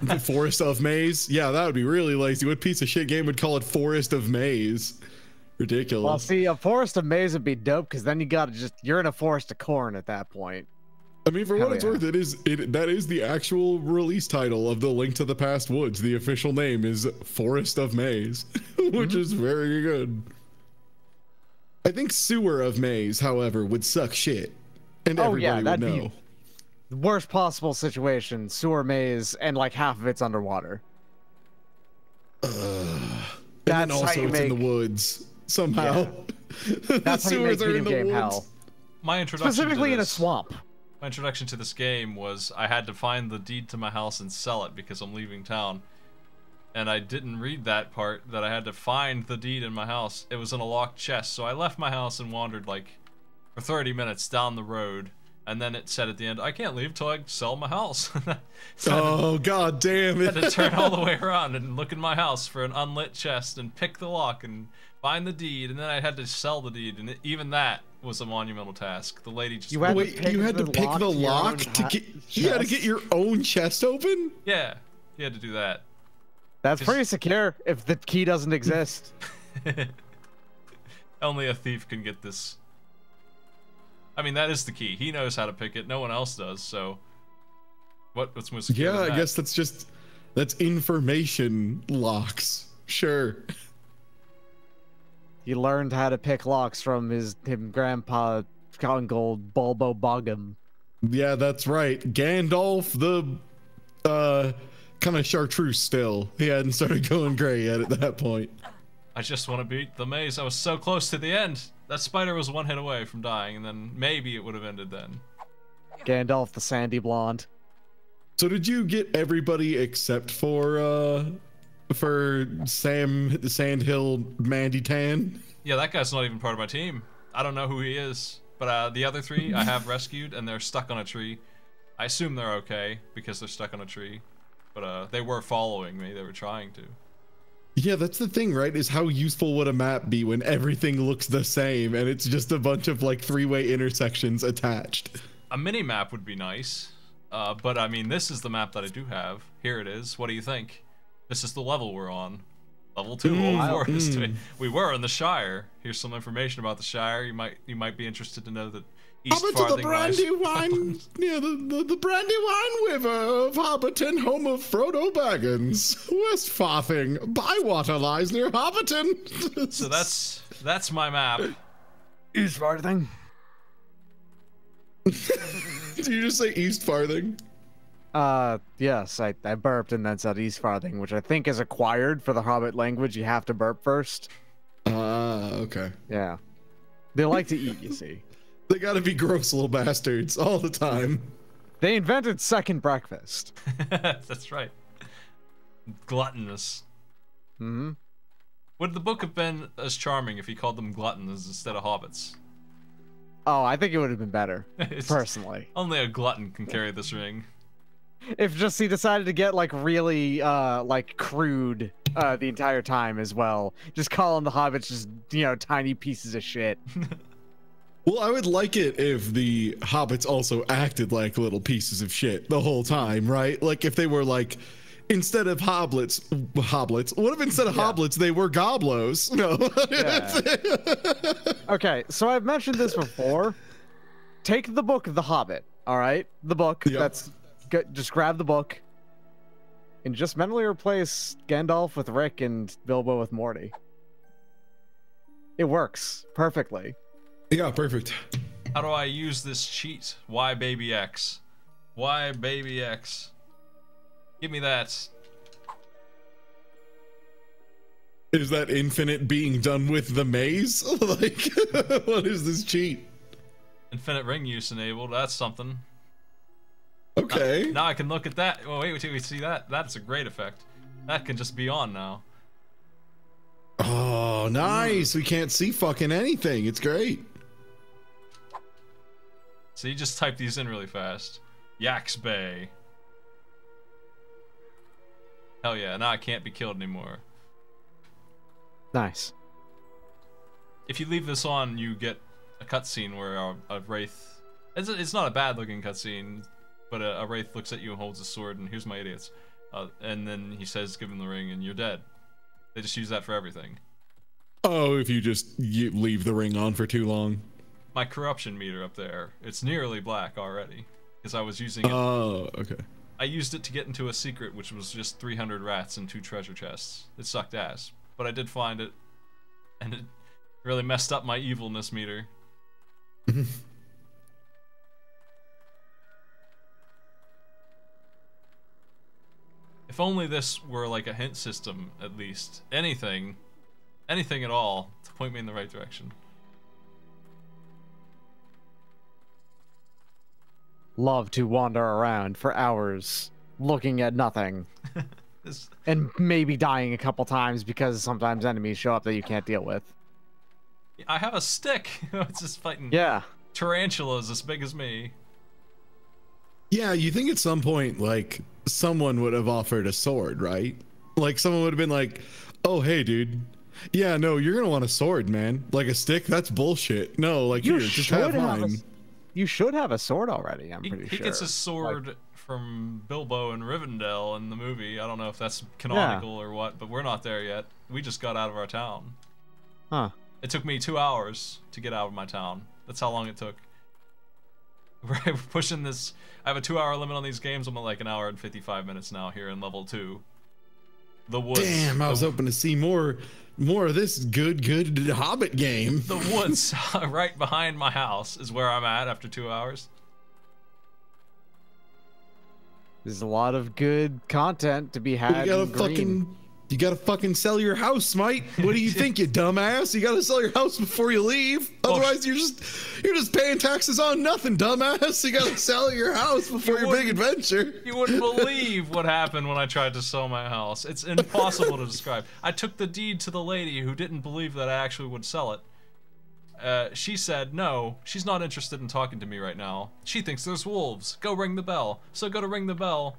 The Forest of Maze. Yeah, that would be really lazy. What piece of shit game would call it Forest of Maze? Ridiculous. Well, see, a Forest of Maze would be dope because then you gotta you're in a forest of corn at that point. I mean, for what it's worth, that is the actual release title of the Link to the Past Woods. The official name is Forest of Maze, which is very good. I think Sewer of Maze, however, would suck shit, and everybody would know. Be the worst possible situation: sewer maze, and like half of it's underwater. And also it's in the woods somehow. Yeah. That's how you make video game hell. My introduction specifically to in a swamp. My introduction to this game was I had to find the deed to my house and sell it because I'm leaving town. And I didn't read that part, that I had to find the deed in my house. It was in a locked chest, so I left my house and wandered like for 30 minutes down the road. And then it said at the end, I can't leave till I sell my house. Oh, God damn it. I had to turn all the way around and look in my house for an unlit chest and pick the lock and find the deed. And then I had to sell the deed, and even that was a monumental task. The lady just... You had to pick the lock to get... You had to get your own chest open? Yeah, you had to do that. That's pretty secure if the key doesn't exist. Only a thief can get this. I mean, that is the key. He knows how to pick it. No one else does, so... What's most secure than I that? guess that's That's information locks. Sure. He learned how to pick locks from him grandpa Uncle Bulbo Boggum. Yeah, that's right. Gandalf the kind of chartreuse still. He hadn't started going gray yet at that point. I just want to beat the maze. I was so close to the end. That spider was one hit away from dying, and then maybe it would have ended then. Gandalf the sandy blonde. So did you get everybody except for Sam the Sandhill Mandy Tan? Yeah, that guy's not even part of my team. I don't know who he is. But the other three I have rescued, and they're stuck on a tree. I assume they're okay, because they're stuck on a tree. But they were following me. They were trying to. Yeah, that's the thing, right? Is how useful would a map be when everything looks the same and it's just a bunch of like three-way intersections attached? A mini map would be nice. But I mean, this is the map that I do have. Here it is. What do you think? This is the level we're on. Level 2, Old Forest. We were in the Shire. Here's some information about the Shire. You might be interested to know that East Hobbiton, Farthing the Brandywine, yeah, the Brandywine River of Hobbiton, home of Frodo Baggins. West Farthing, Bywater lies near Hobbiton. So that's my map. East Farthing. Did you just say East Farthing? Yes, I burped and then said East Farthing, which I think is acquired for the Hobbit language. You have to burp first. Okay. Yeah. They like to eat, you see. They gotta be gross little bastards all the time. They invented second breakfast. That's right. Gluttonous. Mm-hmm. Would the book have been as charming if he called them gluttons instead of hobbits? Oh, I think it would have been better, personally. Only a glutton can carry this ring. If just he decided to get like really like crude the entire time as well, just calling the hobbits just tiny pieces of shit. Well, I would like it if the hobbits also acted like little pieces of shit the whole time, right? Like if they were like, instead of hoblets, what if instead of hoblets they were goblos? No. Okay, so I've mentioned this before. Take the book of The Hobbit, all right? The book. Yep. That's good. Just grab the book and just mentally replace Gandalf with Rick and Bilbo with Morty. It works perfectly. Yeah, perfect. How do I use this cheat? Why baby X? Why baby X? Give me that. Is that infinite being done with the maze? Like, what is this cheat? Infinite ring use enabled. That's something. Okay. Now I can look at that. Oh, wait till we see that. That's a great effect. That can just be on now. Oh, nice. We can't see fucking anything. It's great. So you just type these in really fast. Yaks Bay. Hell yeah, now I can't be killed anymore. Nice. If you leave this on, you get a cutscene where a wraith... It's not a bad looking cutscene, but a wraith looks at you and holds a sword and here's my idiots. And then he says, give him the ring and you're dead. They just use that for everything. Oh, if you leave the ring on for too long. My corruption meter up there, it's nearly black already. Because I was using it. Oh, okay. I used it to get into a secret, which was just 300 rats and 2 treasure chests. It sucked ass. But I did find it. And it really messed up my evilness meter. If only this were like a hint system, at least. Anything at all, to point me in the right direction. Love to wander around for hours, looking at nothing. And maybe dying a couple times because sometimes enemies show up that you can't deal with. I have a stick! It's just fighting tarantulas as big as me. Yeah, you think at some point, like, someone would have offered a sword, right? Like, someone would have been like, oh, hey, dude. Yeah, no, you're gonna want a sword, man. Like, a stick? That's bullshit. No, like, here, just have mine. You should have a sword already, I'm pretty sure. He gets a sword from Bilbo and Rivendell in the movie. I don't know if that's canonical or what, but we're not there yet. We just got out of our town. Huh. It took me 2 hours to get out of my town. That's how long it took. We're pushing this. I have a 2-hour limit on these games. I'm at like an hour and 55 minutes now here in level 2. The woods. Damn, I was hoping to see more of this good Hobbit game. The woods right behind my house is where I'm at after 2 hours. There's a lot of good content to be had. You gotta fucking sell your house, mate. What do you think, you dumbass? You gotta sell your house before you leave. Otherwise, you're just paying taxes on nothing, dumbass. You gotta sell your house before your big adventure. You wouldn't believe what happened when I tried to sell my house. It's impossible to describe. I took the deed to the lady who didn't believe that I actually would sell it. She said, no, she's not interested in talking to me right now. She thinks there's wolves. Go ring the bell. So go to ring the bell.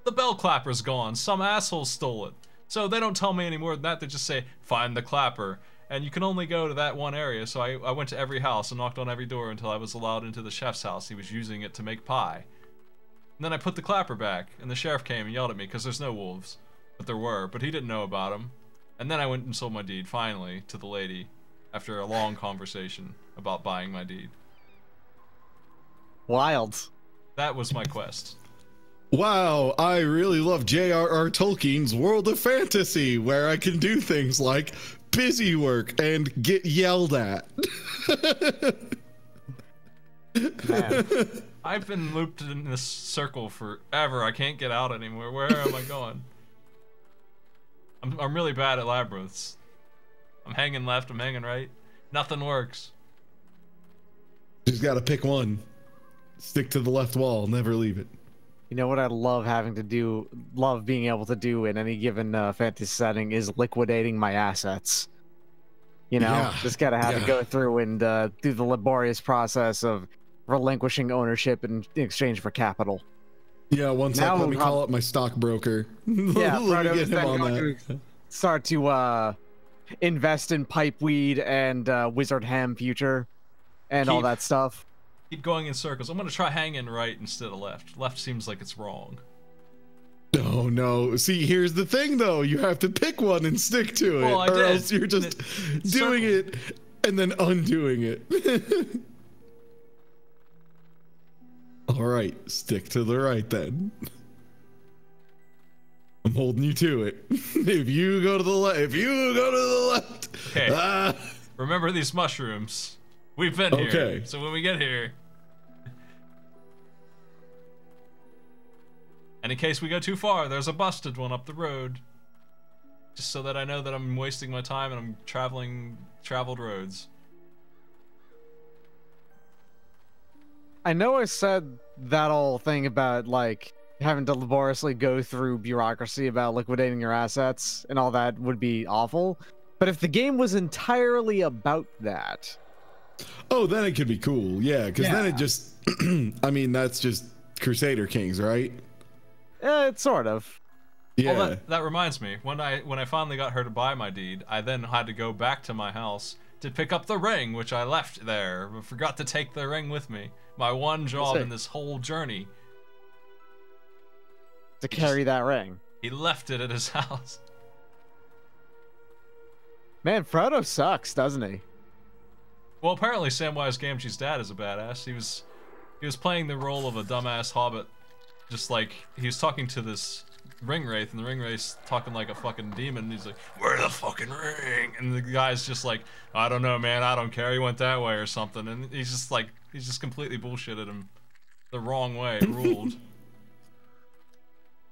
The bell clapper's gone. Some asshole stole it. So they don't tell me any more than that. They just say, find the clapper. And you can only go to that one area. So I went to every house and knocked on every door until I was allowed into the chef's house. He was using it to make pie. And then I put the clapper back, and the sheriff came and yelled at me because there's no wolves. But there were, but he didn't know about them. And then I went and sold my deed, finally, to the lady, after a long conversation about buying my deed. Wild. That was my quest. Wow, I really love J.R.R. Tolkien's World of Fantasy, where I can do things like busy work and get yelled at. Man. I've been looped in this circle forever. I can't get out anymore. Where am I going? I'm really bad at labyrinths. I'm hanging left, I'm hanging right. Nothing works. Just gotta pick one. Stick to the left wall, never leave it. You know what I love love being able to do in any given fantasy setting is liquidating my assets. You know, just gotta have to go through and do the laborious process of relinquishing ownership in exchange for capital. Yeah, one sec, let me call up my stockbroker. Yeah, let me get him on that. Start to invest in pipeweed and wizard hem future and all that stuff. Keep going in circles. I'm gonna try hanging right instead of left. Left seems like it's wrong. Oh no. See, here's the thing though. You have to pick one and stick to it. Well, or else you're just doing it and then undoing it. Alright, stick to the right then. I'm holding you to it. If you go to the left, Okay. Remember these mushrooms. We've been here. So when we get here, and in case we go too far, there's a busted one up the road. Just so that I know that I'm wasting my time and I'm traveled roads. I know I said that whole thing about like having to laboriously go through bureaucracy about liquidating your assets and all that would be awful. But if the game was entirely about that, oh, then it could be cool. Yeah, because then it just, I mean, that's just Crusader Kings, right? It's sort of. Yeah. Well, that reminds me. When I finally got her to buy my deed, I then had to go back to my house to pick up the ring, which I left there. I forgot to take the ring with me. My one job in this whole journey. To carry that ring. He left it at his house. Man, Frodo sucks, doesn't he? Well, apparently Samwise Gamgee's dad is a badass. He was playing the role of a dumbass hobbit, just like he was talking to this ring wraith, and the ring wraith's talking like a fucking demon. And he's like, "Where's the fucking ring?" And the guy's just like, "I don't know, man. I don't care. He went that way or something." And he's just completely bullshitted him the wrong way. It ruled.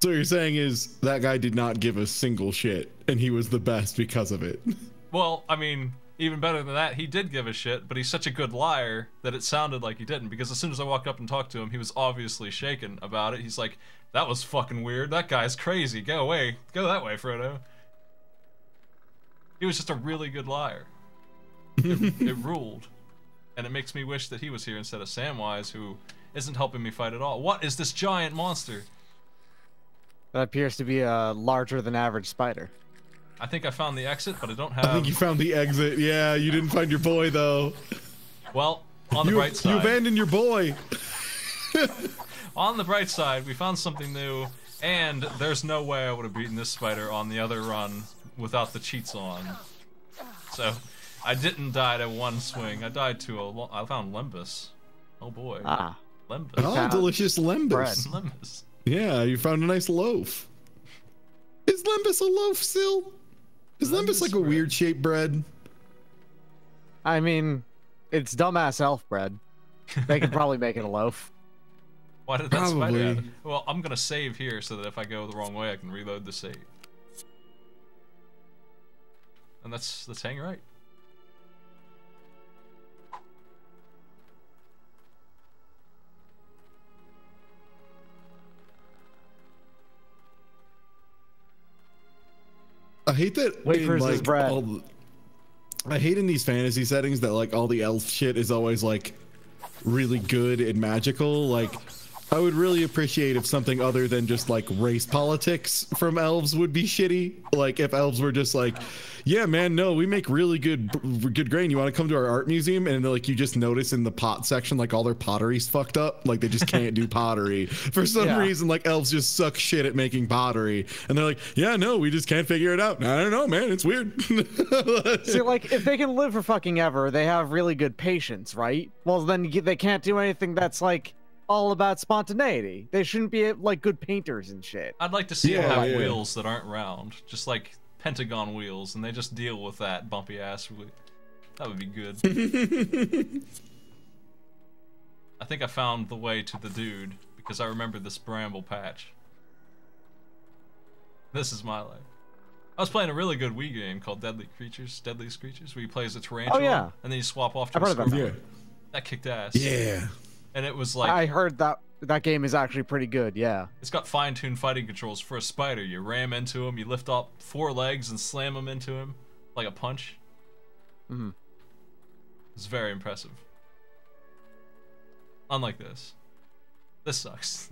So what you're saying is that guy did not give a single shit, and he was the best because of it. Well, I mean, even better than that, he did give a shit, but he's such a good liar that it sounded like he didn't, because as soon as I walked up and talked to him, he was obviously shaken about it. He's like, "That was fucking weird. That guy's crazy. Go away. Go that way, Frodo." He was just a really good liar. It ruled. And it makes me wish that he was here instead of Samwise, who isn't helping me fight at all. What is this giant monster? That appears to be a larger than average spider. I think I found the exit, but I don't have... I think you found the exit. Yeah, you didn't find your boy, though. Well, on the bright side... You abandoned your boy. On the bright side, we found something new, and there's no way I would have beaten this spider on the other run without the cheats on. So, I didn't die to one swing. I died to I found Limbus. Oh boy. Ah. Lembus. Oh, delicious Lembus. bread. Lembus. Yeah, you found a nice loaf. Is Lembus a loaf still? Is Lembus like a bread. weird shaped bread? I mean, it's dumbass elf bread. They could probably make it a loaf. Why did that spider Probably. add it? Well, I'm gonna save here so that if I go the wrong way, I can reload the save. And let's hang right. I hate that. Wait in, for his like, bread. I hate in these fantasy settings that like all the elf shit is always like really good and magical. Like, I would really appreciate if something other than just like race politics from elves would be shitty. Like if elves were just like, yeah, man, no, we make really good grain. You want to come to our art museum? And like you just notice in the pot section, like all their pottery's fucked up. Like they just can't do pottery for some reason. Like elves just suck shit at making pottery, and they're like, yeah, no, we just can't figure it out. I don't know, man, it's weird. See, like if they can live for fucking ever, they have really good patience, right? Well, then they can't do anything that's like all about spontaneity. They shouldn't be like good painters and shit. I'd like to see them have wheels that aren't round, just like pentagon wheels, and they just deal with that bumpy ass. That would be good. I think I found the way to the dude because I remember this bramble patch. This is my life. I was playing a really good Wii game called Deadliest Creatures, where you play as a tarantula, and then you swap off to a scorpion. That kicked ass. Yeah. And it was like, I heard that game is actually pretty good. Yeah. It's got fine-tuned fighting controls for a spider. You ram into him, you lift up 4 legs and slam him into him like a punch. Mm-hmm. It's very impressive. Unlike this. This sucks.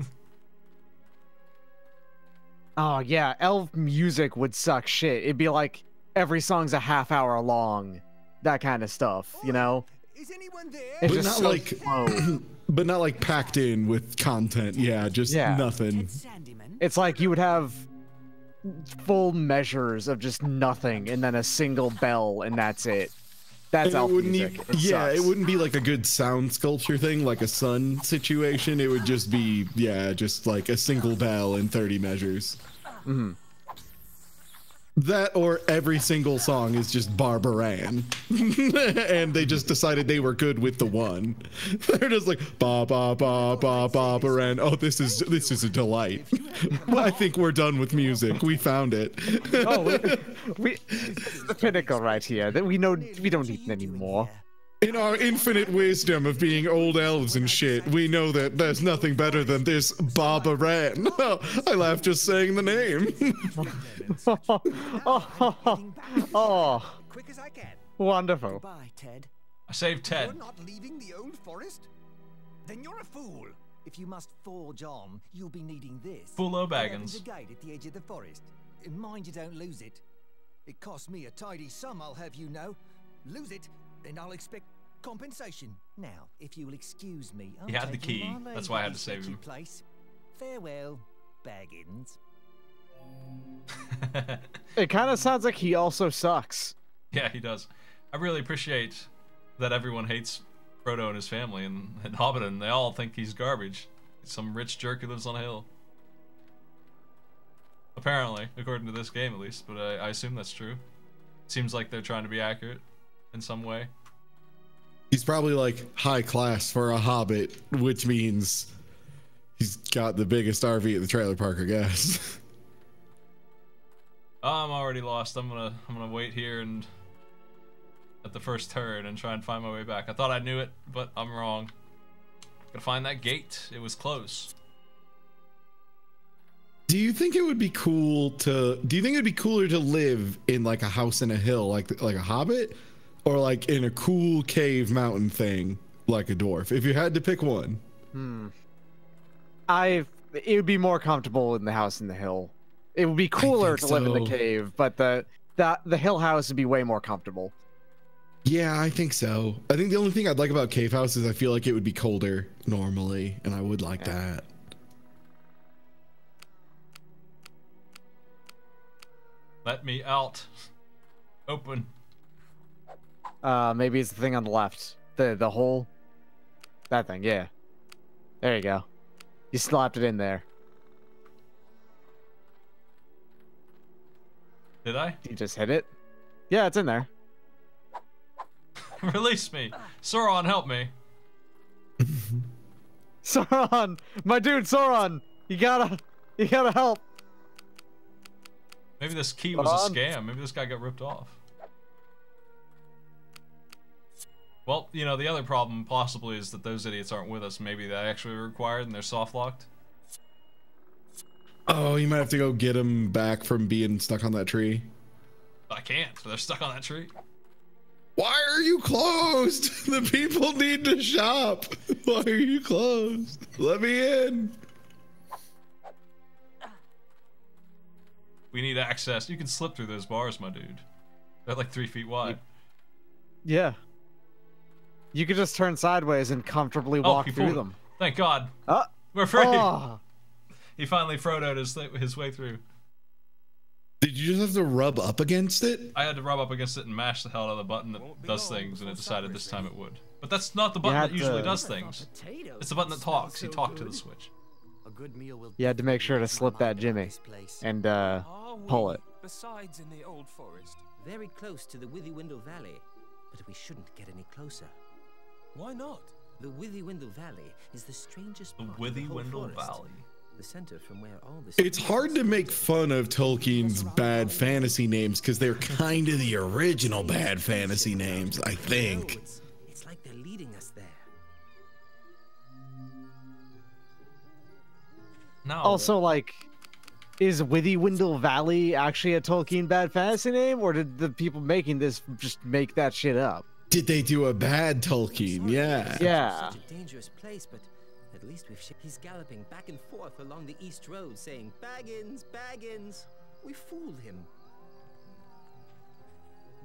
Oh yeah, elf music would suck shit. It'd be like every song's a half hour long, that kind of stuff, you know? Is anyone there? It's But just not so like, slow. but not like packed in with content. Yeah, just nothing. It's like you would have full measures of just nothing, and then a single bell, and that's it. That's And elf it wouldn't music. even, it wouldn't be like a good sound sculpture thing, like a sun situation. It would just be, just like a single bell in 30 measures. Mm-hmm. That or every single song is just Barbaran. And they just decided they were good with the one. They're just like ba ba ba ba Barbaran. Oh, this is a delight. I think we're done with music. We found it. This is the pinnacle right here. That we don't need any more. In our infinite wisdom of being old elves and shit, we know that there's nothing better than this Barbaran. I laugh just saying the name. Oh, Quick as I can. wonderful. Goodbye, Ted. I saved Ted. You're not leaving the old forest? Then you're a fool. If you must forge on, you'll be needing this. Foolo There's Baggins. a gate at the edge of the forest. Mind you don't lose it. It cost me a tidy sum, I'll have you know. Lose it, then I'll expect compensation. Now, if you'll excuse me, He had the key. That's why I had to save him. Place. Farewell, Baggins. It kind of sounds like he also sucks. Yeah, he does. I really appreciate that everyone hates Frodo and his family, and Hobbiton, they all think he's garbage. He's some rich jerk who lives on a hill. Apparently, according to this game at least, but I assume that's true. Seems like they're trying to be accurate in some way. He's probably like high class for a hobbit, which means he's got the biggest RV at the trailer park, I guess. I'm already lost. I'm gonna wait here and at the first turn and try and find my way back. I thought I knew it, but I'm wrong. Gotta find that gate. It was close. Do you think it would be cool to? Do you think it'd be cooler to live in like a house in a hill, like a hobbit, or like in a cool cave mountain thing, like a dwarf? If you had to pick one. It would be more comfortable in the house in the hill. It would be cooler to live in the cave, but the hill house would be way more comfortable. Yeah, I think so. I think the only thing I'd like about cave house is I feel like it would be colder normally, and I would like that. Let me out. Open. Maybe it's the thing on the left. The hole. That thing, yeah. There you go. You slapped it in there. Did I? You just hit it? Yeah, it's in there. Release me. Sauron, help me. Sauron! My dude, Sauron! You gotta help. Maybe this key was a scam. Maybe this guy got ripped off. Well, you know, the other problem possibly is that those idiots aren't with us. Maybe they actually are required and they're soft locked. Oh, you might have to go get them back from being stuck on that tree. I can't. They're stuck on that tree. Why are you closed? The people need to shop. Why are you closed? Let me in. We need access. You can slip through those bars, my dude. They're like 3 feet wide. Yeah. You could just turn sideways and comfortably walk through them. Thank God. We're free. He finally Frodo'd his way through. Did you just have to rub up against it? I had to rub up against it and mash the hell out of the button that does things, and it decided this time it would. But that's not the button that usually does things. It's the button that talks. He talked to the switch. You had to make sure to slip that Jimmy and pull it. Besides in the old forest. Very close to the Withywindle Valley, but we shouldn't get any closer. Why not? The Withywindle Valley is the strangest part of the whole Withywindle forest. Valley. The center from where all the It's hard to make fun of Tolkien's bad fantasy names because they're kind of the original bad fantasy names, I think. It's like they're leading us there. No. Also, like, is Withywindle Valley actually a Tolkien bad fantasy name, or did the people making this just make that shit up? Did they do a bad Tolkien? Yeah. Yeah. Such a dangerous place, but at least he's galloping back and forth along the East Road saying, Baggins, Baggins. We fooled him.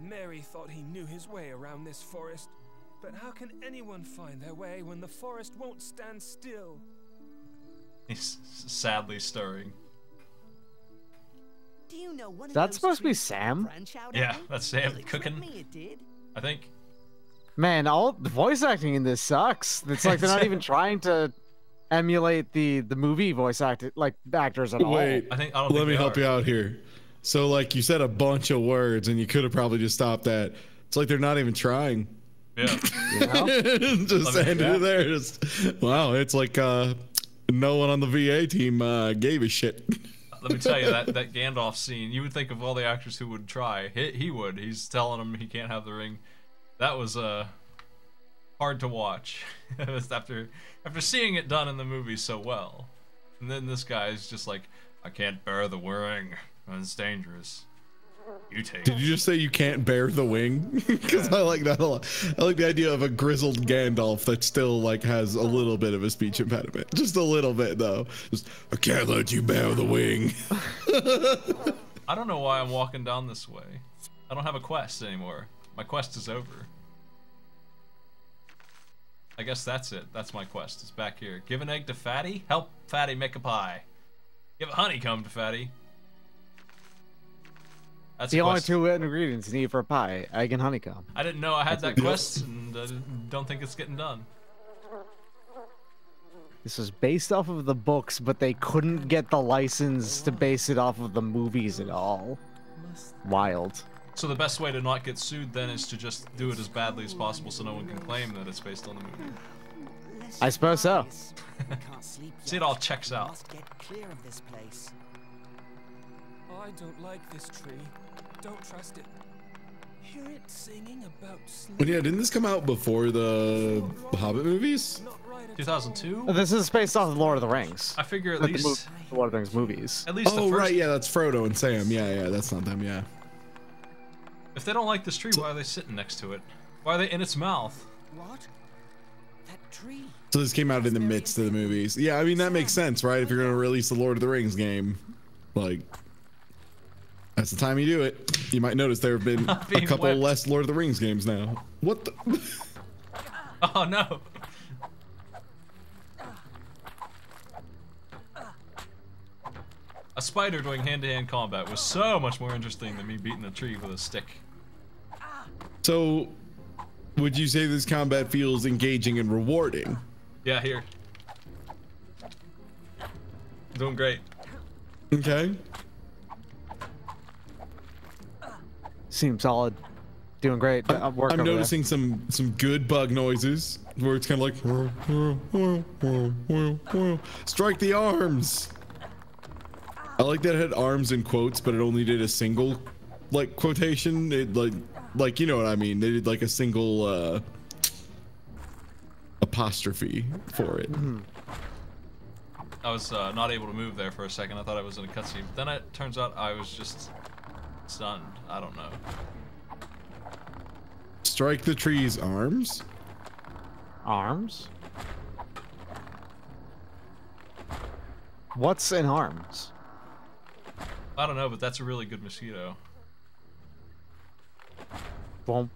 Merry thought he knew his way around this forest. But how can anyone find their way when the forest won't stand still? He's sadly stirring. Do you know one of That's those supposed to be trees Sam? branch out Yeah, at me? that's Sam Well, it cooking. tricked me, it did. I think. Man, all the voice acting in this sucks. It's like they're not even trying to emulate the movie voice actors at all. Wait, let me help you out here. So, like, you said a bunch of words, and you could have probably just stopped that. It's like they're not even trying. Yeah. You know? Just ended it there. Just, wow, it's like no one on the VA team gave a shit. Let me tell you, that Gandalf scene, you would think of all the actors who would try. He would. He's telling him he can't have the ring. That was hard to watch. after seeing it done in the movie so well. And then this guy's just like, I can't bear the ring. It's dangerous. You take Did you just say you can't bear the wing? Because I like that a lot. I like the idea of a grizzled Gandalf that still like has a little bit of a speech impediment. Just a little bit though. Just, I can't let you bear the wing. I don't know why I'm walking down this way. I don't have a quest anymore. My quest is over. I guess that's it. That's my quest. It's back here. Give an egg to Fatty. Help Fatty make a pie. Give a honeycomb to Fatty. That's the only two ingredients you need for a pie: egg and honeycomb. I didn't know I had that quest, and I don't think it's getting done. This was based off of the books, but they couldn't get the license to base it off of the movies at all. Wild. So the best way to not get sued then is to just do it as badly as possible so no one can claim that it's based on the movie. I suppose so. See, it all checks out. Must get clear of this place. I don't like this tree. Don't trust it. Hear it singing about sleep. But yeah, didn't this come out before the Hobbit movies? 2002? This is based off of Lord of the Rings. I figure at Like least the Lord of the Rings movies. At least oh the first... right, yeah, that's Frodo and Sam. Yeah, that's not them. Yeah. If they don't like this tree, why are they sitting next to it? Why are they in its mouth? What? That tree. So this came out in the midst of the movies. Yeah, I mean that makes sense, right? If you're gonna release the Lord of the Rings game, like that's the time you do it. You might notice there have been a couple less Lord of the Rings games now. What the? Oh no. A spider doing hand-to-hand combat was so much more interesting than me beating a tree with a stick. So, would you say this combat feels engaging and rewarding? Yeah, here. Doing great. Okay. Seems solid. Doing great. I'm noticing some good bug noises where it's kind of like strike the arms. I like that it had arms in quotes, but it only did a single like quotation. It like you know what I mean. They did like a single apostrophe for it. I was not able to move there for a second. I thought I was in a cutscene. Then it turns out I was just stunned. I don't know. Strike the tree's arms? Arms? What's in arms? I don't know, but that's a really good mosquito. Well,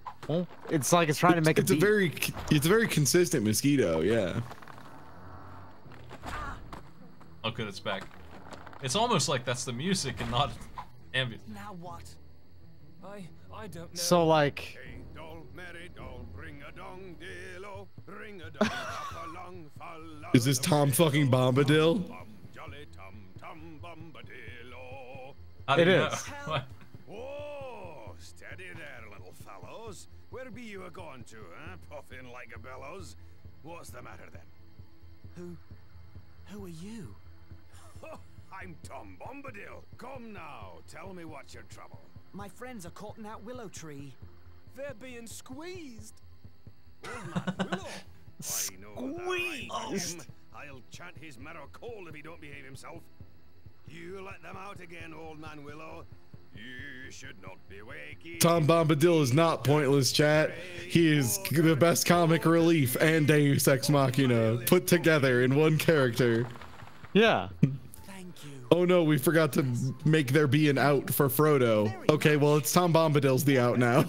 it's like it's trying to make it's a very consistent mosquito, yeah. Oh good, it's back. It's almost like that's the music and not ambient. Now what? I don't know. So like Hey, doll, merry doll, ring a dong dillo, ring a dong along, Is this Tom fucking Bombadil? jolly Tom Bombadillo. It is. Whoa, steady there, little fellows. Where be you a going to, huh? Puffing like a bellows. What's the matter then? Who are you? I'm Tom Bombadil. Come now, tell me what's your trouble. My friends are caught in that willow tree. They're being squeezed. Squeezed. I'll chant his marrow cold if he don't behave himself. You let them out again, old man Willow. You should not be waking. Tom Bombadil is not pointless, chat. He is the best comic relief and Deus Ex Machina put together in one character. Yeah. Oh no, we forgot to make there be an out for Frodo. Okay, well it's Tom Bombadil's the out now.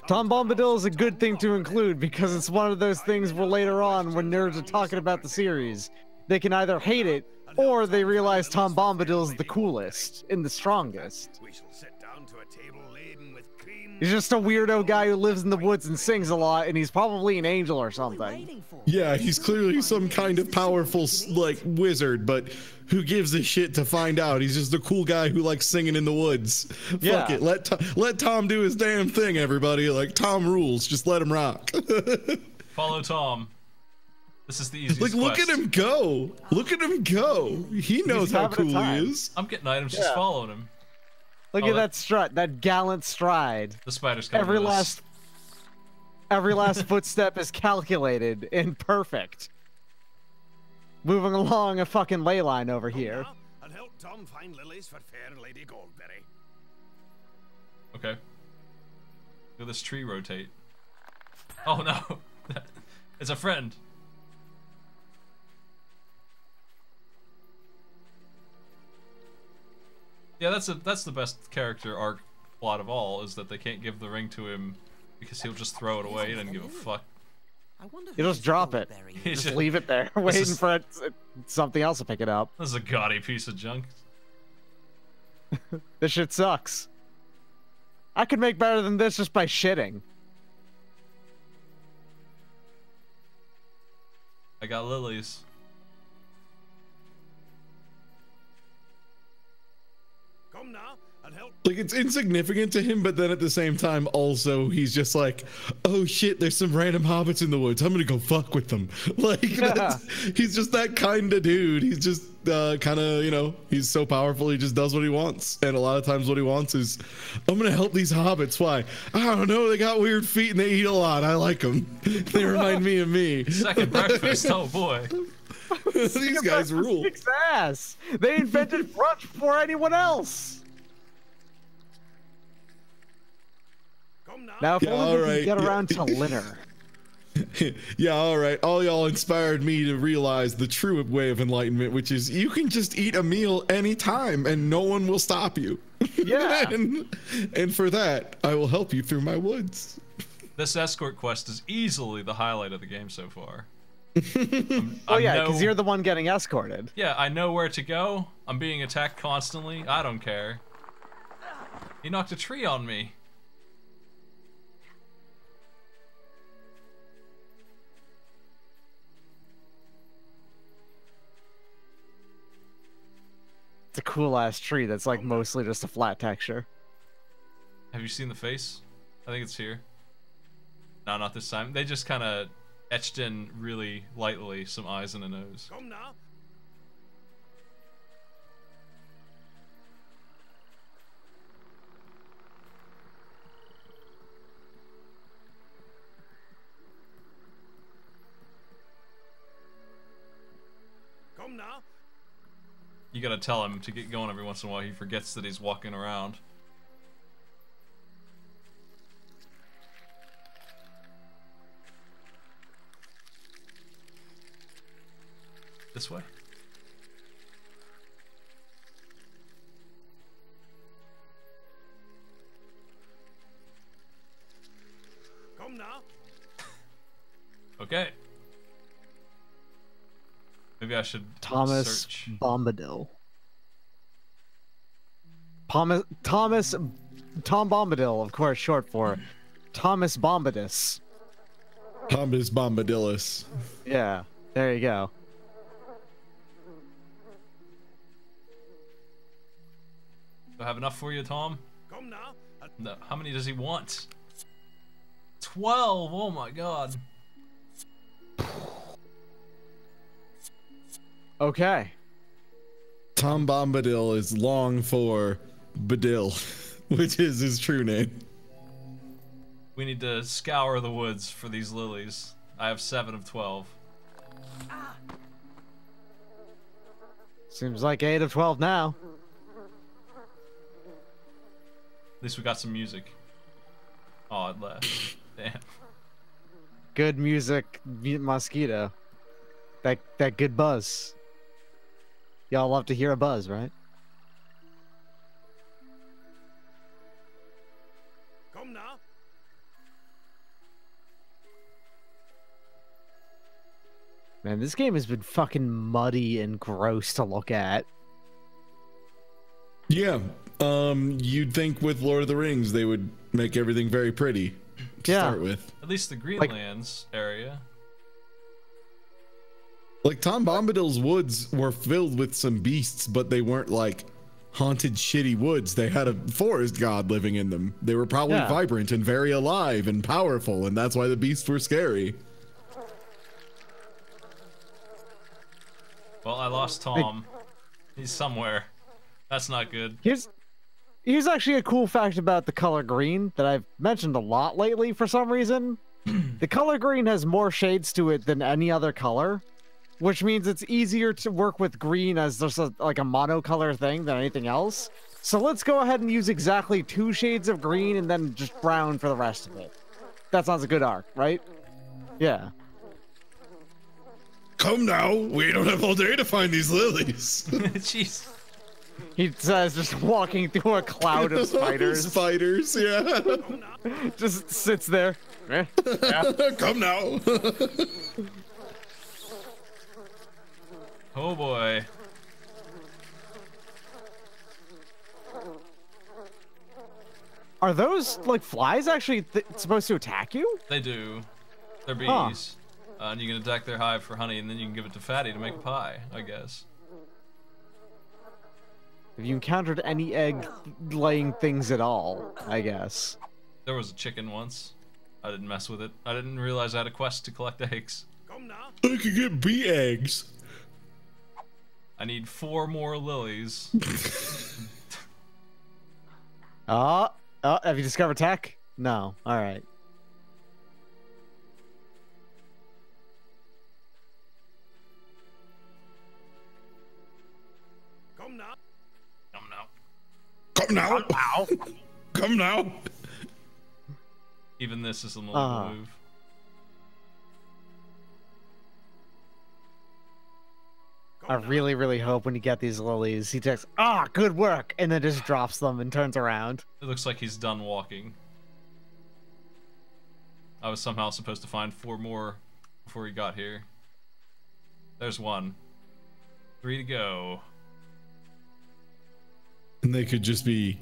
Tom Bombadil is a good thing to include because it's one of those things where later on when nerds are talking about the series, they can either hate it or they realize Tom Bombadil is the coolest and the strongest. He's just a weirdo guy who lives in the woods and sings a lot, and he's probably an angel or something. Yeah, he's clearly some kind of powerful like wizard, but who gives a shit to find out? He's just a cool guy who likes singing in the woods. Yeah. Fuck it, let Tom do his damn thing, everybody. Like Tom rules, just let him rock. Follow Tom. This is the easiest Like, look quest. at him go. Look at him go. He knows how cool he is. I'm getting items just following him. Look at that strut, that gallant stride. The spider's coming Every with us. last footstep is calculated and perfect. Moving along a fucking ley line over here. And help Tom find lilies for fair Lady Goldberry. Okay. Look at this tree rotate. Oh no. It's a friend. Yeah, that's the best character arc plot of all, is that they can't give the ring to him because he'll just throw it away. He doesn't give a fuck. You just drop it. Just leave it there, waiting for something else to pick it up. This is a gaudy piece of junk. This shit sucks. I could make better than this just by shitting. I got lilies. Come now and help. Like, it's insignificant to him, but then at the same time, also, he's just like, oh shit, there's some random hobbits in the woods. I'm gonna go fuck with them. Like, he's just that kind of dude. He's just kind of, you know, he's so powerful, he just does what he wants. And a lot of times what he wants is, I'm gonna help these hobbits. Why? I don't know, they got weird feet and they eat a lot. I like them. They remind me of me. Second breakfast, oh boy. These guys rule. Kicks ass. They invented brunch before anyone else. Now, if only we could get around to Linner. Yeah, all right. All y'all inspired me to realize the true way of enlightenment, which is you can just eat a meal anytime and no one will stop you. Yeah. and for that, I will help you through my woods. This escort quest is easily the highlight of the game so far. Oh yeah, because you're the one getting escorted. Yeah, I know where to go. I'm being attacked constantly. I don't care. He knocked a tree on me. It's a cool ass tree that's like mostly just a flat texture. Have you seen the face? I think it's here. No, not this time. They just kind of etched in really lightly some eyes and a nose. Come now. Come now. You gotta tell him to get going every once in a while. He forgets that he's walking around. This way? Come now. Okay. Maybe I should Thomas search. Bombadil. Tom Bombadil, of course, short for Thomas Bombadus. Thomas Bombadillus. Yeah, there you go. Do I have enough for you, Tom? Come now. No. How many does he want? 12! Oh my god. Okay. Tom Bombadil is long for Badil, which is his true name. We need to scour the woods for these lilies. I have 7 of 12. Seems like 8 of 12 now. At least we got some music. Oh, it left. Damn. Good music, mosquito. That good buzz. Y'all love to hear a buzz, right? Come now. Man, this game has been fucking muddy and gross to look at. Yeah. You'd think with Lord of the Rings they would make everything very pretty to start with. At least the Greenlands area. Like Tom Bombadil's woods were filled with some beasts, but they weren't like haunted shitty woods. They had a forest god living in them. They were probably vibrant and very alive and powerful, and that's why the beasts were scary. Well, I lost Tom. He's somewhere. That's not good. Here's actually a cool fact about the color green that I've mentioned a lot lately for some reason. The color green has more shades to it than any other color, which means it's easier to work with green as just like a monocolor thing than anything else. So let's go ahead and use exactly 2 shades of green and then just brown for the rest of it. That sounds a good arc, right? Yeah. Come now, we don't have all day to find these lilies. Jeez. He says, just walking through a cloud of spiders. Spiders, yeah. Just sits there. Yeah. Come now. Oh boy. Are those, like, flies actually supposed to attack you? They do. They're bees. And you can attack their hive for honey, and then you can give it to Fatty to make a pie, I guess. Have you encountered any egg-laying things at all, I guess? There was a chicken once. I didn't mess with it. I didn't realize I had a quest to collect eggs. Come now. I could get bee eggs. I need 4 more lilies. Have you discovered tech? No. Alright. Come now. Come now. Come now. Come now. Even this is an illegal move. I really, really hope when you get these lilies, he takes, good work, and then just drops them and turns around. It looks like he's done walking. I was somehow supposed to find 4 more before he got here. There's 1. 3 to go. And they could just be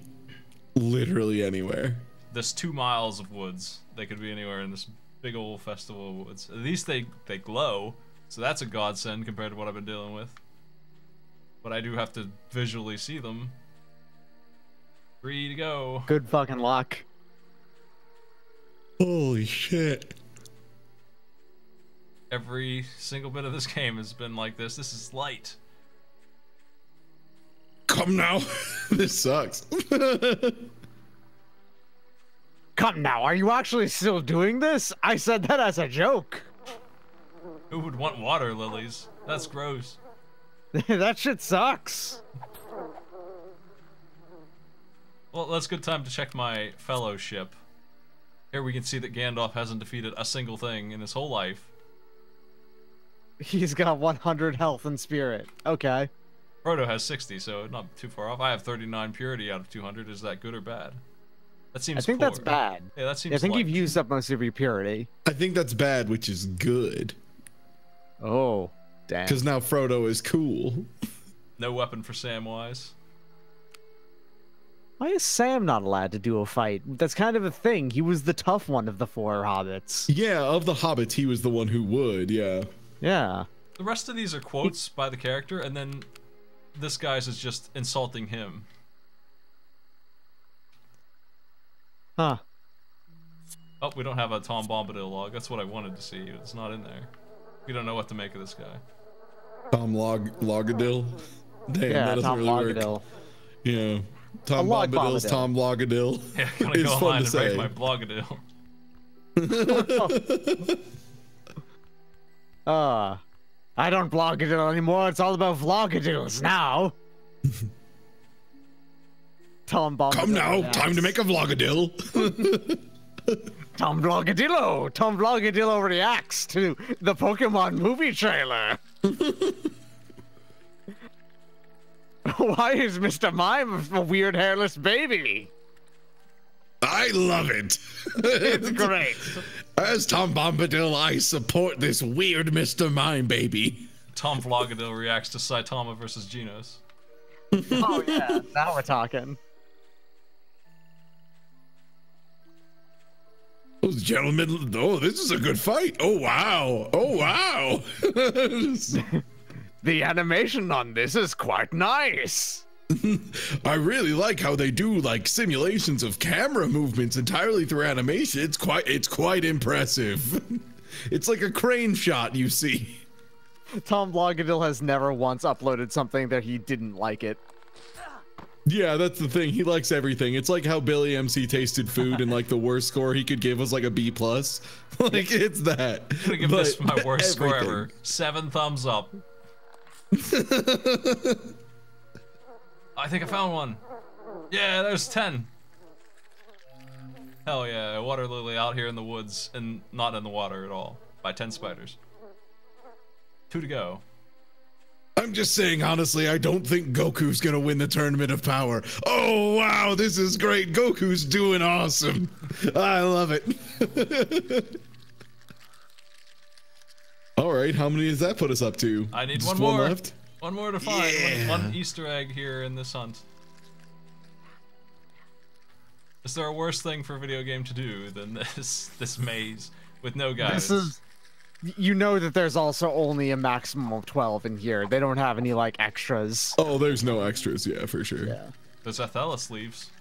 literally anywhere. This 2 miles of woods. They could be anywhere in this big old festival of woods. At least they glow, so that's a godsend compared to what I've been dealing with. but I do have to visually see them. 3 to go. Good fucking luck. Holy shit. Every single bit of this game has been like this. This is light. Come now. This sucks. Come now, are you actually still doing this? I said that as a joke. Who would want water lilies? That's gross. That shit sucks. Well, that's a good time to check my fellowship. Here we can see that Gandalf hasn't defeated a single thing in his whole life. He's got 100 health and spirit. Okay. Frodo has 60, so not too far off. I have 39 purity out of 200. Is that good or bad? That seems I think poor. that's bad. Yeah, that seems I think light. you've used up most of your purity. I think that's bad, which is good. Oh, damn. Because now Frodo is cool. No weapon for Samwise. Why is Sam not allowed to do a fight? That's kind of a thing. He was the tough one of the 4 hobbits. Yeah, of the hobbits, he was the one who would, yeah. Yeah. The rest of these are quotes by the character, and then this guy's is just insulting him. Huh. Oh, we don't have a Tom Bombadil log. That's what I wanted to see. It's not in there. We don't know what to make of this guy. Tom Logadil? Damn, Yeah, that doesn't Tom really Logadil. work. Yeah. Tom Log Bombadil's Bombadil. Tom Logadil. Yeah, I'm gonna It's go fun online to and raise say. my Blogadil. I don't blogadil anymore. It's all about vlogadils now. Tom Bombadil. Come now, reacts. time to make a Vlogadil. Tom Blogadillo. Tom Blogadillo reacts to the Pokemon movie trailer. Why is Mr. Mime a weird hairless baby? I love it. It's great. As Tom Bombadil, I support this weird Mr. Mime baby. Tom Vlogadil reacts to Saitama versus Genos. Oh yeah, now we're talking. Those gentlemen, oh, this is a good fight. Oh, wow. Oh, wow. The animation on this is quite nice. I really like how they do like simulations of camera movements entirely through animation. It's quite impressive. It's like a crane shot you see. Tom Blogadil has never once uploaded something that he didn't like it. Yeah, that's the thing. He likes everything. It's like how Billy MC tasted food and like the worst score he could give was like a B+. Like it's that. I'm gonna give this my worst score everything. ever. 7 thumbs up. I think I found one. Yeah, there's 10. Hell yeah, a water lily out here in the woods and not in the water at all. By 10 spiders. 2 to go. I'm just saying, honestly, I don't think Goku's gonna win the Tournament of Power. Oh, wow, this is great. Goku's doing awesome. I love it. All right, how many does that put us up to? I need Just one more. left? One more to find. Yeah. One Easter egg here in this hunt. Is there a worse thing for a video game to do than this maze with no guidance? This is, you know that there's also only a maximum of 12 in here. They don't have any like extras. Oh, there's no extras, yeah, for sure. Yeah. There's Athelas leaves.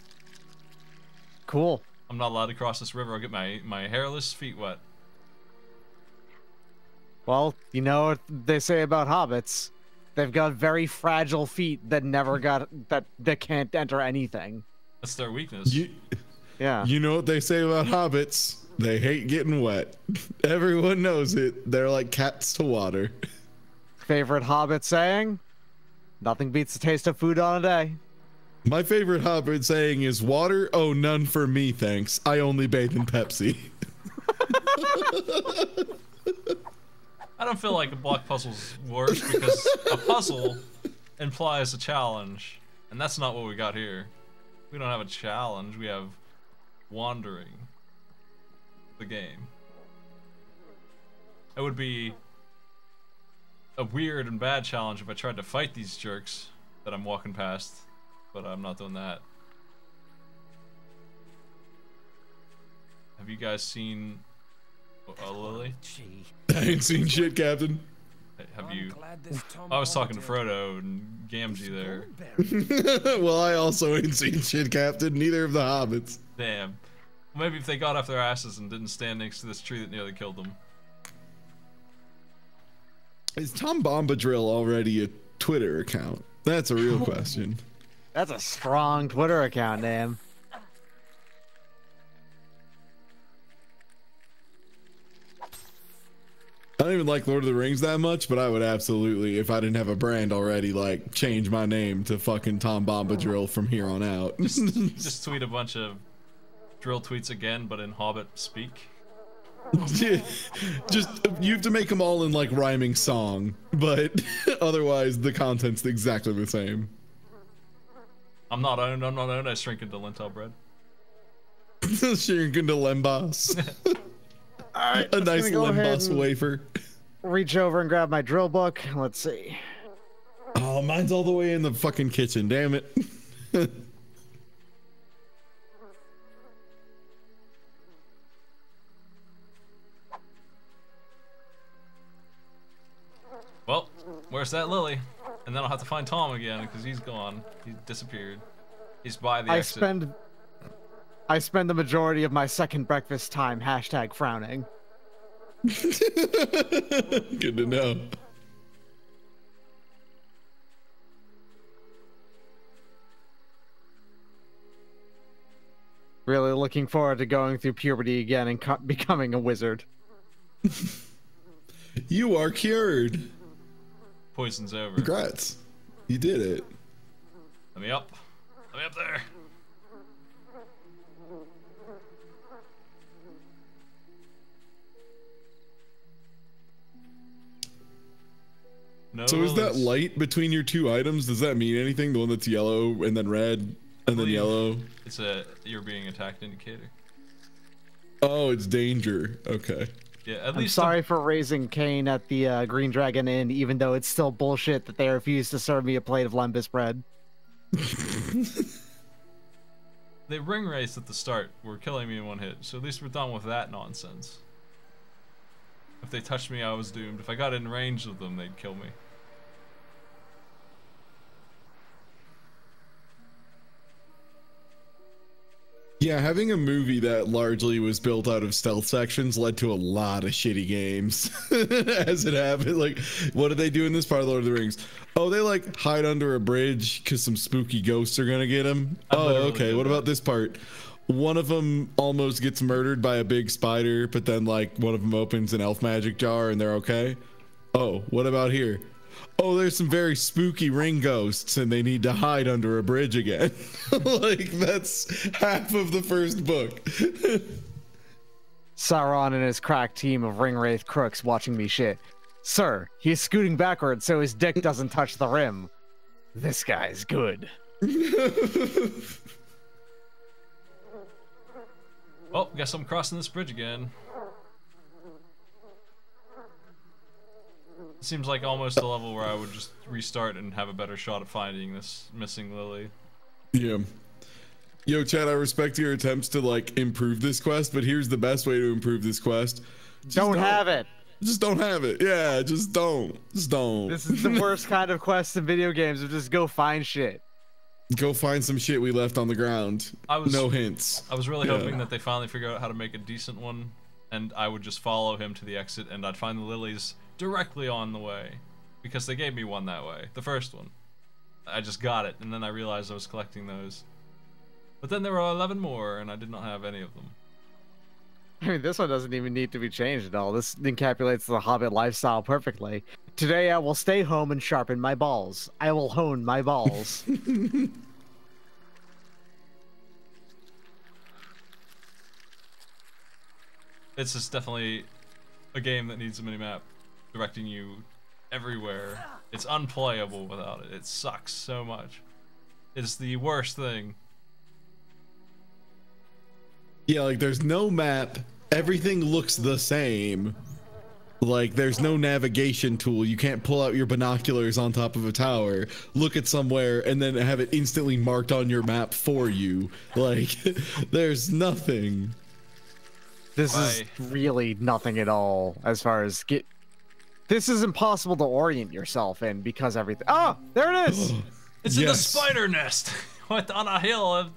Cool. I'm not allowed to cross this river. I'll get my hairless feet wet. Well, you know what they say about hobbits. They've got very fragile feet that never got that can't enter anything. That's their weakness. Yeah. You know what they say about hobbits? They hate getting wet. Everyone knows it. They're like cats to water. Favorite hobbit saying? Nothing beats the taste of food on a day. My favorite hobbit saying is water? Oh, none for me, thanks. I only bathe in Pepsi. I don't feel like a block puzzle's worse because a puzzle implies a challenge, and that's not what we got here. We don't have a challenge, we have wandering the game. It would be a weird and bad challenge if I tried to fight these jerks that I'm walking past, but I'm not doing that. Have you guys seen a lily? I ain't seen shit, Captain. have you... I was talking to Frodo and Gamgee there. Well, I also ain't seen shit, Captain. Neither of the hobbits. Damn. Well, maybe if they got off their asses and didn't stand next to this tree that nearly killed them. Is Tom Bombadil already a Twitter account? That's a real question. That's a strong Twitter account name. I don't even like Lord of the Rings that much, but I would absolutely, if I didn't have a brand already, like change my name to fucking Tom Bombadil from here on out. Just tweet a bunch of drill tweets again, but in Hobbit speak. Just you have to make them all in like rhyming song, but otherwise the content's exactly the same. I'm not owned. I shrink into lentil bread. Shrink into lembas. Alright, a nice lembas wafer. Reach over and grab my drill book. Let's see. Oh, mine's all the way in the fucking kitchen. Damn it. Well, where's that Lily? And then I'll have to find Tom again because he's gone. He disappeared. He's by the exit. I spend the majority of my second breakfast time #frowning. Good to know. Really looking forward to going through puberty again and becoming a wizard. You are cured. Poison's over. Congrats. You did it. Let me up. Let me up there. No so is that light between your two items? Does that mean anything? The one that's yellow and then red and then yellow? It's a you're being attacked indicator. Oh, it's danger. Okay. Yeah, at I'm least sorry for raising Cain at the Green Dragon Inn, even though it's still bullshit that they refuse to serve me a plate of lembas bread. They ring raced at the start. Were killing me in one hit, so at least we're done with that nonsense. If they touched me, I was doomed. If I got in range of them, they'd kill me. Yeah, having a movie that largely was built out of stealth sections led to a lot of shitty games as it happened. Like, what did they do in this part of Lord of the Rings? Oh, they like hide under a bridge because some spooky ghosts are gonna get them. Oh, okay. What about this part? One of them almost gets murdered by a big spider, but then like one of them opens an elf magic jar and they're okay. Oh, what about here? Oh, there's some very spooky ring ghosts and they need to hide under a bridge again. Like, that's half of the first book. Sauron and his crack team of ringwraith crooks watching me shit. Sir, he's scooting backwards so his dick doesn't touch the rim. This guy's good. Well, guess I'm crossing this bridge again. It seems like almost a level where I would just restart and have a better shot at finding this missing Lily. Yeah. Yo, Chad, I respect your attempts to like improve this quest, but here's the best way to improve this quest. Don't have it. Just don't have it. Yeah, just don't. Just don't. This is the worst kind of quest in video games, of just go find shit. Go find some shit we left on the ground. No hints. I was really hoping that they finally figure out how to make a decent one, and I would just follow him to the exit, and I'd find the lilies directly on the way, because they gave me one that way, the first one. I just got it, and then I realized I was collecting those. But then there were 11 more, and I did not have any of them. I mean, this one doesn't even need to be changed at all. This encapsulates the Hobbit lifestyle perfectly. Today I will stay home and sharpen my balls. I will hone my balls. It's just definitely a game that needs a minimap directing you everywhere. It's unplayable without it. It sucks so much. It's the worst thing. Yeah, like there's no map. Everything looks the same. Like there's no navigation tool. You can't pull out your binoculars on top of a tower, look at somewhere, and then have it instantly marked on your map for you. Like there's nothing. This is really nothing at all as far as This is impossible to orient yourself in because everything. Oh, there it is. It's in the spider nest. What on a hill?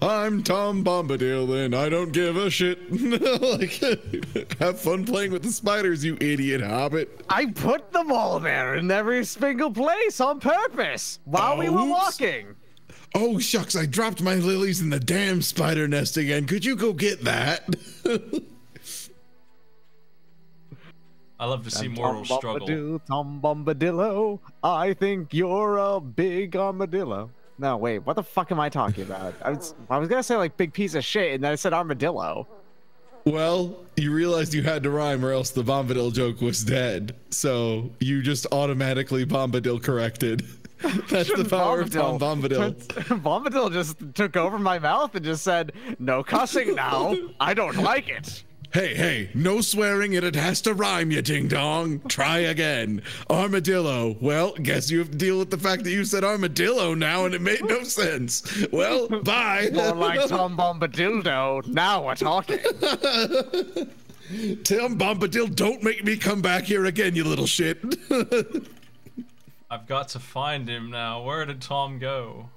I'm Tom Bombadil and I don't give a shit. Like, have fun playing with the spiders, you idiot hobbit. I put them all there in every single place on purpose while we were walking. Oh, shucks, I dropped my lilies in the damn spider nest again. Could you go get that? I love to see mortals struggle. Tom Bombadillo, I think you're a big armadillo. No, wait, what the fuck am I talking about? I was gonna say like big piece of shit, and then I said armadillo. Well, you realized you had to rhyme or else the Bombadil joke was dead. So you just automatically Bombadil corrected. That's the power of Tom Bombadil. Bombadil just took over my mouth and just said, no cussing now. I don't like it. Hey, no swearing, it has to rhyme, you ding-dong. Try again. Armadillo. Well, guess you have to deal with the fact that you said armadillo now and it made no sense. Well, bye. More like Tom Bombadildo. Now we're talking. Tom Bombadil, don't make me come back here again, you little shit. I've got to find him now. Where did Tom go?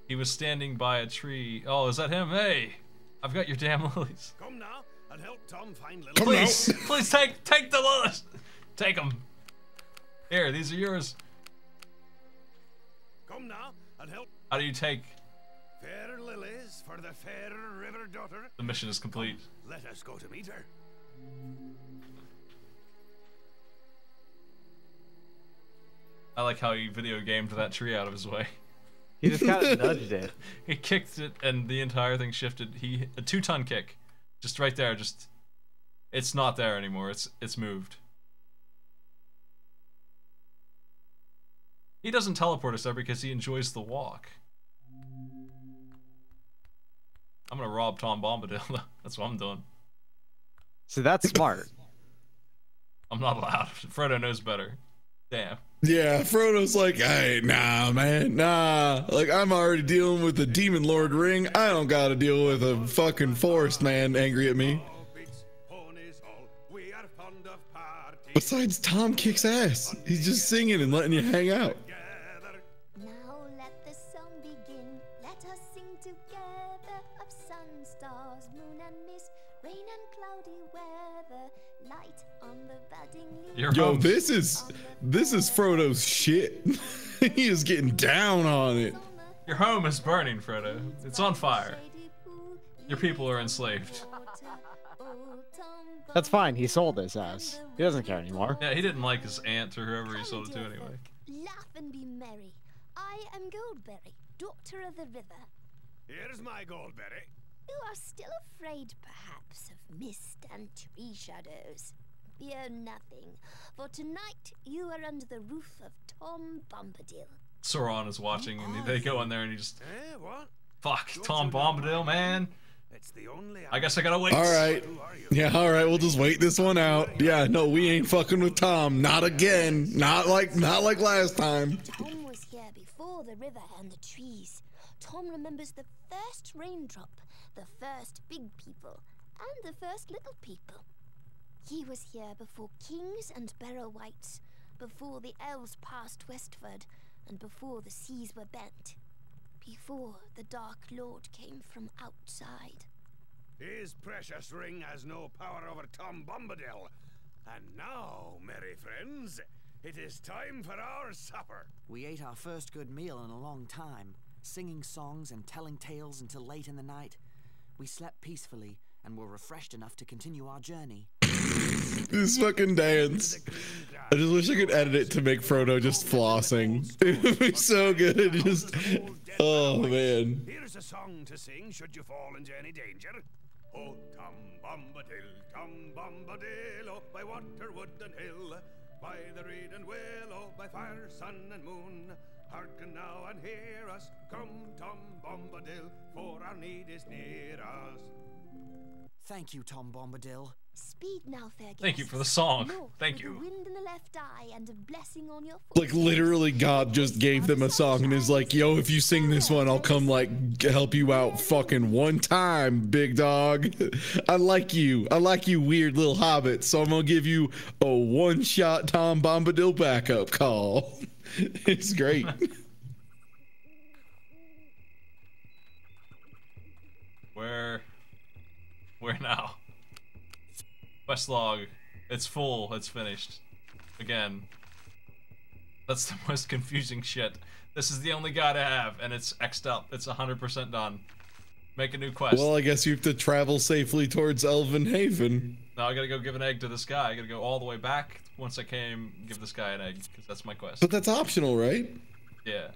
He was standing by a tree. Oh, is that him? Hey, I've got your damn lilies. Come now, and help Tom find lilies. Please take the lilies. Take them. Here, these are yours. Come now, and help. How do you take? Fair lilies for the fair river daughter. The mission is complete. Come, let us go to meet her. I like how he video gamed that tree out of his way. He just kind of nudged it. He kicked it and the entire thing shifted. A 2-ton kick. Just right there, it's not there anymore. It's moved. He doesn't teleport us there because he enjoys the walk. I'm gonna rob Tom Bombadil. That's what I'm doing. So that's smart. I'm not allowed. Frodo knows better. Damn. Yeah, Frodo's like, hey, nah, man, nah. Like, I'm already dealing with the Demon Lord ring. I don't gotta deal with a fucking forest man angry at me. Besides, Tom kicks ass. He's just singing and letting you hang out. Now let the song begin. Let us sing together of sun, stars, moon and mist, rain and cloudy weather, light on the budding leaves. Yo, this is Frodo's shit. He is getting down on it. Your home is burning, Frodo. It's on fire. Your people are enslaved. That's fine. He sold his ass. He doesn't care anymore. Yeah, he didn't like his aunt or whoever he sold it to anyway. Laugh and be merry. I am Goldberry, daughter of the river. Here's my Goldberry. You are still afraid, perhaps, of mist and tree shadows. Fear nothing, for tonight you are under the roof of Tom Bombadil. Sauron is watching, and they go in there, and he just... what? Fuck, Tom Bombadil, man. It's the only... I guess I gotta wait. All right. Yeah, all right. We'll just wait this one out. Yeah, no, we ain't fucking with Tom. Not again. Not like last time. Tom was here before the river and the trees. Tom remembers the first raindrop, the first big people, and the first little people. He was here before kings and barrow wights, before the elves passed westward, and before the seas were bent. Before the Dark Lord came from outside. His precious ring has no power over Tom Bombadil. And now, merry friends, it is time for our supper. We ate our first good meal in a long time, singing songs and telling tales until late in the night. We slept peacefully and were refreshed enough to continue our journey. This fucking dance. I just wish I could edit it to make Frodo just flossing. It would be so good. Just, oh man. Here's a song to sing should you fall into any danger. Oh, Tom Bombadil, oh, by water, wood and hill, by the reed and willow, by fire, sun and moon. Hearken now and hear us, come Tom Bombadil, for our need is near us. Thank you, Tom Bombadil. Speed now, fair Thank you guests. for the song. North Thank with you. a wind in the left eye and a blessing on your Like literally God just gave them a song and is like, yo, if you sing this one, I'll come like help you out fucking one time, big dog. I like you weird little hobbit, so I'm gonna give you a one-shot Tom Bombadil backup call. It's great. Where now? Quest log. It's full. It's finished. Again. That's the most confusing shit. This is the only guide I have, and it's X'd up. It's 100% done. Make a new quest. Well, I guess you have to travel safely towards Elven Haven. Now I gotta go give an egg to this guy. I gotta go all the way back. Once I came, give this guy an egg, because that's my quest. But that's optional, right? Yeah.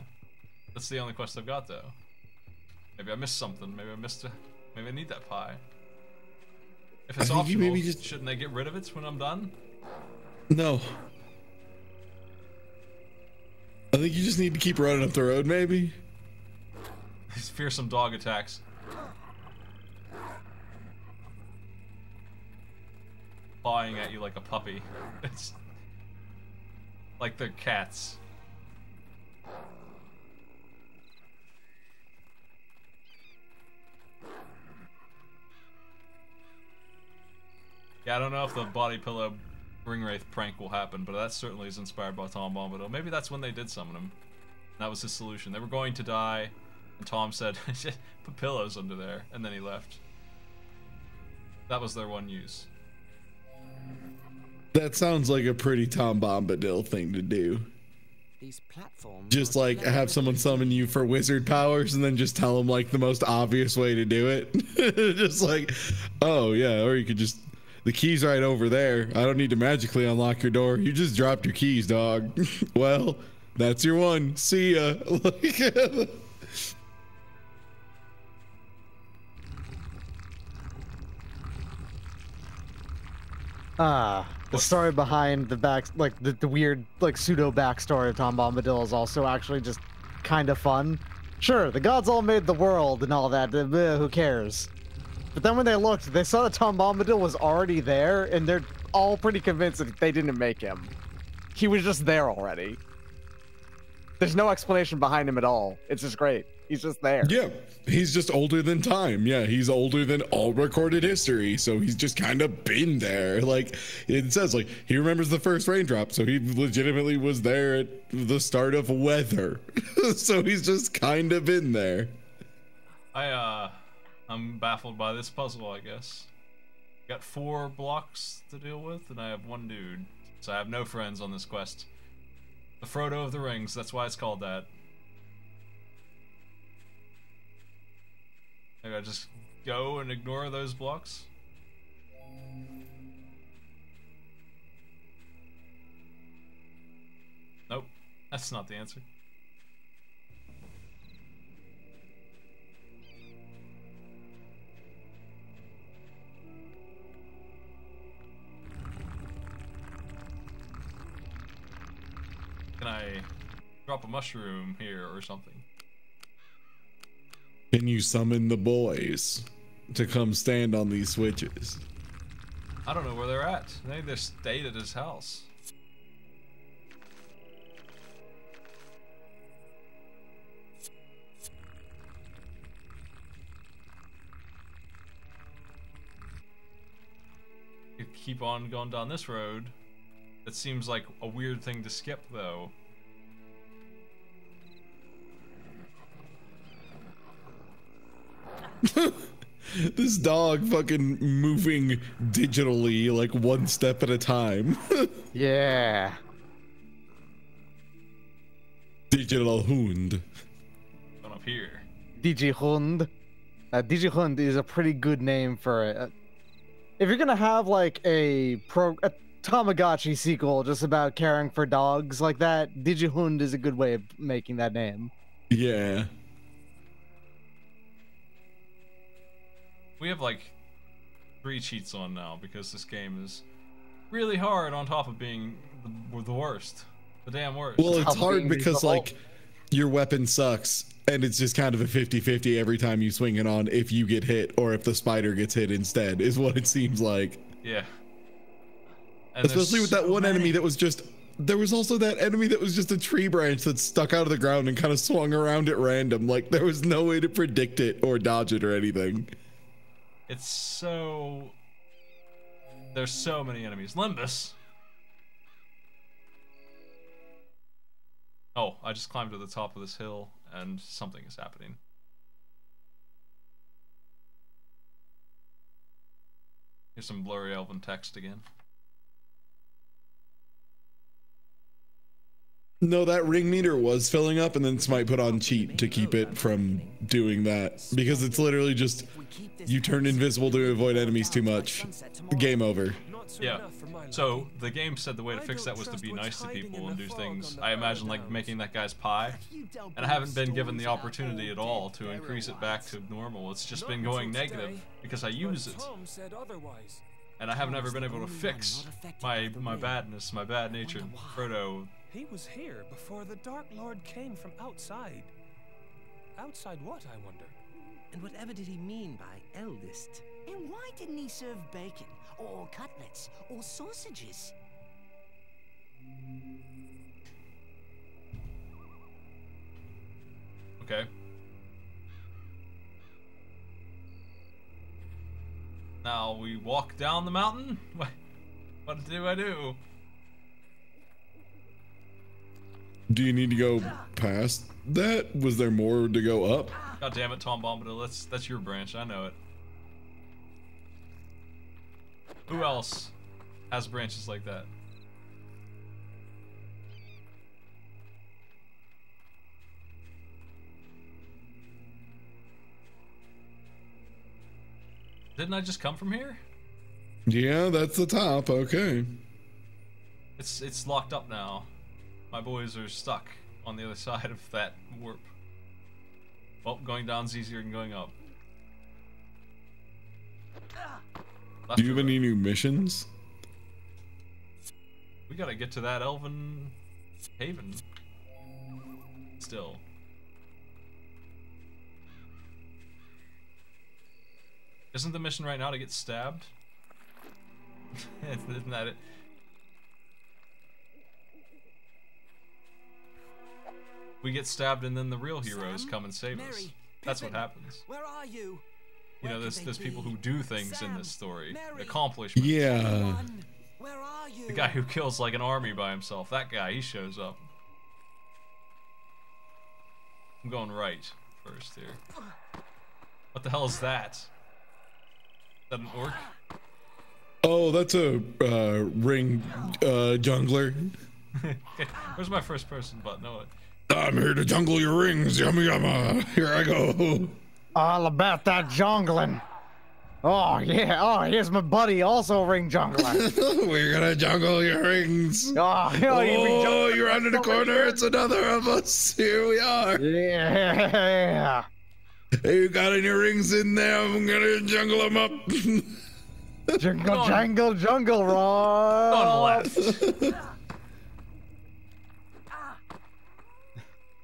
That's the only quest I've got, though. Maybe I missed something. Maybe I need that pie. If it's optional, shouldn't I get rid of it when I'm done? No. I think you just need to keep running up the road, maybe? These fearsome dog attacks. Pawing at you like a puppy. It's like they're cats. Yeah, I don't know if the body pillow ring wraith prank will happen, but that certainly is inspired by Tom Bombadil. Maybe that's when they did summon him. That was his solution. They were going to die, and Tom said, put pillows under there, and then he left. That was their one use. That sounds like a pretty Tom Bombadil thing to do. These platforms just like have someone summon you for wizard powers and then just tell them like the most obvious way to do it. Just like, oh yeah, or you could just, the key's right over there. I don't need to magically unlock your door. You just dropped your keys, dog. Well, that's your one. See ya. The story behind the the weird pseudo backstory of Tom Bombadil is also actually just kind of fun. Sure, the gods all made the world and all that, who cares? But then when they looked, they saw that Tom Bombadil was already there, and they're all pretty convinced that they didn't make him. He was just there already. There's no explanation behind him at all. It's just great. He's just there. Yeah, he's just older than time. Yeah, he's older than all recorded history. So he's just kind of been there. Like it says, like he remembers the first raindrop. So he legitimately was there at the start of weather. So he's just kind of been there. I'm baffled by this puzzle, I guess. Got 4 blocks to deal with, and I have 1 dude. So I have no friends on this quest. The Frodo of the Rings, that's why it's called that. Maybe I just go and ignore those blocks? Nope, that's not the answer. Can I drop a mushroom here or something? Can you summon the boys to come stand on these switches? I don't know where they're at. Maybe they're stayed at his house. Could keep on going down this road. That seems like a weird thing to skip, though. This dog fucking moving digitally, like one step at a time. Yeah. Digital Hund. Going up here. Digihund. Digihund is a pretty good name for it. If you're gonna have like a Tamagotchi sequel just about caring for dogs like that, Digihund is a good way of making that name. Yeah. We have like 3 cheats on now because this game is really hard on top of being the worst. The damn worst. Well, it's hard because like your weapon sucks and it's just kind of a 50-50 every time you swing it on if you get hit or if the spider gets hit instead is what it seems like. Yeah. And especially with that one enemy that was just. There was also that enemy that was just a tree branch that stuck out of the ground and kind of swung around at random. Like there was no way to predict it or dodge it or anything. It's so. There's so many enemies. Limbus. Oh, I just climbed to the top of this hill and something is happening. Here's some blurry elven text again. No, that ring meter was filling up, and then Smite put on cheat to keep it from doing that. Because it's literally just, you turn invisible to avoid enemies too much. Game over. Yeah. So, the game said the way to fix that was to be nice to people and do things. I imagine, like, making that guy's pie. And I haven't been given the opportunity at all to increase it back to normal. It's just been going negative because I use it. And I haven't ever been able to fix my badness, my bad nature. Frodo. He was here before the Dark Lord came from outside. Outside what, I wonder? And whatever did he mean by eldest? And why didn't he serve bacon, or cutlets, or sausages? Okay. Now we walk down the mountain? What do I do? Do you need to go past that? Was there more to go up? God damn it, Tom Bombadil, that's your branch, I know it. Who else has branches like that? Didn't I just come from here? Yeah, that's the top, okay. It's locked up now. My boys are stuck on the other side of that warp. Well, going down's easier than going up. Do you have any new missions? We gotta get to that elven haven. Still. Isn't the mission right now to get stabbed? Isn't that it? We get stabbed and then the real heroes come and save us. That's what happens. Where are you? You know, there's people who do things in this story. Accomplishments. Yeah. Where are you? The guy who kills like an army by himself. That guy, he shows up. I'm going right first here. What the hell is that? Is that an orc? Oh, that's a ring jungler. Okay, where's my first person button? No. I'm here to jungle your rings, yumma yumma. Here I go. All about that jungling. Oh yeah. Oh, here's my buddy, also ring jungler. We're gonna jungle your rings. Oh, you're under the corner. It's another of us. Here we are. Yeah. Hey, you got any rings in there? I'm gonna jungle them up. Jungle, jangle, jungle, Rob. On left.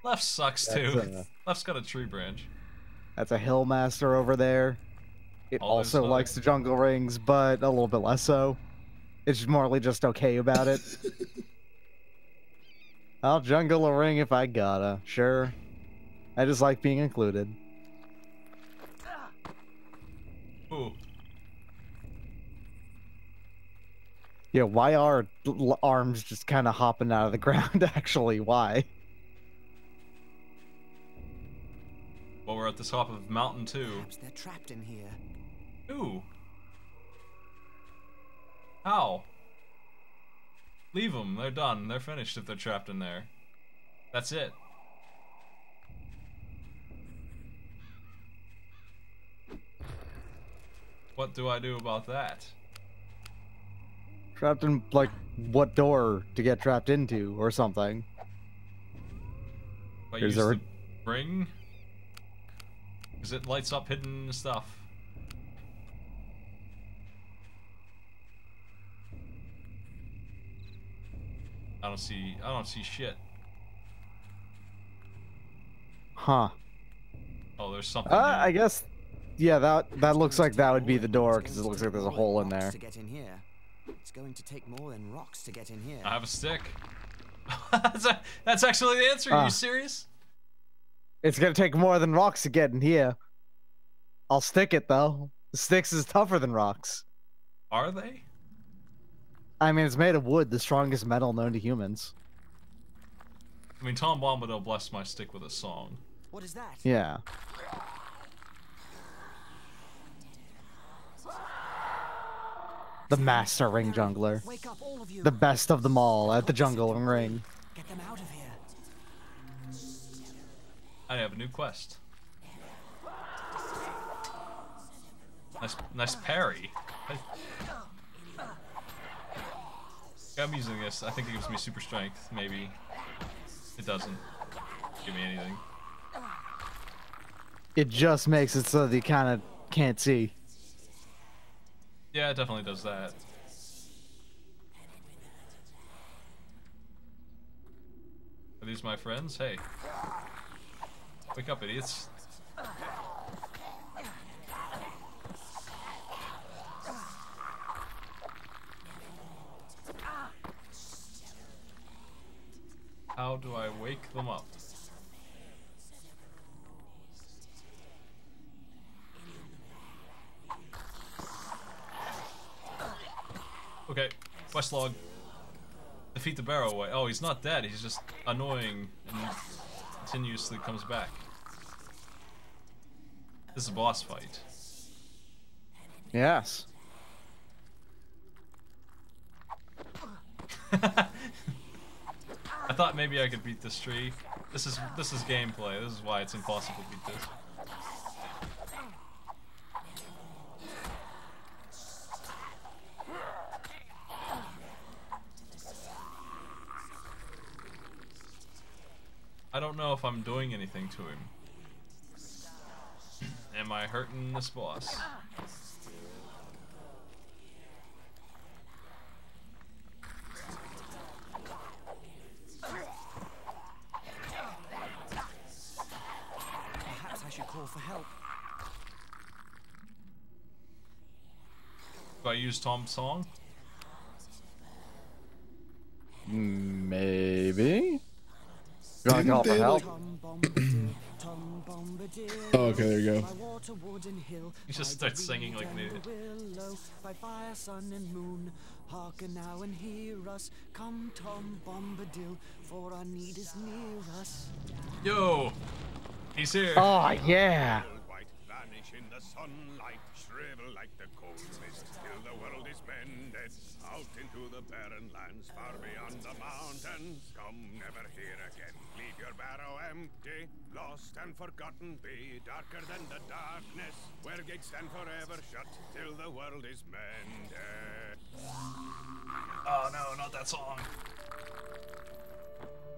Left sucks too. Left's got a tree branch. That's a hill master over there. It also likes the jungle rings, but a little bit less so. It's morally just okay about it. I'll jungle a ring if I gotta. Sure. I just like being included. Ooh. Yeah, why are arms just kind of hopping out of the ground, actually? Why? Well, we're at the top of mountain 2. Perhaps they're trapped in here. Ooh. How? Leave them. They're done. They're finished if they're trapped in there. That's it. What do I do about that? Trapped in, like, what door to get trapped into, or something? If I use the ring? Because it lights up hidden stuff. I don't see shit. Huh. Oh, there's something. I guess Yeah, that looks like that would be the door because it looks like there's a hole in there. To get in here. It's going to take more than rocks to get in here. I have a stick. That's actually the answer. Are you serious? It's gonna take more than rocks to get in here. I'll stick it though. Sticks is tougher than rocks. Are they? I mean, it's made of wood, the strongest metal known to humans. I mean, Tom Bombadil blessed my stick with a song. What is that? Yeah. The master ring jungler. Wake up, all of you. The best of them all at the jungling ring. Get them out of here. I have a new quest. Nice parry. I'm using this. I think it gives me super strength. Maybe it doesn't give me anything. It just makes it so that you kind of can't see. Yeah, it definitely does that. Are these my friends? Hey. Wake up, idiots. How do I wake them up? Okay, quest log. Defeat the barrow away. Oh, he's not dead. He's just annoying and continuously comes back. This is a boss fight. Yes. I thought maybe I could beat this tree. This is gameplay. This is why it's impossible to beat this. I don't know if I'm doing anything to him. Am I hurting this boss? Perhaps I should call for help. Do I use Tom's song? Maybe. You want to call for help? Oh, okay, there you go. He just starts singing like an idiot. By fire, sun, and moon, hearken now and hear us. Come, Tom Bombadil, for our need is near us. Yo, he's here. Oh yeah. Vanish in the sunlight, shrivel like the cold mist, till the world is mended. Out into the barren lands, far beyond the mountains. Come never here again, leave your barrow empty. Lost and forgotten be, darker than the darkness, where gates stand forever shut, till the world is mended. Oh no, not that song.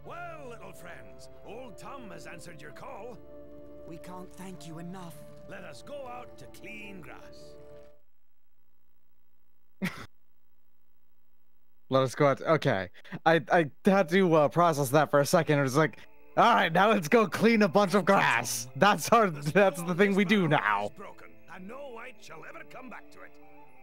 Well, little friends, old Tom has answered your call. We can't thank you enough. Let us go out to clean grass. Let us go out. Okay. I had to process that for a second. It was like, all right, now let's go clean a bunch of grass. That's the thing we do now. Broken, and no wight shall ever come back to it.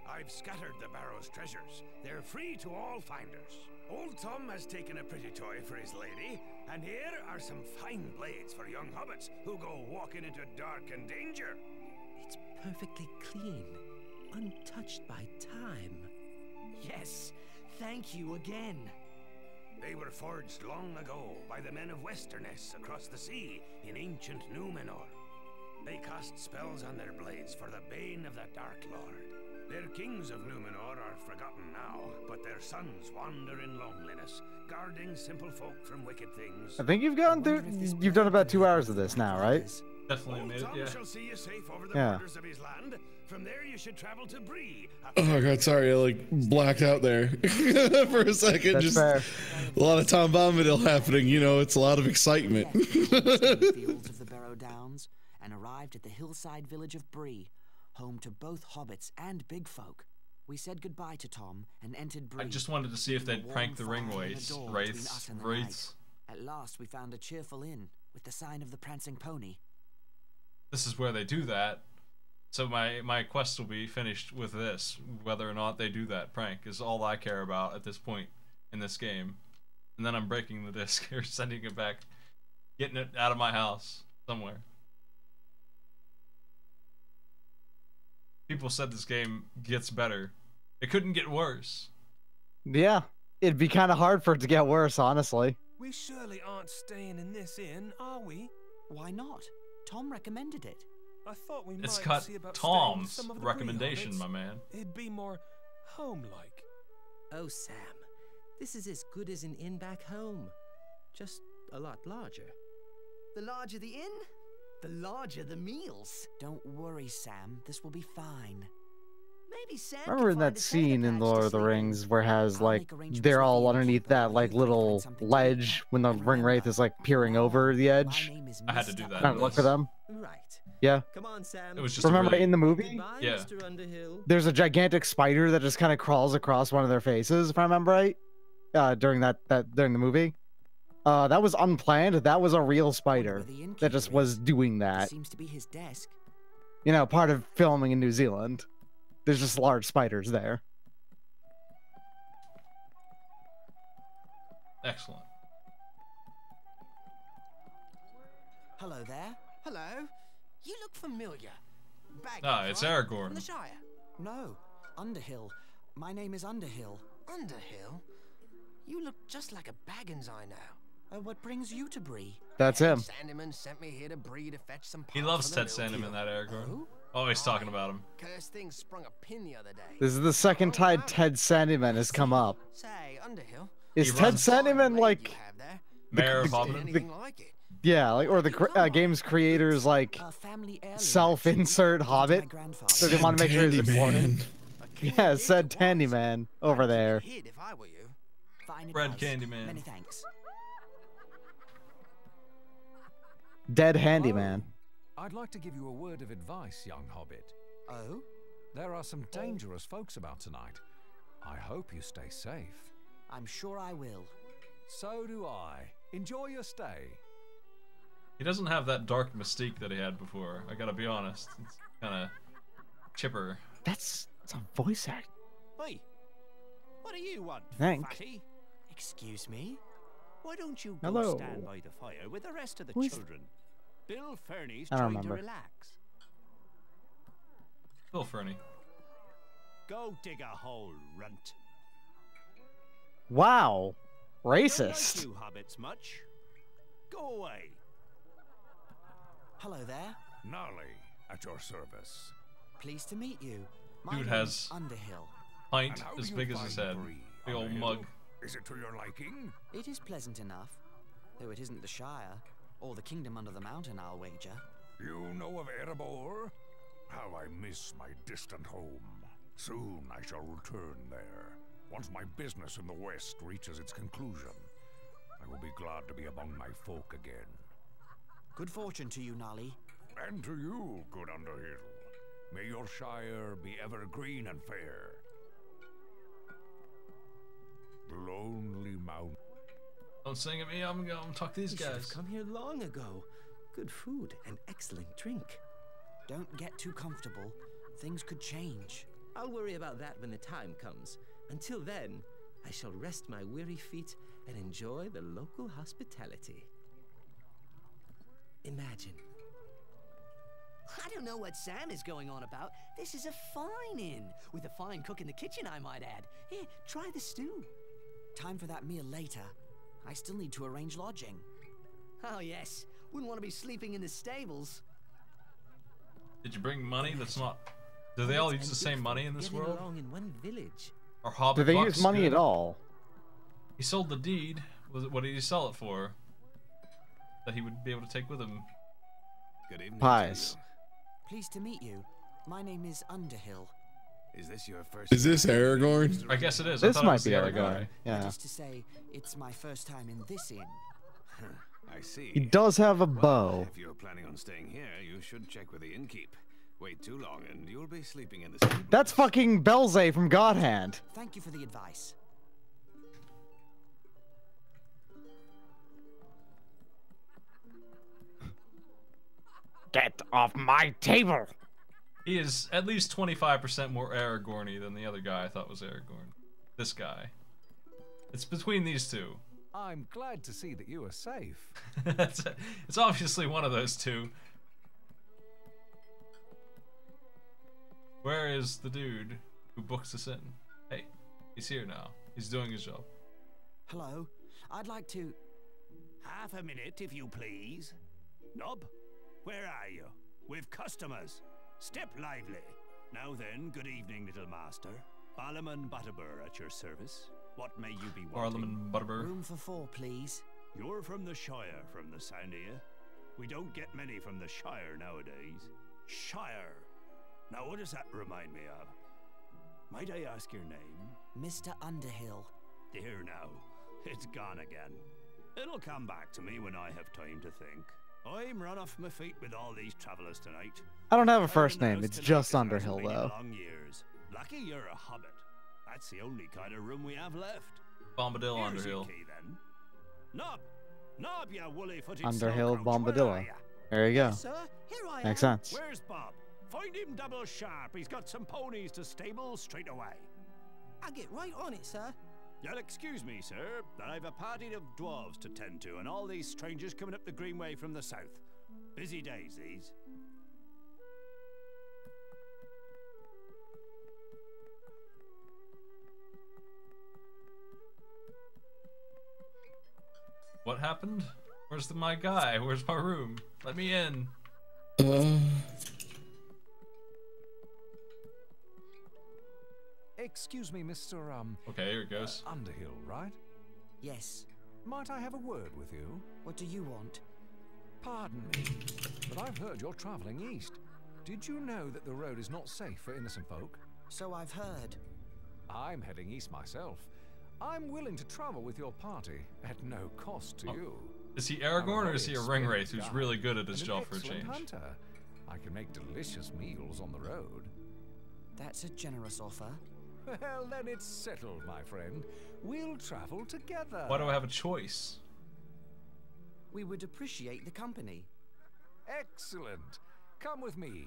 I've scattered the barrow's treasures. They're free to all finders. Old Tom has taken a pretty toy for his lady, and here are some fine blades for young hobbits who go walking into dark and danger. It's perfectly clean, untouched by time. Yes, thank you again. They were forged long ago by the men of Westerness across the sea in ancient Numenor. They cast spells on their blades for the bane of the Dark Lord. Their kings of Numenor are forgotten now, but their sons wander in loneliness, guarding simple folk from wicked things. I think you've gone through. You've done about 2 hours of this now, right? Definitely made it. Yeah. Shall see you safe over the borders of his land. From there, you should travel to Bree. Oh my god, sorry, I like blacked out there for a second. That's just fair. A lot of Tom Bombadil happening, you know, it's a lot of excitement. Fields of the Barrow Downs and arrived at the hillside village of Bree, home to both hobbits and big folk. We said goodbye to Tom and entered Bree. I just wanted to see if they'd prank the ring wraiths. At last, we found a cheerful inn with the sign of the prancing pony. This is where they do that. So my quest will be finished with this. Whether or not they do that prank is all I care about at this point in this game. And then I'm breaking the disc or sending it back, getting it out of my house somewhere. People said this game gets better. It couldn't get worse. Yeah, it'd be kind of hard for it to get worse, honestly. We surely aren't staying in this inn, are we? Why not? Tom recommended it. I thought we It's might got see about Tom's staying some of the recommendation, pre-hobbits. my man. It'd be more home-like. Oh, Sam, this is as good as an inn back home, just a lot larger. The larger the inn, the larger the meals. Don't worry, Sam. This will be fine. Maybe Sam Remember in that scene in Lord of the Rings where it has like they're all underneath that like little ledge when the ring wraith is like peering over the edge? I had to do that. Kind of look for them. Right. Yeah. Come on, Sam. It was just remember really... in the movie? Goodbye, Yeah. Mr. Underhill. There's a gigantic spider that just kind of crawls across one of their faces, if I remember right. During during the movie. That was unplanned. That was a real spider that just was doing that. Seems to be his desk. You know, part of filming in New Zealand. There's just large spiders there. Excellent. Hello there. Hello. You look familiar. It's Aragorn. From the Shire. No, Underhill. My name is Underhill. Underhill? You look just like a Baggins I know. What brings you to Bree? That's him. Sandyman sent me here to Bree to fetch some He parts loves for the Ted little Sandeman, that Aragorn. Oh? Always talking about him. Cursed thing sprung a pin the other day. This is the second time Ted Sandyman has come up. Say, Underhill. Is Ted Sandyman like Mayor of Hobbit? Anything like it. Yeah, like or the game's creators like self-insert Hobbit, so they want to make sure it's important. Yeah, said Tandyman over there. If I were you. Red Candyman. Many thanks. Dead Handyman. I'd like to give you a word of advice, young hobbit. Oh? There are some dangerous folks about tonight. I hope you stay safe. I'm sure I will. So do I. Enjoy your stay. He doesn't have that dark mystique that he had before. I gotta be honest. It's kind of chipper. That's a voice act. Hey, what do you want, Thank. fatty? Excuse me? Why don't you go Hello. stand by the fire with the rest of the Who is- children? Bill Fernie's I don't trying to remember. relax. Bill Fernie. Go dig a hole, runt. Wow, Don't like racist. you hobbits much. Go away. Hello there. Gnarly, at your service. Pleased to meet you. My Dude name has is Underhill. pint And how as do you big as his find head. Bree, Big old Underhill? mug. Is it to your liking? It is pleasant enough, though it isn't the Shire, or the kingdom under the mountain, I'll wager. You know of Erebor? How I miss my distant home. Soon I shall return there. Once my business in the west reaches its conclusion, I will be glad to be among my folk again. Good fortune to you, Nolly. And to you, good Underhill. May your shire be ever green and fair. Lonely mountain. Don't sing at me. I'm gonna talk to these You should have guys. come here long ago. Good food and excellent drink. Don't get too comfortable. Things could change. I'll worry about that when the time comes. Until then, I shall rest my weary feet and enjoy the local hospitality. Imagine. I don't know what Sam is going on about. This is a fine inn, with a fine cook in the kitchen, I might add. Here, try the stew. Time for that meal later. I still need to arrange lodging. Oh, yes. Wouldn't want to be sleeping in the stables. Did you bring money that's not... Do they all use the same money in this Getting world? along in one village. Or Hobbit Do they bucks use money good? at all? He sold the deed. What did he sell it for? That he would be able to take with him. Good evening. Pies. Pleased to meet you. My name is Underhill. Is this your first? Is this Aragorn? I guess it is. I This thought it might was be the other other guy. That Yeah. is to say, it's my first time in this inn. I see. He does have a Well, bow. if you're planning on staying here, you should check with the innkeep. Wait too long, and you'll be sleeping in the stable. That's fucking Belzay from God Hand. Thank you for the advice. Get off my table. He is at least 25% more Aragorn-y than the other guy I thought was Aragorn. This guy. It's between these two. I'm glad to see that you are safe. It's obviously one of those two. Where is the dude who books us in? Hey, he's here now. He's doing his job. Hello, I'd like to... Half a minute, if you please. Nob, where are you? With customers. Step lively. Now then, good evening, little master. Barlaman Butterbur at your service. What may you be wanting? Barlaman Butterbur. Room for 4, please. You're from the Shire, from the sound of you. We don't get many from the Shire nowadays. Shire. Now what does that remind me of? Might I ask your name? Mr. Underhill. Dear now, it's gone again. It'll come back to me when I have time to think. I'm run off my feet with all these travellers tonight. I don't have a first name, it's just Underhill, though. Long years. Lucky you're a hobbit. That's the only kind of room we have left. Bombadil Here's Underhill. your key, then. Nob! Nob, you woolly-footed Underhill snowcrouch, where Bombadilla. are ya? There you go. Yes, sir. Here I Makes am. sense. Where's Bob? Find him double sharp. He's got some ponies to stable straight away. I'll get right on it, sir. You'll excuse me, sir, but I've a party of dwarves to tend to, and all these strangers coming up the Greenway from the south. Busy days, these. What happened? Where's my guy? Where's my room? Let me in. Excuse me, Mr. Okay, here it goes. Underhill, right? Yes. Might I have a word with you? What do you want? Pardon me, but I've heard you're traveling east. Did you know that the road is not safe for innocent folk? So I've heard. I'm heading east myself. I'm willing to travel with your party at no cost to you. Is he Aragorn or is he a ringwraith who's really good at his job for a change? Hunter. I can make delicious meals on the road. That's a generous offer. Well, then it's settled, my friend. We'll travel together. Why do I have a choice? We would appreciate the company. Excellent. Come with me.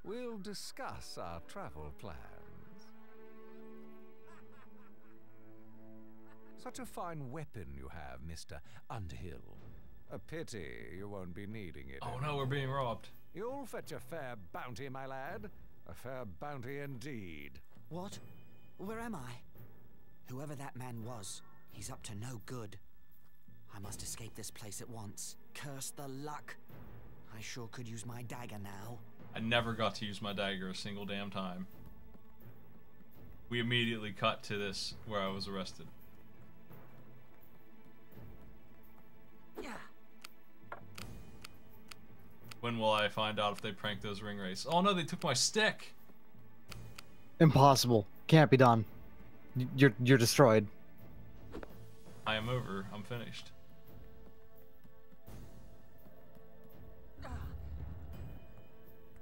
We'll discuss our travel plans. Such a fine weapon you have, Mr. Underhill. A pity you won't be needing it. Oh no, we're being robbed. You'll fetch a fair bounty, my lad. A fair bounty indeed. What? Where am I? Whoever that man was, he's up to no good. I must escape this place at once. Curse the luck. I sure could use my dagger now. I never got to use my dagger a single damn time. We immediately cut to this where I was arrested. Yeah. When will I find out if they pranked those ringwraiths? Oh no, they took my stick! Impossible. Can't be done. You're destroyed. I am over. I'm finished.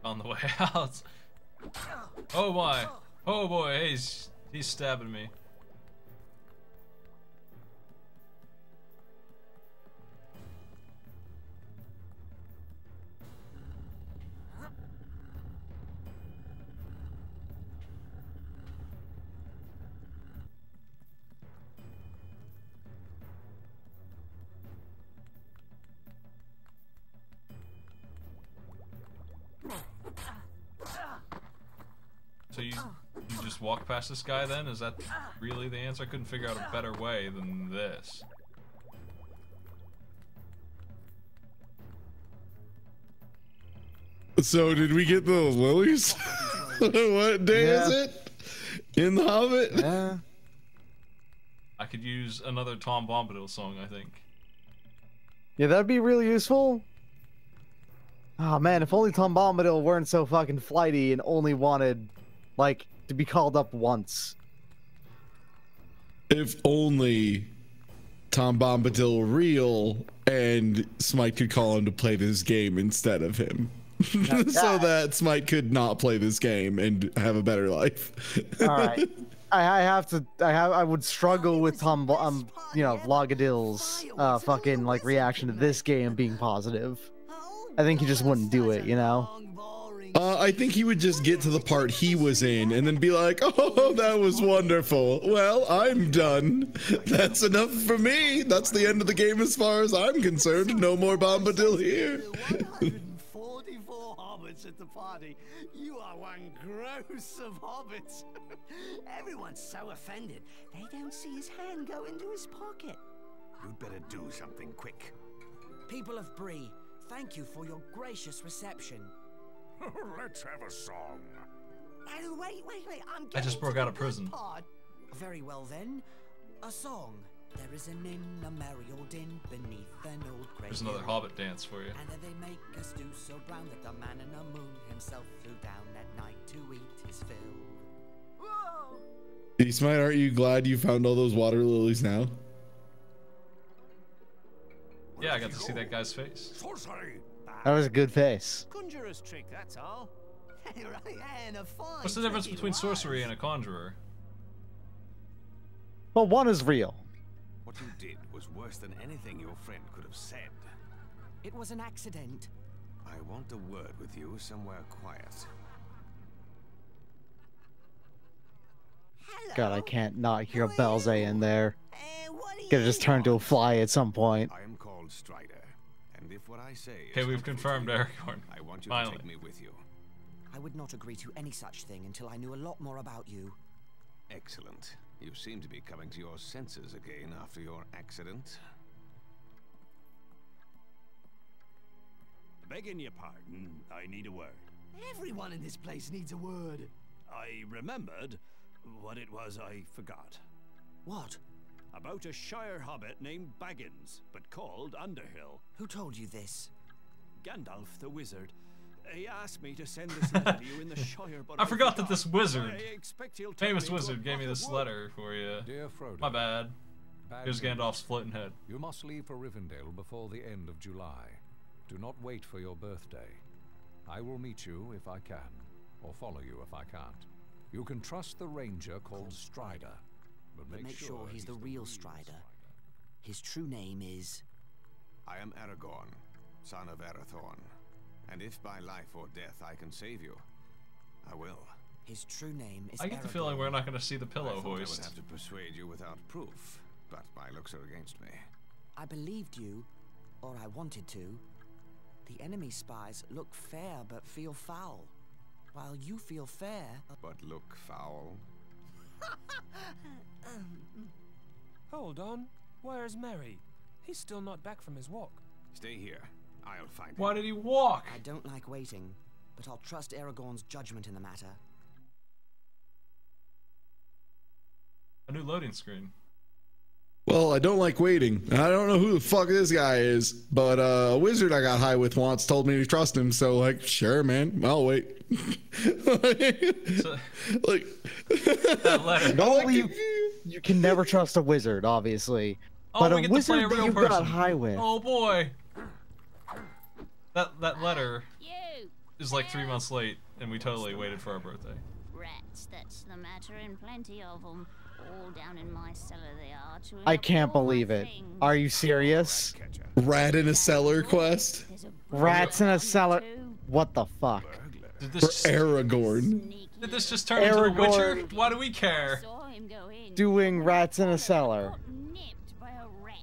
On the way out. Oh my. Oh boy, he's stabbing me. So you just walk past this guy then? Is that really the answer? I couldn't figure out a better way than this. So did we get the lilies? What day is it? In the Hobbit? Yeah. I could use another Tom Bombadil song, I think. Yeah, that'd be really useful. Oh man, if only Tom Bombadil weren't so fucking flighty and only wanted, like, to be called up once. If only Tom Bombadil were real and Smite could call him to play this game instead of him. So that Smite could not play this game and have a better life. Alright. I would struggle with Tom, Logadil's, fucking, like, reaction to this game being positive. I think he just wouldn't do it, you know? I think he would just get to the part he was in and then be like, oh, that was wonderful. Well, I'm done. That's enough for me. That's the end of the game as far as I'm concerned. No more Bombadil here. 144 hobbits at the party. You are one gross of hobbits. Everyone's so offended, they don't see his hand go into his pocket. You'd better do something quick. People of Bree, thank you for your gracious reception. Let's have a song. Oh, wait. I just broke out of prison. Very well then, a song. There is an inn, a merry old inn, beneath an old grey There's another hill. Hobbit dance for you. And they make a stew so brown that the man in the moon himself flew down at night to eat his fill. Whoa! Eastmite, aren't you glad you found all those water lilies now? Yeah, I got to see that guy's face. Sorcery. That was a good face. Conjurer's trick, that's all. Right, and a fine What's the difference trick it between was. sorcery and a conjurer? Well, one is real. What you did was worse than anything your friend could have said. It was an accident. I want a word with you somewhere quiet. God, I can't not hear Belze in there. Gonna just turn to a fly at some point. I am called Strider, and if what I say Okay, is we've helpful confirmed to you, Aragorn. I want you Finally. to take me with you. I would not agree to any such thing until I knew a lot more about you. Excellent. You seem to be coming to your senses again after your accident. Begging your pardon, I need a word. Everyone in this place needs a word. I remembered what it was I forgot. What? About a Shire hobbit named Baggins, but called Underhill. Who told you this? Gandalf the wizard. He asked me to send this letter to you in the Shire, but I forgot that this wizard, I expect he'll take famous me to a wizard, gave me pot of this wood. letter for you. Dear Frodo, My bad. Here's Baggins, Gandalf's floating head. You must leave for Rivendell before the end of July. Do not wait for your birthday. I will meet you if I can, or follow you if I can't. You can trust the ranger called Strider, but Make sure he's the real Strider. His true name is... I am Aragorn, son of Arathorn, and if by life or death I can save you, I will. His true name is I get the feeling we're not going to see the pillow I thought I would hoist. have to persuade you without proof, but my looks are against me. I believed you, or I wanted to. The enemy spies look fair but feel foul, while you feel fair but look foul. Hold on. Where's Merry? He's still not back from his walk. Stay here. I'll find him. Why did he walk? I don't like waiting, but I'll trust Aragorn's judgment in the matter. A new loading screen. Well, I don't like waiting. I don't know who the fuck this guy is, but a wizard I got high with once told me to trust him, so like, sure, man, I'll wait. So, like that letter. No, you can never trust a wizard, obviously. Oh, but we a get to play wizard a that real you got person. high with. Oh boy. That letter is like 3 months late, and we totally waited for our birthday. Rats, that's the matter, and plenty of them. All down in my cellar they are. chewing I up can't all my believe it. things. Are you serious? Rat in a cellar quest Rats in a cellar. What the fuck? Did for this Aragorn. Did this just turn into The Witcher? Aragorn. Why do we care? Doing rats in a cellar. Nipped by a rat.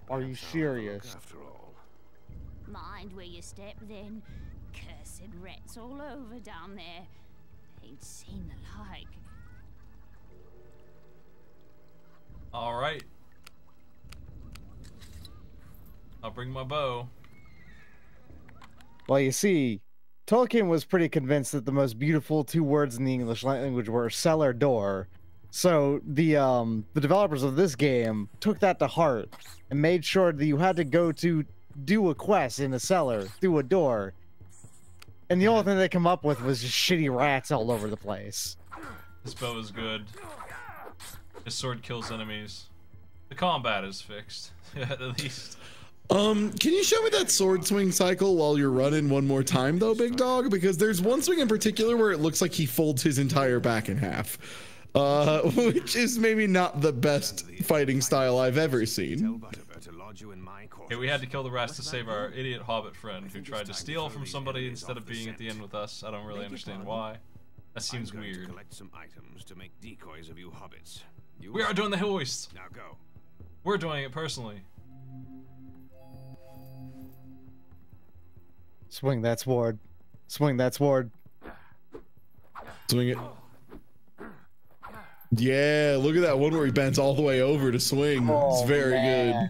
Are you serious? After all. Mind where you step then. Cursed rats all over down there. Ain't seen the like. All right. I'll bring my bow. Well, you see, Tolkien was pretty convinced that the most beautiful two words in the English language were cellar door. So the developers of this game took that to heart and made sure that you had to go to do a quest in a cellar through a door. And the only thing they come up with was just shitty rats all over the place. This bow is good. His sword kills enemies. The combat is fixed, at least. Can you show me that sword swing cycle while you're running one more time, though, big dog? Because there's one swing in particular where it looks like he folds his entire back in half, which is maybe not the best fighting style I've ever seen. lodge you in my quarters. Okay, we had to kill the rest to save our idiot hobbit friend who tried to steal from somebody instead of being at the end with us. I don't really understand why. That seems weird. To collect some items to make decoys of you hobbits. We are doing the hoist. Now go. We're doing it personally. Swing that sword. Swing that sword. Swing it. Yeah, look at that one where he bends all the way over to swing. It's very good.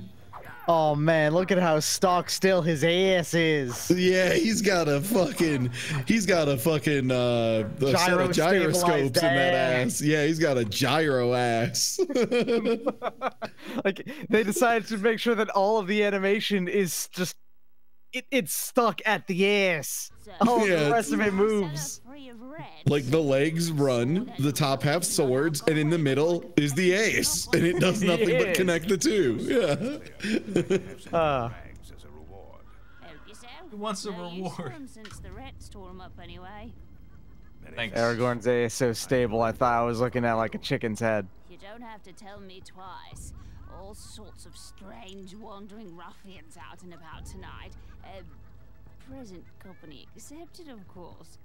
Oh man, look at how stock still his ass is. Yeah, he's got a fucking a set of gyroscopes in that ass. Yeah, he's got a gyro ass. Like they decided to make sure that all of the animation is just it's stuck at the ass. All the rest of it moves. Like the legs run, the top half swords, and in the middle is the ace, and it does nothing but connect the two. Yeah. Who wants a reward? Since the rats tore him up anyway. Thanks. Aragorn's ass is so stable. I thought I was looking at like a chicken's head. You don't have to tell me twice. All sorts of strange wandering ruffians out and about tonight. Present company accepted, of course.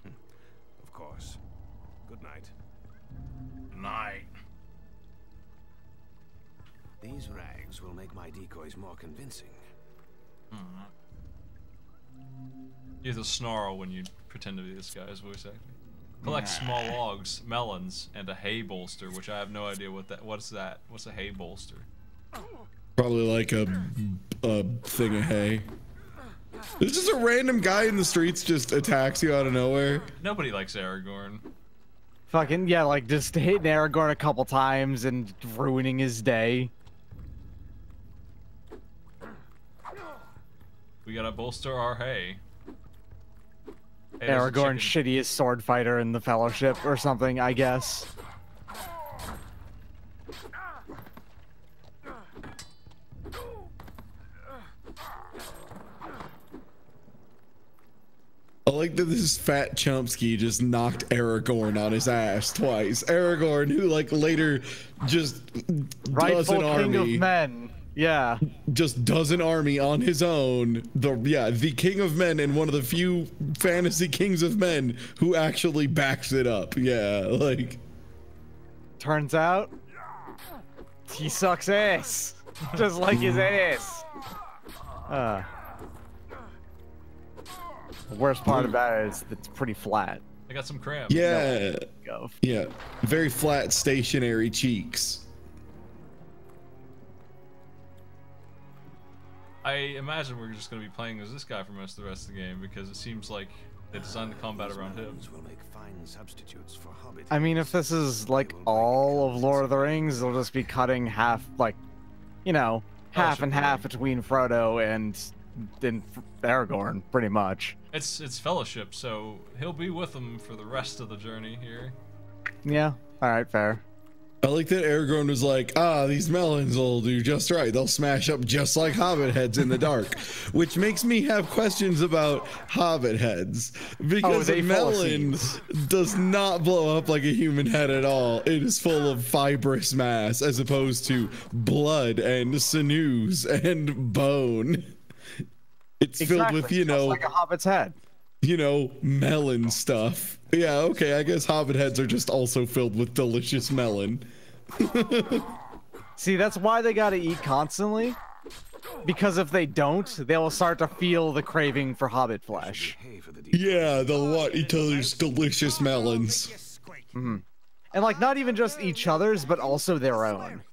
Of course. Good night. Night. These rags will make my decoys more convincing. You have to snarl when you pretend to be this guy's voice acting. Collect small logs, melons, and a hay bolster, which I have no idea what's that. What's a hay bolster? Probably like a thing of hay. There's just a random guy in the streets just attacks you out of nowhere. Nobody likes Aragorn. Fucking yeah, like just hitting Aragorn a couple times and ruining his day. We gotta bolster our hay. Hey, Aragorn, shittiest sword fighter in the Fellowship or something, I guess. I like that this fat Chomsky just knocked Aragorn on his ass twice. Aragorn, who like later just does an army. King of men. Yeah. Just does an army on his own. The king of men and one of the few fantasy kings of men who actually backs it up. Yeah, like. Turns out, he sucks ass. Just like his ass. The worst part about it is it's pretty flat. I got some cramp. Yeah. Yeah. Very flat, stationary cheeks. I imagine we're just going to be playing as this guy for most of the rest of the game because it seems like they designed the combat around him. I mean, if this is like all of Lord of the Rings, they'll just be cutting half, like, you know, half and half between Frodo and Aragorn, pretty much. It's Fellowship, so he'll be with them for the rest of the journey here. Yeah, alright, fair. I like that Aragorn was like, these melons will do just right. They'll smash up just like hobbit heads in the dark. Which makes me have questions about hobbit heads. Because a melon does not blow up like a human head at all. It is full of fibrous mass as opposed to blood and sinews and bone. It's filled with, you know, like a hobbit's head. You know, melon stuff. Yeah, okay, I guess hobbit heads are just also filled with delicious melon. See, that's why they gotta eat constantly. Because if they don't, they will start to feel the craving for hobbit flesh. Yeah, they'll want each other's delicious melons. Mm-hmm. And like, not even just each other's, but also their own.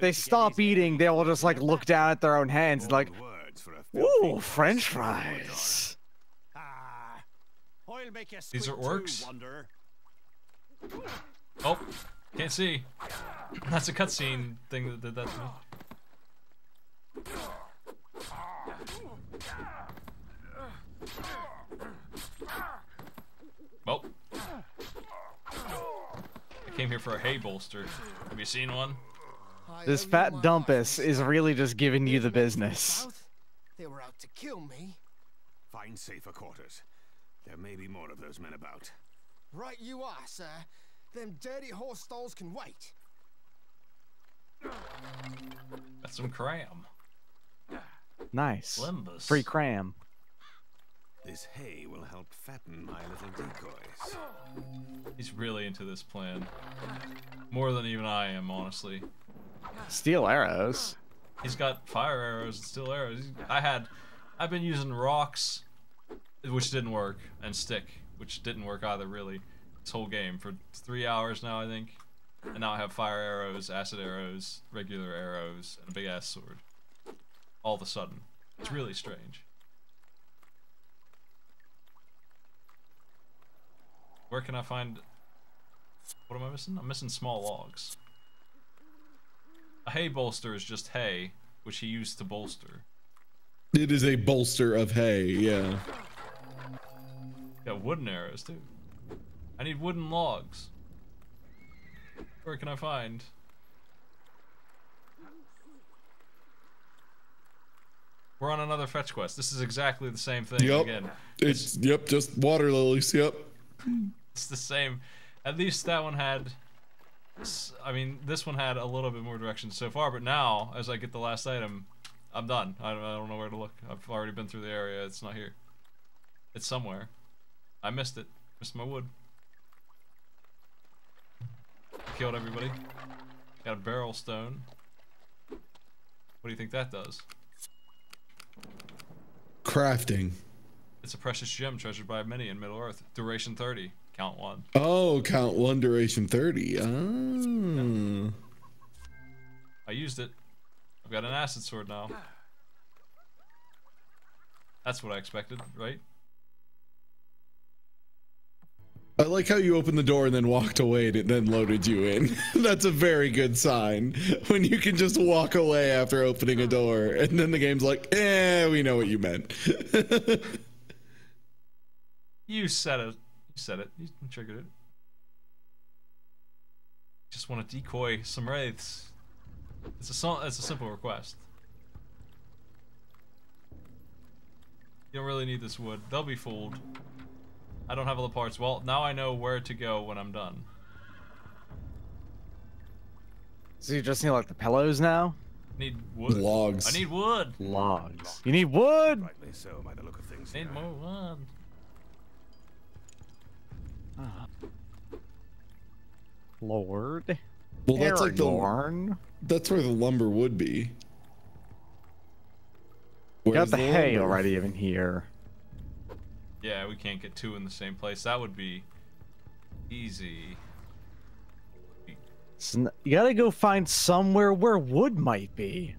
They stop eating, they will just like look down at their own hands and like, ooh, French fries. These are orcs. Oh, can't see. That's a cutscene thing that did that to me. Well, I came here for a hay bolster. Have you seen one? This fat dumpus is really just giving you the business. They were out to kill me. Find safer quarters. There may be more of those men about. Right you are, sir. Them dirty horse stalls can wait. Got some cram. Nice. Limbus. Free cram. This hay will help fatten my little decoys. He's really into this plan. More than even I am, honestly. Steel arrows. He's got fire arrows and steel arrows. I've been using rocks, which didn't work, and stick, which didn't work either, really. This whole game for 3 hours now, I think. And now I have fire arrows, acid arrows, regular arrows, and a big ass sword. All of a sudden. It's really strange. Where can I find... What am I missing? I'm missing small logs. A hay bolster is just hay, which he used to bolster. It is a bolster of hay, yeah. Got wooden arrows, too. I need wooden logs. Where can I find? We're on another fetch quest. This is exactly the same thing again. It's just water lilies, yep. It's the same. At least that one had... I mean, this one had a little bit more direction so far, but now, as I get the last item, I'm done. I don't know where to look. I've already been through the area. It's not here. It's somewhere. I missed it. Missed my wood. Killed everybody. Got a barrel stone. What do you think that does? Crafting. It's a precious gem treasured by many in Middle Earth. Duration 30. Count 1. Oh, count 1, duration 30. Ah. I used it. I've got an acid sword now. That's what I expected, right? I like how you opened the door and then walked away and it then loaded you in. That's a very good sign. When you can just walk away after opening a door and then the game's like, we know what you meant. You said it. You said it. You triggered it. Just want to decoy some wraiths. It's a simple request. You don't really need this wood. They'll be fooled. I don't have all the parts. Well, now I know where to go when I'm done. So you just need like the pillows now? Need wood. Logs. I need wood. Logs. You need wood. Rightly so, by the look of things. Need more wood. Lord. Well, that's like Aragorn. that's where the lumber would be. We got Where's the hay lumber? already even here. Yeah, we can't get two in the same place. That would be easy. So you gotta go find somewhere where wood might be.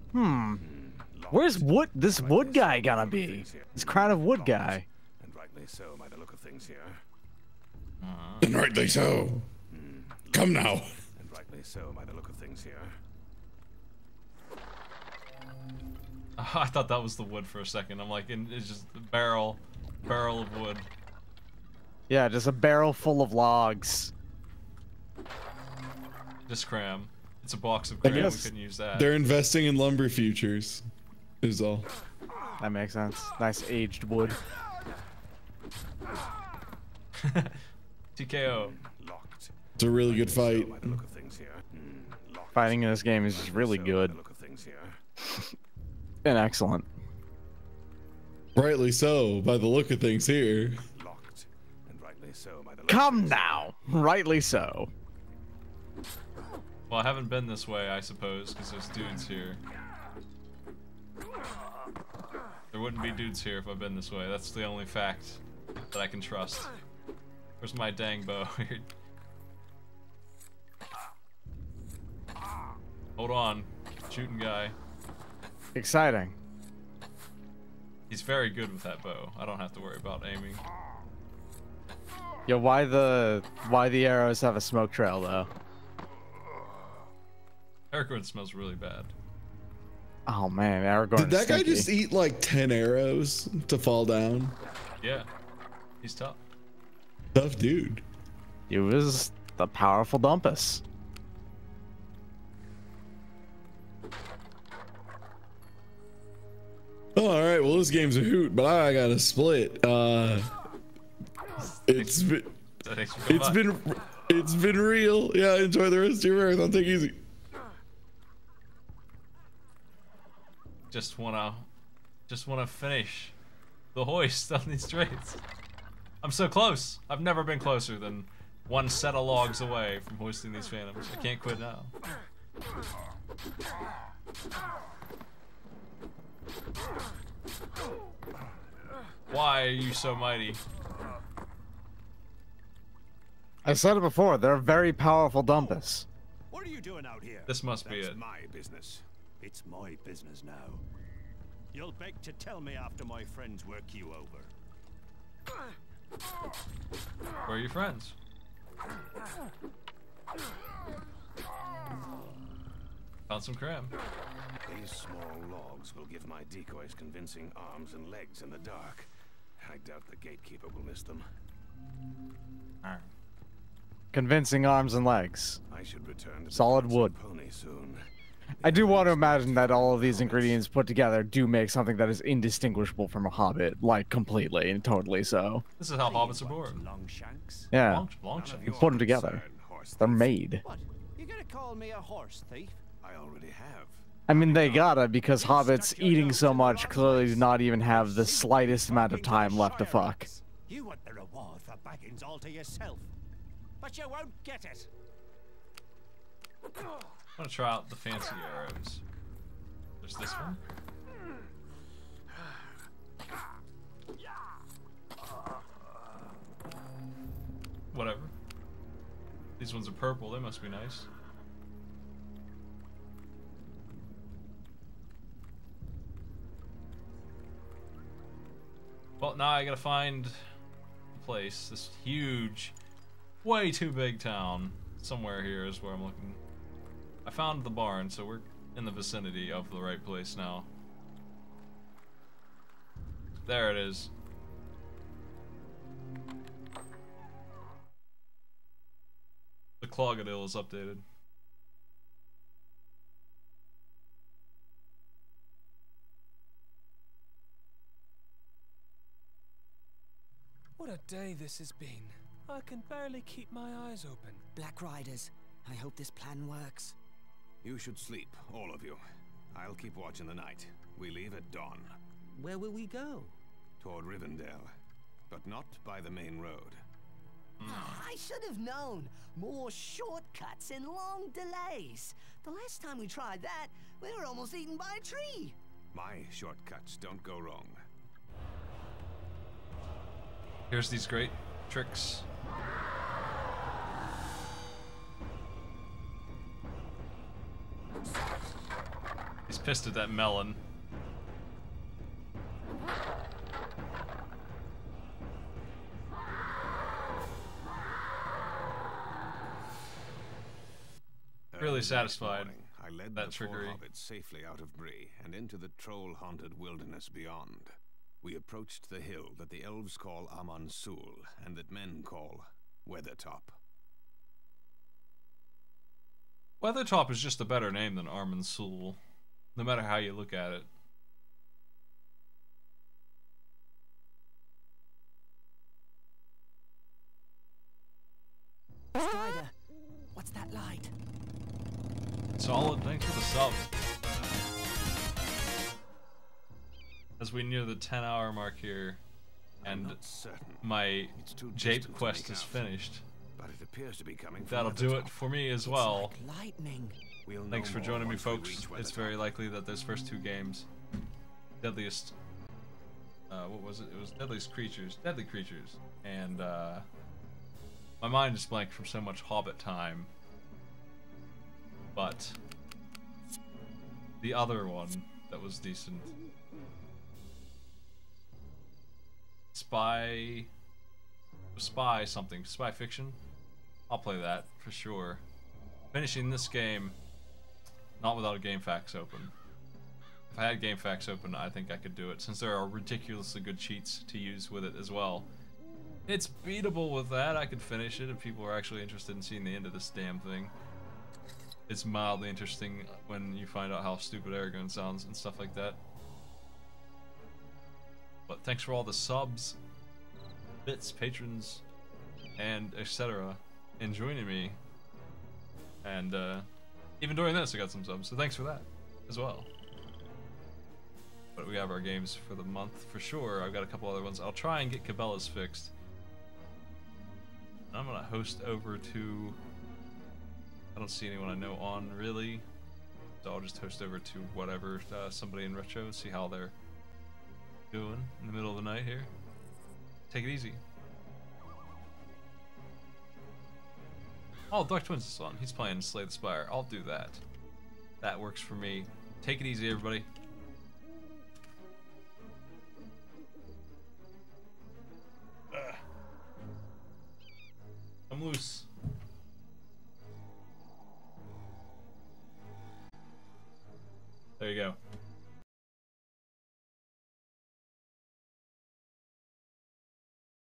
Where's wood? This wood guy gonna be? This crown of wood guy. And rightly so, by the look of things here. And rightly so. Come now. And rightly so, by the look of things here. I thought that was the wood for a second. I'm like, it's just a barrel of wood. Yeah, just a barrel full of logs. Just cram. It's a box of I cram. We guess couldn't use that. they're investing in lumber futures, is all. That makes sense. Nice aged wood. TKO. It's a really good fight. Fighting in this game is just really good. And excellent. Rightly so, by the look of things here. Come now! Rightly so. Well, I haven't been this way, I suppose, because there's dudes here. There wouldn't be dudes here if I've been this way. That's the only fact that I can trust. Where's my dang bow? Hold on. Shooting guy. Exciting. He's very good with that bow. I don't have to worry about aiming. Yo, why the arrows have a smoke trail though? Aragorn smells really bad. Oh man, Aragorn. Did that guy just eat like 10 arrows to fall down? Yeah. He's tough. Tough dude. He was the powerful Dumpus. Oh, all right. Well, this game's a hoot, but I got a split. It's been real. Yeah, enjoy the rest of your marathon. Take it easy. Just wanna finish the hoist on these trains. I'm so close. I've never been closer than one set of logs away from hoisting these phantoms. I can't quit now. Why are you so mighty? I said it before, they're very powerful Dumpus. What are you doing out here? This must be it. My business. It's my business now. You'll beg to tell me after my friends work you over. Where are your friends? Found some cram. These small logs will give my decoys convincing arms and legs in the dark. I doubt the gatekeeper will miss them. Convincing arms and legs. I should return to solid wood. Pony soon. I do want to imagine that all of these ingredients put together do make something that is indistinguishable from a hobbit, like completely and totally so. This is how hobbits are born. Longshanks? Yeah, Longshanks. you put them together. They're made. What? You gonna call me a horse thief? I already have. I mean, they gotta, because hobbits eating so much clearly do not even have the slightest amount of time left to fuck. You want the reward for Baggins all to yourself, but you won't get it. I want to try out the fancy arrows. There's this one. Whatever. These ones are purple, they must be nice. Well, now I gotta find a place. This huge, way too big town. Somewhere here is where I'm looking. I found the barn, so we're in the vicinity of the right place now. There it is. The Clogodil is updated. What a day this has been. I can barely keep my eyes open. Black Riders, I hope this plan works. You should sleep, all of you. I'll keep watch in the night. We leave at dawn. Where will we go? Toward Rivendell, but not by the main road. I should have known. More shortcuts and long delays. The last time we tried that, we were almost eaten by a tree. My shortcuts don't go wrong. Here's these great tricks. He's pissed at that melon. Really satisfied. I led that the four trickery. hobbits safely out of Bree and into the troll-haunted wilderness beyond. We approached the hill that the elves call Amansul and that men call Weathertop. Weathertop is just a better name than Armansul, no matter how you look at it. Strider, what's that light? Solid, thanks for the sub. As we near the 10-hour mark here, and my Jape quest is finished. But it appears to be coming from That'll do it for me as well. Like lightning. Thanks for joining me, folks. It's very likely that those first two games, Deadliest, what was it? It was Deadliest Creatures, Deadly Creatures, and my mind is blank from so much Hobbit time. But the other one that was decent, Spy something, Spy Fiction. I'll play that for sure. Finishing this game, not without a GameFAQs open. If I had GameFAQs open, I think I could do it, since there are ridiculously good cheats to use with it as well. It's beatable with that. I could finish it if people are actually interested in seeing the end of this damn thing. It's mildly interesting when you find out how stupid Aragorn sounds and stuff like that. But thanks for all the subs, bits, patrons, and etc. in joining me. And even during this, I got some subs, so thanks for that as well. But we have our games for the month for sure. I've got a couple other ones. I'll try and get Cabela's fixed. I'm gonna host over to... I don't see anyone I know on really. So I'll just host over to whatever, somebody in Retro, see how they're doing in the middle of the night here. Take it easy. Oh, Dark Twins is on. He's playing Slay the Spire. I'll do that. That works for me. Take it easy, everybody. I'm loose. There you go.